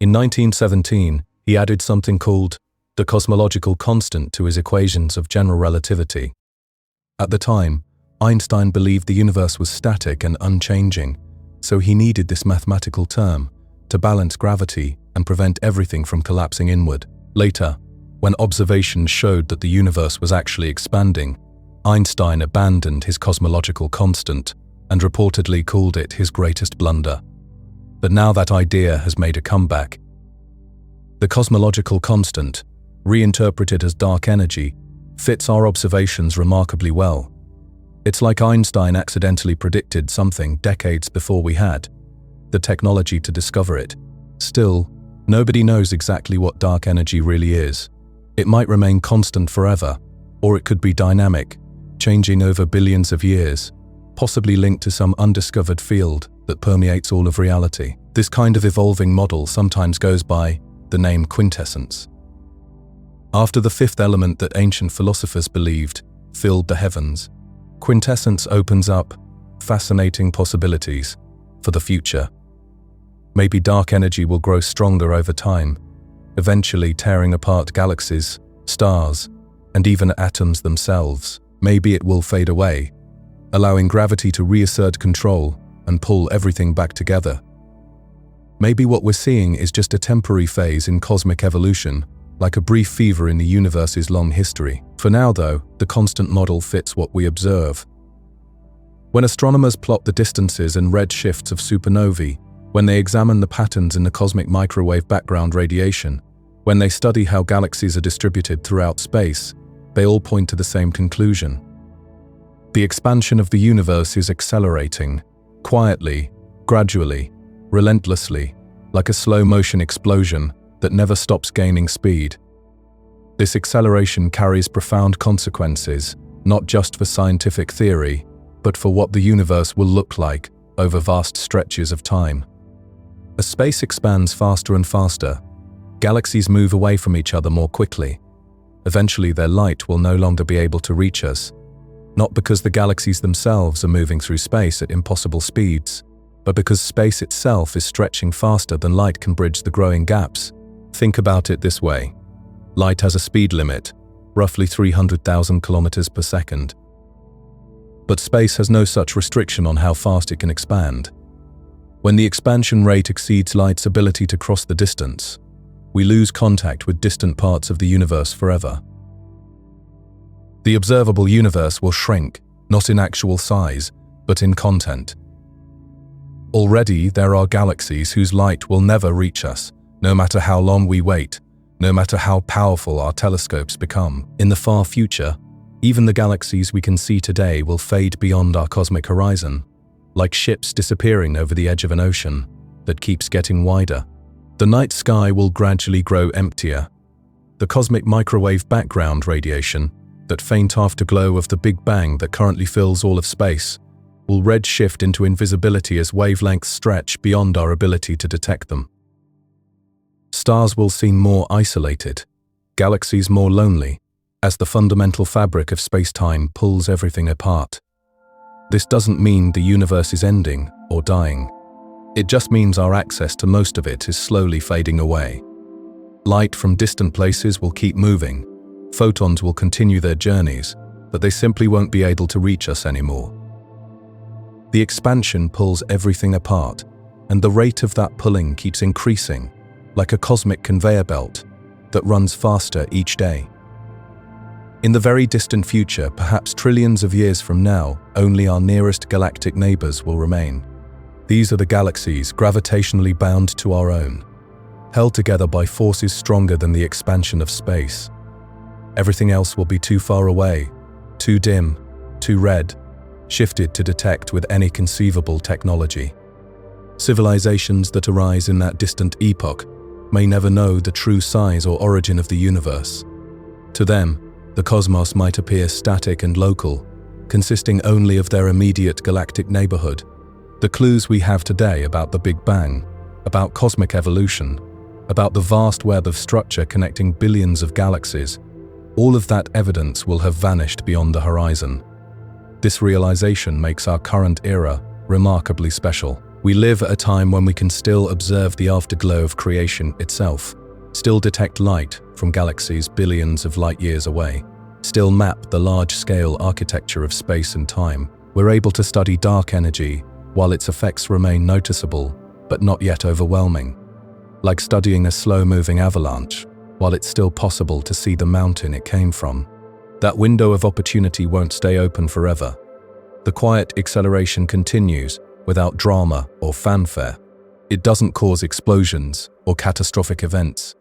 In 1917, he added something called the cosmological constant to his equations of general relativity. At the time, Einstein believed the universe was static and unchanging, so he needed this mathematical term to balance gravity and prevent everything from collapsing inward. Later, when observations showed that the universe was actually expanding, Einstein abandoned his cosmological constant and reportedly called it his greatest blunder. But now that idea has made a comeback. The cosmological constant, reinterpreted as dark energy, fits our observations remarkably well. It's like Einstein accidentally predicted something decades before we had the technology to discover it. Still, nobody knows exactly what dark energy really is. It might remain constant forever, or it could be dynamic, changing over billions of years, possibly linked to some undiscovered field that permeates all of reality. This kind of evolving model sometimes goes by the name quintessence. After the fifth element that ancient philosophers believed filled the heavens, quintessence opens up fascinating possibilities for the future. Maybe dark energy will grow stronger over time, eventually tearing apart galaxies, stars, and even atoms themselves. Maybe it will fade away, allowing gravity to reassert control and pull everything back together. Maybe what we're seeing is just a temporary phase in cosmic evolution, like a brief fever in the universe's long history. For now, though, the constant model fits what we observe. When astronomers plot the distances and redshifts of supernovae, when they examine the patterns in the cosmic microwave background radiation, when they study how galaxies are distributed throughout space, they all point to the same conclusion. The expansion of the universe is accelerating, quietly, gradually, relentlessly, like a slow-motion explosion that never stops gaining speed. This acceleration carries profound consequences, not just for scientific theory, but for what the universe will look like over vast stretches of time. As space expands faster and faster, galaxies move away from each other more quickly. Eventually, their light will no longer be able to reach us, not because the galaxies themselves are moving through space at impossible speeds, but because space itself is stretching faster than light can bridge the growing gaps. Think about it this way. Light has a speed limit, roughly 300,000 kilometers per second. But space has no such restriction on how fast it can expand. When the expansion rate exceeds light's ability to cross the distance, we lose contact with distant parts of the universe forever. The observable universe will shrink, not in actual size, but in content. Already, there are galaxies whose light will never reach us, no matter how long we wait, no matter how powerful our telescopes become. In the far future, even the galaxies we can see today will fade beyond our cosmic horizon, like ships disappearing over the edge of an ocean that keeps getting wider. The night sky will gradually grow emptier. The cosmic microwave background radiation, that faint afterglow of the Big Bang that currently fills all of space, will redshift into invisibility as wavelengths stretch beyond our ability to detect them. Stars will seem more isolated, galaxies more lonely, as the fundamental fabric of space-time pulls everything apart. This doesn't mean the universe is ending or dying. It just means our access to most of it is slowly fading away. Light from distant places will keep moving, photons will continue their journeys, but they simply won't be able to reach us anymore. The expansion pulls everything apart, and the rate of that pulling keeps increasing, like a cosmic conveyor belt that runs faster each day. In the very distant future, perhaps trillions of years from now, only our nearest galactic neighbors will remain. These are the galaxies gravitationally bound to our own, held together by forces stronger than the expansion of space. Everything else will be too far away, too dim, too red, shifted to detect with any conceivable technology. Civilizations that arise in that distant epoch may never know the true size or origin of the universe. To them, the cosmos might appear static and local, consisting only of their immediate galactic neighborhood. The clues we have today about the Big Bang, about cosmic evolution, about the vast web of structure connecting billions of galaxies, all of that evidence will have vanished beyond the horizon. This realization makes our current era remarkably special. We live at a time when we can still observe the afterglow of creation itself, still detect light from galaxies billions of light years away, still map the large-scale architecture of space and time. We're able to study dark energy while its effects remain noticeable, but not yet overwhelming. Like studying a slow-moving avalanche, while it's still possible to see the mountain it came from. That window of opportunity won't stay open forever. The quiet acceleration continues without drama or fanfare. It doesn't cause explosions or catastrophic events.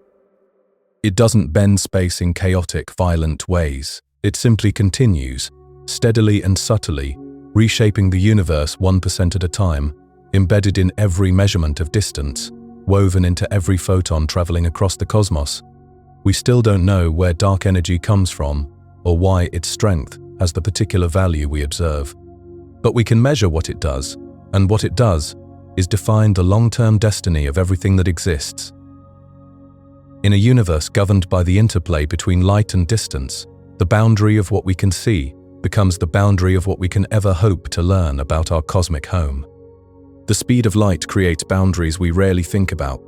It doesn't bend space in chaotic, violent ways. It simply continues, steadily and subtly, reshaping the universe 1% at a time, embedded in every measurement of distance, woven into every photon traveling across the cosmos. We still don't know where dark energy comes from or why its strength has the particular value we observe. But we can measure what it does, and what it does is define the long-term destiny of everything that exists. In a universe governed by the interplay between light and distance, the boundary of what we can see becomes the boundary of what we can ever hope to learn about our cosmic home. The speed of light creates boundaries we rarely think about.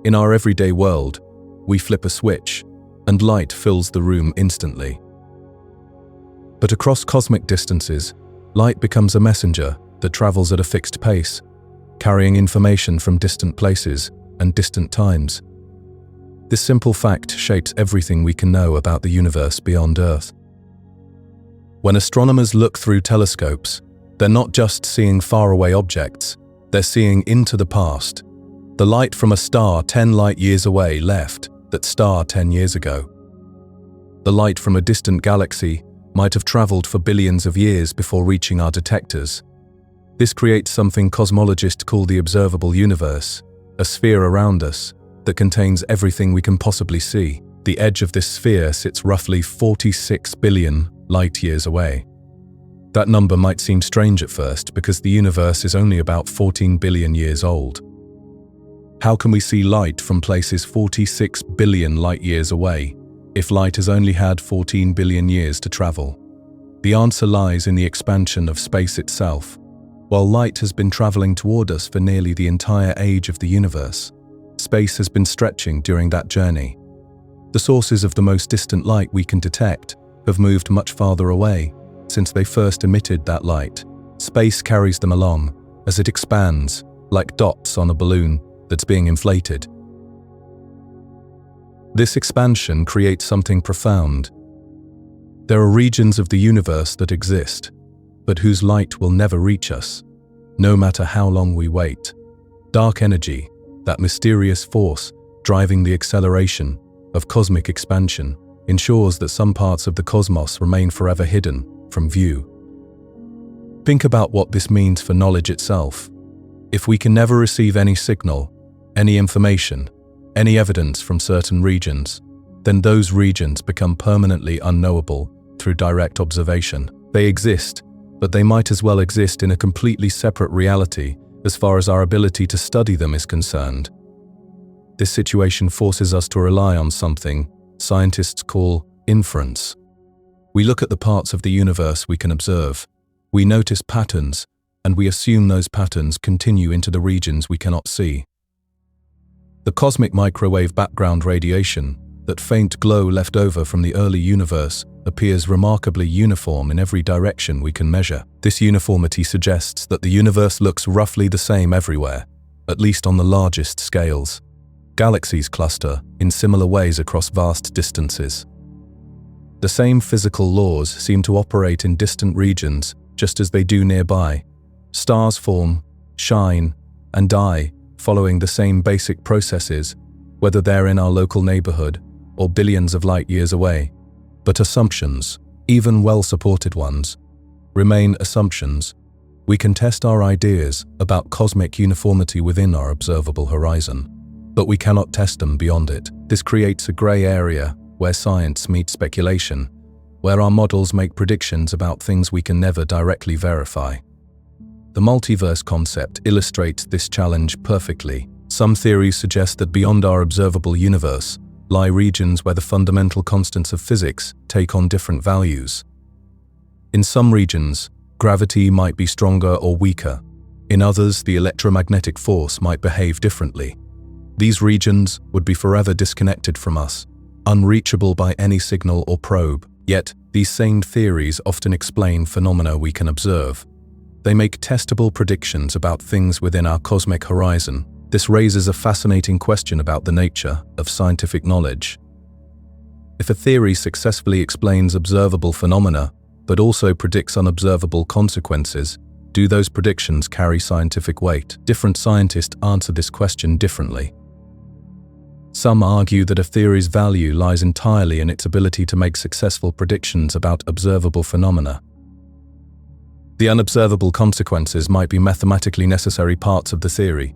In our everyday world, we flip a switch, and light fills the room instantly. But across cosmic distances, light becomes a messenger that travels at a fixed pace, carrying information from distant places and distant times. This simple fact shapes everything we can know about the universe beyond Earth. When astronomers look through telescopes, they're not just seeing faraway objects, they're seeing into the past. The light from a star 10 light-years away left that star 10 years ago. The light from a distant galaxy might have traveled for billions of years before reaching our detectors. This creates something cosmologists call the observable universe, a sphere around us that contains everything we can possibly see. The edge of this sphere sits roughly 46 billion light-years away. That number might seem strange at first because the universe is only about 14 billion years old. How can we see light from places 46 billion light-years away if light has only had 14 billion years to travel? The answer lies in the expansion of space itself. While light has been traveling toward us for nearly the entire age of the universe, space has been stretching during that journey. The sources of the most distant light we can detect have moved much farther away since they first emitted that light. Space carries them along as it expands, like dots on a balloon that's being inflated. This expansion creates something profound. There are regions of the universe that exist, but whose light will never reach us, no matter how long we wait. Dark energy, that mysterious force driving the acceleration of cosmic expansion, ensures that some parts of the cosmos remain forever hidden from view. Think about what this means for knowledge itself. If we can never receive any signal, any information, any evidence from certain regions, then those regions become permanently unknowable through direct observation. They exist, but they might as well exist in a completely separate reality as far as our ability to study them is concerned. This situation forces us to rely on something scientists call inference. We look at the parts of the universe we can observe. We notice patterns, and we assume those patterns continue into the regions we cannot see. The cosmic microwave background radiation, that faint glow left over from the early universe, appears remarkably uniform in every direction we can measure. This uniformity suggests that the universe looks roughly the same everywhere, at least on the largest scales. Galaxies cluster in similar ways across vast distances. The same physical laws seem to operate in distant regions just as they do nearby. Stars form, shine, and die following the same basic processes, whether they're in our local neighborhood or billions of light years away. But assumptions, even well-supported ones, remain assumptions. We can test our ideas about cosmic uniformity within our observable horizon, but we cannot test them beyond it. This creates a gray area where science meets speculation, where our models make predictions about things we can never directly verify. The multiverse concept illustrates this challenge perfectly. Some theories suggest that beyond our observable universe lie regions where the fundamental constants of physics take on different values. In some regions, gravity might be stronger or weaker. In others, the electromagnetic force might behave differently. These regions would be forever disconnected from us, unreachable by any signal or probe. Yet, these same theories often explain phenomena we can observe. They make testable predictions about things within our cosmic horizon. This raises a fascinating question about the nature of scientific knowledge. If a theory successfully explains observable phenomena, but also predicts unobservable consequences, do those predictions carry scientific weight? Different scientists answer this question differently. Some argue that a theory's value lies entirely in its ability to make successful predictions about observable phenomena. The unobservable consequences might be mathematically necessary parts of the theory,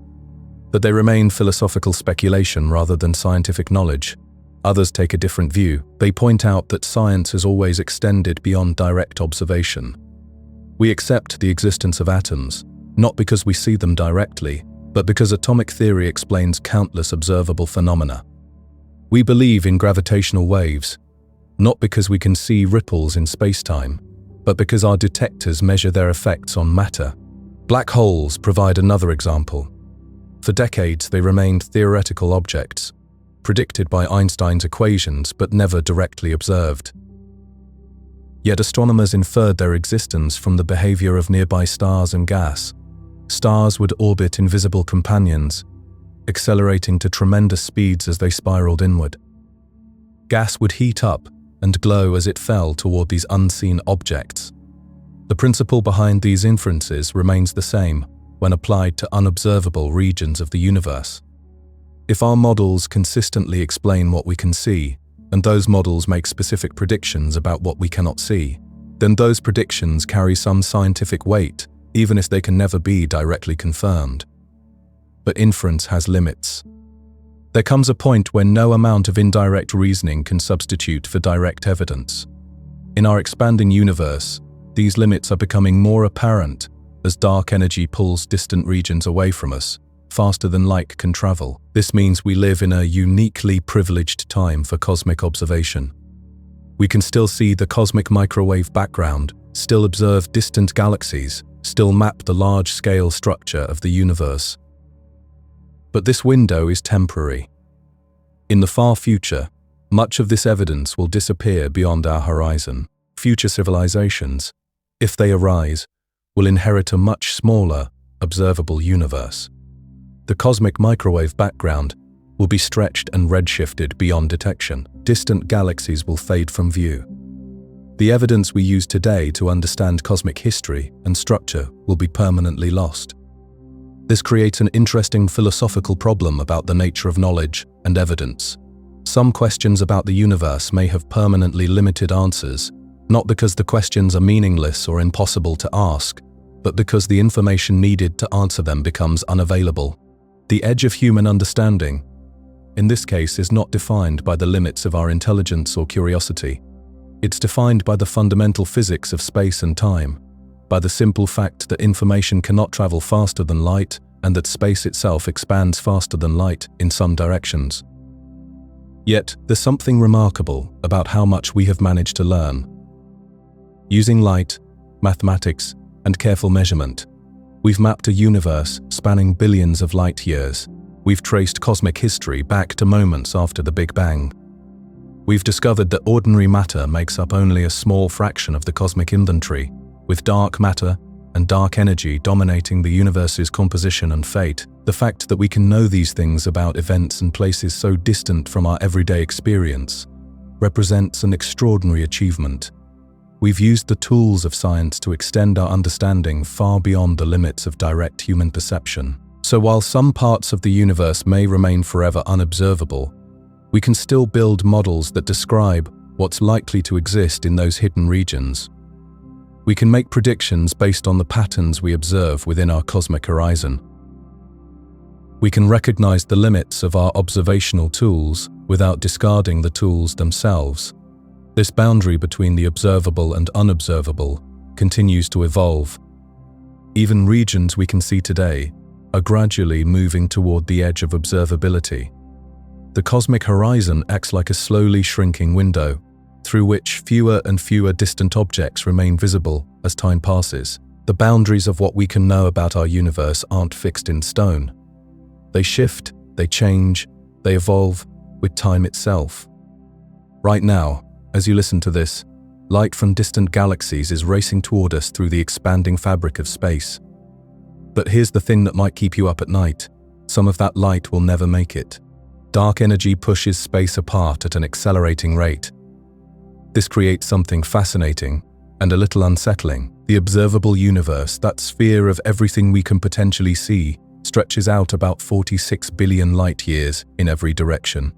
but they remain philosophical speculation rather than scientific knowledge. Others take a different view. They point out that science has always extended beyond direct observation. We accept the existence of atoms, not because we see them directly, but because atomic theory explains countless observable phenomena. We believe in gravitational waves, not because we can see ripples in space-time, but because our detectors measure their effects on matter. Black holes provide another example. For decades, they remained theoretical objects, predicted by Einstein's equations but never directly observed. Yet astronomers inferred their existence from the behavior of nearby stars and gas. Stars would orbit invisible companions, accelerating to tremendous speeds as they spiraled inward. Gas would heat up and glow as it fell toward these unseen objects. The principle behind these inferences remains the same when applied to unobservable regions of the universe. If our models consistently explain what we can see, and those models make specific predictions about what we cannot see, then those predictions carry some scientific weight, even if they can never be directly confirmed. But inference has limits. There comes a point when no amount of indirect reasoning can substitute for direct evidence. In our expanding universe, these limits are becoming more apparent as dark energy pulls distant regions away from us, faster than light can travel. This means we live in a uniquely privileged time for cosmic observation. We can still see the cosmic microwave background, still observe distant galaxies, still map the large-scale structure of the universe. But this window is temporary. In the far future, much of this evidence will disappear beyond our horizon. Future civilizations, if they arise, will inherit a much smaller, observable universe. The cosmic microwave background will be stretched and redshifted beyond detection. Distant galaxies will fade from view. The evidence we use today to understand cosmic history and structure will be permanently lost. This creates an interesting philosophical problem about the nature of knowledge and evidence. Some questions about the universe may have permanently limited answers, not because the questions are meaningless or impossible to ask, but because the information needed to answer them becomes unavailable. The edge of human understanding, in this case, is not defined by the limits of our intelligence or curiosity. It's defined by the fundamental physics of space and time, by the simple fact that information cannot travel faster than light and that space itself expands faster than light in some directions. Yet, there's something remarkable about how much we have managed to learn. Using light, mathematics, and careful measurement, We've mapped a universe spanning billions of light years. We've traced cosmic history back to moments after the Big Bang. We've discovered that ordinary matter makes up only a small fraction of the cosmic inventory, with dark matter and dark energy dominating the universe's composition and fate. The fact that we can know these things about events and places so distant from our everyday experience represents an extraordinary achievement. We've used the tools of science to extend our understanding far beyond the limits of direct human perception. So while some parts of the universe may remain forever unobservable, we can still build models that describe what's likely to exist in those hidden regions. We can make predictions based on the patterns we observe within our cosmic horizon. We can recognize the limits of our observational tools without discarding the tools themselves. This boundary between the observable and unobservable continues to evolve. Even regions we can see today are gradually moving toward the edge of observability. The cosmic horizon acts like a slowly shrinking window, through which fewer and fewer distant objects remain visible as time passes. The boundaries of what we can know about our universe aren't fixed in stone. They shift, they change, they evolve with time itself. Right now, as you listen to this, light from distant galaxies is racing toward us through the expanding fabric of space. But here's the thing that might keep you up at night. Some of that light will never make it. Dark energy pushes space apart at an accelerating rate. This creates something fascinating and a little unsettling. The observable universe, that sphere of everything we can potentially see, stretches out about 46 billion light years in every direction.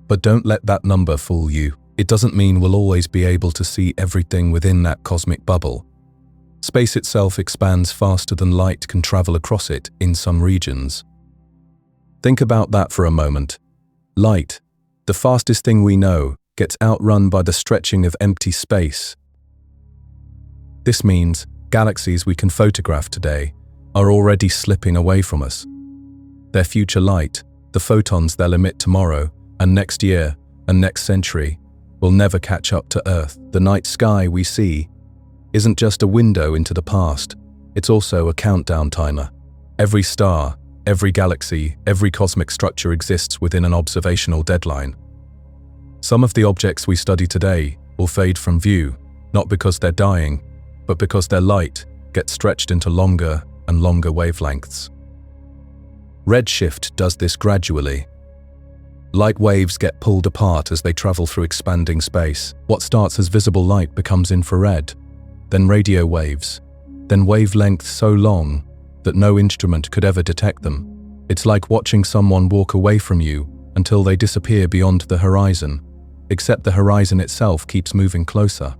But don't let that number fool you. It doesn't mean we'll always be able to see everything within that cosmic bubble. Space itself expands faster than light can travel across it in some regions. Think about that for a moment. Light, the fastest thing we know, gets outrun by the stretching of empty space. This means galaxies we can photograph today are already slipping away from us. Their future light, the photons they'll emit tomorrow and next year and next century, will never catch up to Earth. The night sky we see isn't just a window into the past, it's also a countdown timer. Every star, every galaxy, every cosmic structure exists within an observational deadline. Some of the objects we study today will fade from view, not because they're dying, but because their light gets stretched into longer and longer wavelengths. Redshift does this gradually. Light waves get pulled apart as they travel through expanding space. What starts as visible light becomes infrared, then radio waves, then wavelengths so long that no instrument could ever detect them. It's like watching someone walk away from you until they disappear beyond the horizon, except the horizon itself keeps moving closer.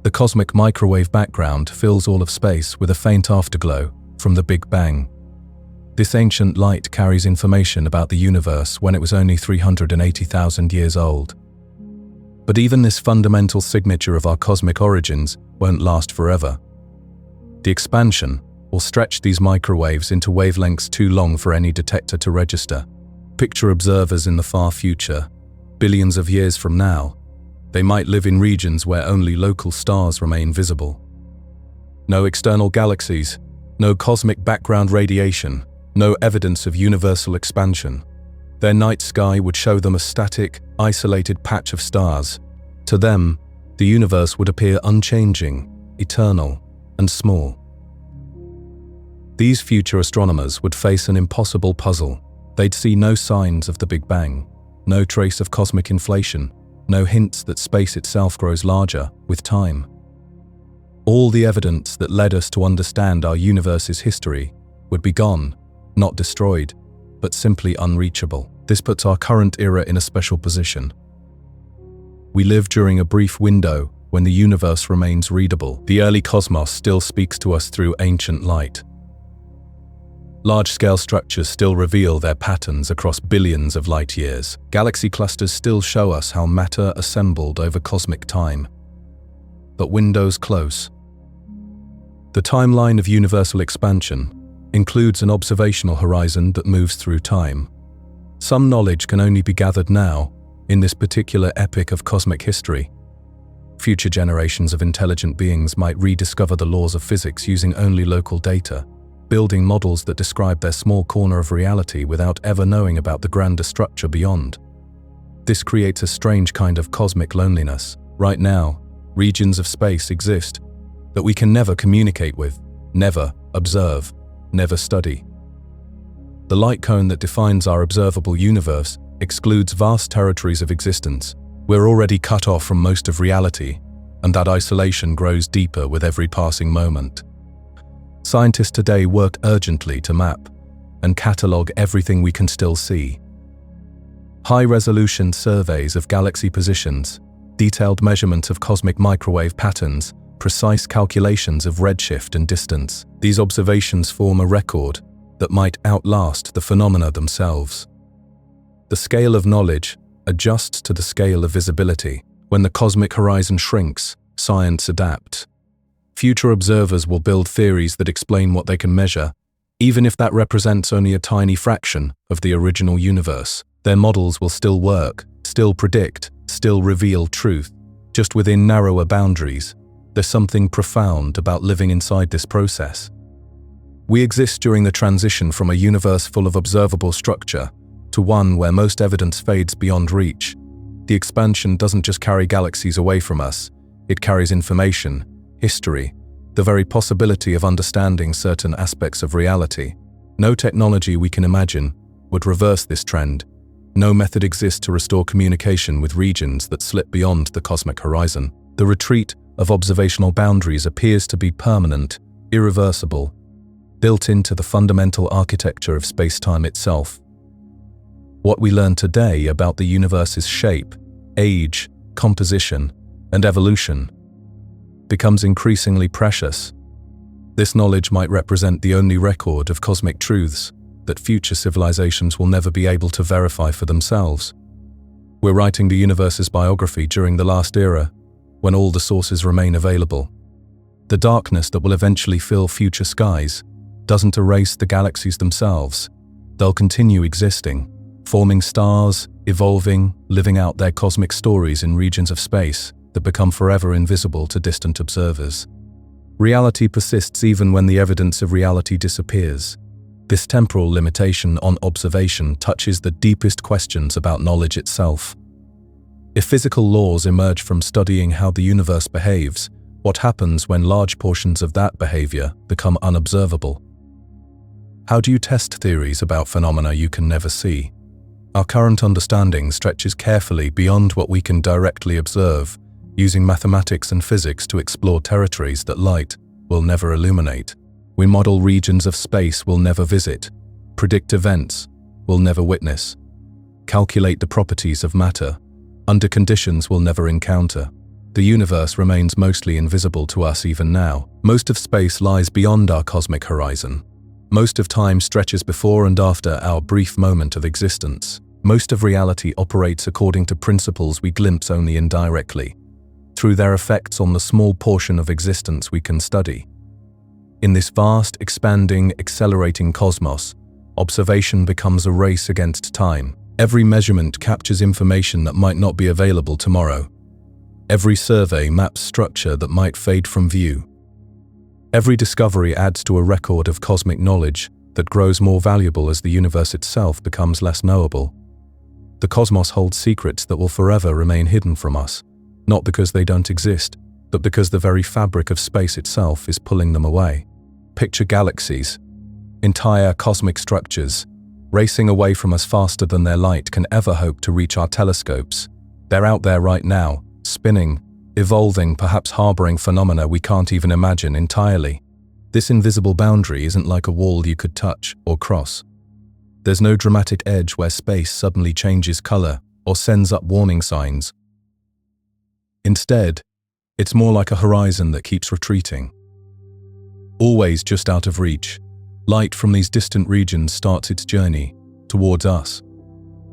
The cosmic microwave background fills all of space with a faint afterglow from the Big Bang. This ancient light carries information about the universe when it was only 380,000 years old. But even this fundamental signature of our cosmic origins won't last forever. The expansion will stretch these microwaves into wavelengths too long for any detector to register. Picture observers in the far future, billions of years from now. They might live in regions where only local stars remain visible. No external galaxies, no cosmic background radiation, no evidence of universal expansion. Their night sky would show them a static, isolated patch of stars. To them, the universe would appear unchanging, eternal, and small. These future astronomers would face an impossible puzzle. They'd see no signs of the Big Bang, no trace of cosmic inflation, no hints that space itself grows larger with time. All the evidence that led us to understand our universe's history would be gone, not destroyed, but simply unreachable. This puts our current era in a special position. We live during a brief window when the universe remains readable. The early cosmos still speaks to us through ancient light. Large-scale structures still reveal their patterns across billions of light years. Galaxy clusters still show us how matter assembled over cosmic time. But windows close. The timeline of universal expansion includes an observational horizon that moves through time. Some knowledge can only be gathered now, in this particular epoch of cosmic history. Future generations of intelligent beings might rediscover the laws of physics using only local data, building models that describe their small corner of reality without ever knowing about the grander structure beyond. This creates a strange kind of cosmic loneliness. Right now, regions of space exist that we can never communicate with, never observe, never study. The light cone that defines our observable universe excludes vast territories of existence. We're already cut off from most of reality, and that isolation grows deeper with every passing moment. Scientists today work urgently to map and catalogue everything we can still see. High-resolution surveys of galaxy positions, detailed measurement of cosmic microwave patterns, precise calculations of redshift and distance. These observations form a record that might outlast the phenomena themselves. The scale of knowledge adjusts to the scale of visibility. When the cosmic horizon shrinks, science adapts. Future observers will build theories that explain what they can measure, even if that represents only a tiny fraction of the original universe. Their models will still work, still predict, still reveal truth, just within narrower boundaries. There's something profound about living inside this process. We exist during the transition from a universe full of observable structure to one where most evidence fades beyond reach. The expansion doesn't just carry galaxies away from us, it carries information, history, the very possibility of understanding certain aspects of reality. No technology we can imagine would reverse this trend. No method exists to restore communication with regions that slip beyond the cosmic horizon. The retreat of observational boundaries appears to be permanent, irreversible, built into the fundamental architecture of space-time itself. What we learn today about the universe's shape, age, composition, and evolution becomes increasingly precious. This knowledge might represent the only record of cosmic truths that future civilizations will never be able to verify for themselves. We're writing the universe's biography during the last era, when all the sources remain available. The darkness that will eventually fill future skies doesn't erase the galaxies themselves. They'll continue existing, forming stars, evolving, living out their cosmic stories in regions of space that become forever invisible to distant observers. Reality persists even when the evidence of reality disappears. This temporal limitation on observation touches the deepest questions about knowledge itself. If physical laws emerge from studying how the universe behaves, what happens when large portions of that behavior become unobservable? How do you test theories about phenomena you can never see? Our current understanding stretches carefully beyond what we can directly observe, using mathematics and physics to explore territories that light will never illuminate. We model regions of space we'll never visit, predict events we'll never witness, calculate the properties of matter under conditions we'll never encounter. The universe remains mostly invisible to us even now. Most of space lies beyond our cosmic horizon. Most of time stretches before and after our brief moment of existence. Most of reality operates according to principles we glimpse only indirectly, through their effects on the small portion of existence we can study. In this vast, expanding, accelerating cosmos, observation becomes a race against time. Every measurement captures information that might not be available tomorrow. Every survey maps structure that might fade from view. Every discovery adds to a record of cosmic knowledge that grows more valuable as the universe itself becomes less knowable. The cosmos holds secrets that will forever remain hidden from us, not because they don't exist, but because the very fabric of space itself is pulling them away. Picture galaxies, entire cosmic structures, racing away from us faster than their light can ever hope to reach our telescopes. They're out there right now, spinning, evolving, perhaps harboring phenomena we can't even imagine entirely. This invisible boundary isn't like a wall you could touch or cross. There's no dramatic edge where space suddenly changes color or sends up warning signs. Instead, it's more like a horizon that keeps retreating. Always just out of reach, light from these distant regions starts its journey towards us,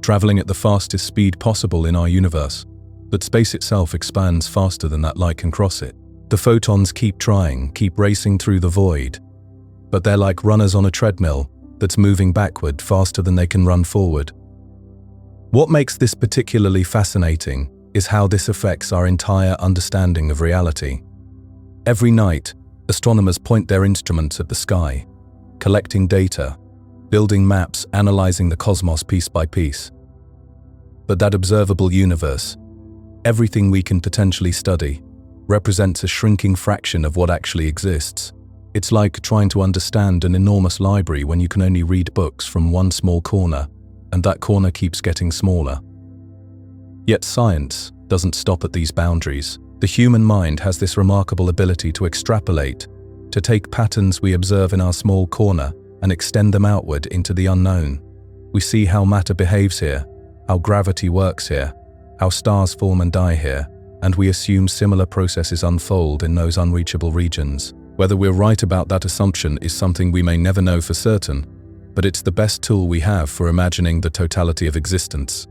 traveling at the fastest speed possible in our universe. But space itself expands faster than that light can cross it. The photons keep trying, keep racing through the void, but they're like runners on a treadmill that's moving backward faster than they can run forward. What makes this particularly fascinating is how this affects our entire understanding of reality. Every night, astronomers point their instruments at the sky, collecting data, building maps, analyzing the cosmos piece by piece. But that observable universe, everything we can potentially study, represents a shrinking fraction of what actually exists. It's like trying to understand an enormous library when you can only read books from one small corner, and that corner keeps getting smaller. Yet science doesn't stop at these boundaries. The human mind has this remarkable ability to extrapolate, to take patterns we observe in our small corner and extend them outward into the unknown. We see how matter behaves here, how gravity works here, how stars form and die here, and we assume similar processes unfold in those unreachable regions. Whether we're right about that assumption is something we may never know for certain, but it's the best tool we have for imagining the totality of existence.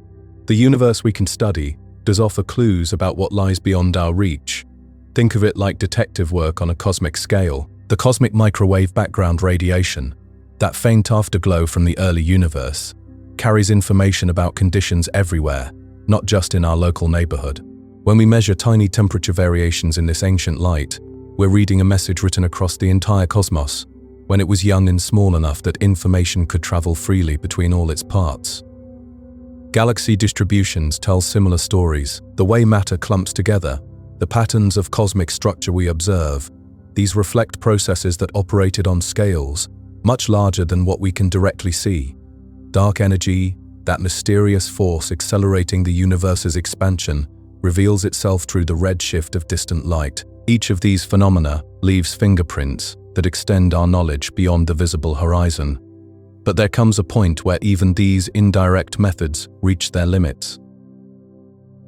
The universe we can study does offer clues about what lies beyond our reach. Think of it like detective work on a cosmic scale. The cosmic microwave background radiation, that faint afterglow from the early universe, carries information about conditions everywhere, not just in our local neighborhood. When we measure tiny temperature variations in this ancient light, we're reading a message written across the entire cosmos, when it was young and small enough that information could travel freely between all its parts. Galaxy distributions tell similar stories. The way matter clumps together, the patterns of cosmic structure we observe, these reflect processes that operated on scales much larger than what we can directly see. Dark energy, that mysterious force accelerating the universe's expansion, reveals itself through the redshift of distant light. Each of these phenomena leaves fingerprints that extend our knowledge beyond the visible horizon. But there comes a point where even these indirect methods reach their limits.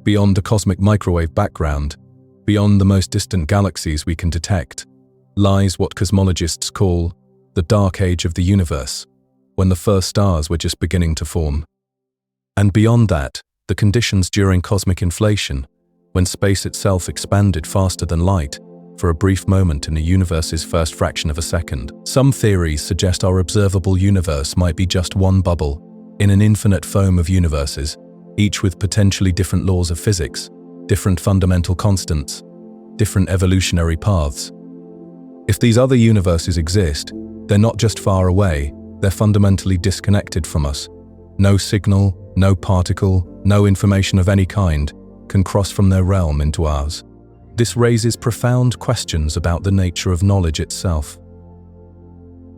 Beyond the cosmic microwave background, beyond the most distant galaxies we can detect, lies what cosmologists call the dark age of the universe, when the first stars were just beginning to form. And beyond that, the conditions during cosmic inflation, when space itself expanded faster than light for a brief moment in the universe's first fraction of a second. Some theories suggest our observable universe might be just one bubble in an infinite foam of universes, each with potentially different laws of physics, different fundamental constants, different evolutionary paths. If these other universes exist, they're not just far away, they're fundamentally disconnected from us. No signal, no particle, no information of any kind can cross from their realm into ours. This raises profound questions about the nature of knowledge itself.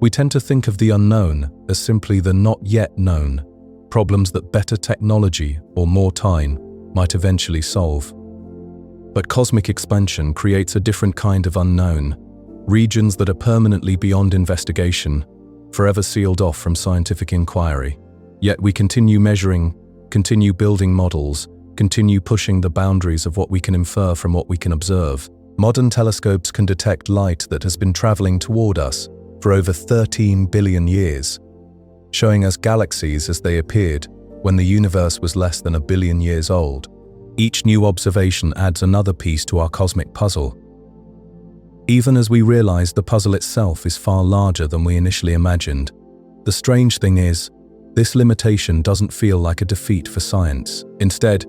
We tend to think of the unknown as simply the not yet known, problems that better technology or more time might eventually solve. But cosmic expansion creates a different kind of unknown, regions that are permanently beyond investigation, forever sealed off from scientific inquiry. Yet we continue measuring, continue building models, continue pushing the boundaries of what we can infer from what we can observe. Modern telescopes can detect light that has been traveling toward us for over 13 billion years, showing us galaxies as they appeared when the universe was less than 1 billion years old. Each new observation adds another piece to our cosmic puzzle. Even as we realize the puzzle itself is far larger than we initially imagined, the strange thing is, this limitation doesn't feel like a defeat for science. Instead,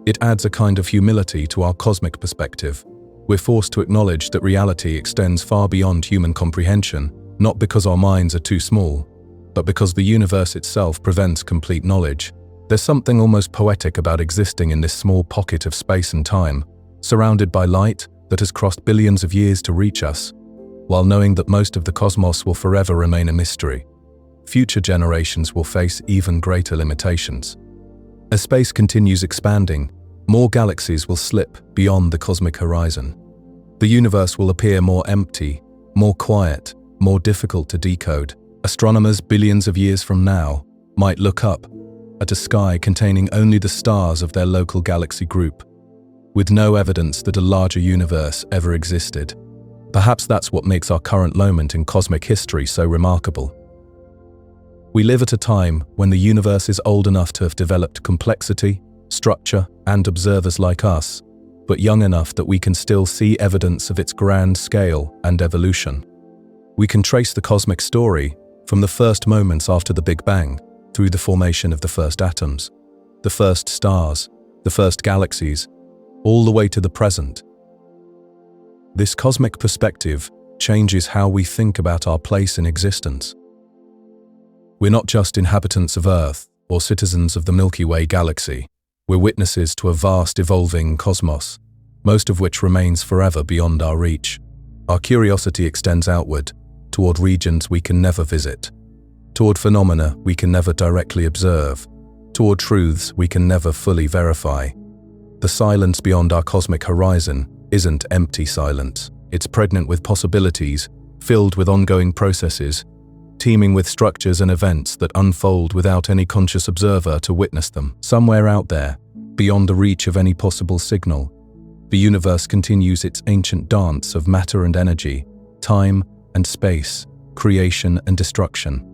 it adds a kind of humility to our cosmic perspective. We're forced to acknowledge that reality extends far beyond human comprehension, not because our minds are too small, but because the universe itself prevents complete knowledge. There's something almost poetic about existing in this small pocket of space and time, surrounded by light that has crossed billions of years to reach us, while knowing that most of the cosmos will forever remain a mystery. Future generations will face even greater limitations. As space continues expanding, more galaxies will slip beyond the cosmic horizon. The universe will appear more empty, more quiet, more difficult to decode. Astronomers billions of years from now might look up at a sky containing only the stars of their local galaxy group, with no evidence that a larger universe ever existed. Perhaps that's what makes our current moment in cosmic history so remarkable. We live at a time when the universe is old enough to have developed complexity, structure, and observers like us, but young enough that we can still see evidence of its grand scale and evolution. We can trace the cosmic story from the first moments after the Big Bang, through the formation of the first atoms, the first stars, the first galaxies, all the way to the present. This cosmic perspective changes how we think about our place in existence. We're not just inhabitants of Earth or citizens of the Milky Way galaxy. We're witnesses to a vast evolving cosmos, most of which remains forever beyond our reach. Our curiosity extends outward, toward regions we can never visit, toward phenomena we can never directly observe, toward truths we can never fully verify. The silence beyond our cosmic horizon isn't empty silence. It's pregnant with possibilities, filled with ongoing processes, teeming with structures and events that unfold without any conscious observer to witness them. Somewhere out there, beyond the reach of any possible signal, the universe continues its ancient dance of matter and energy, time and space, creation and destruction.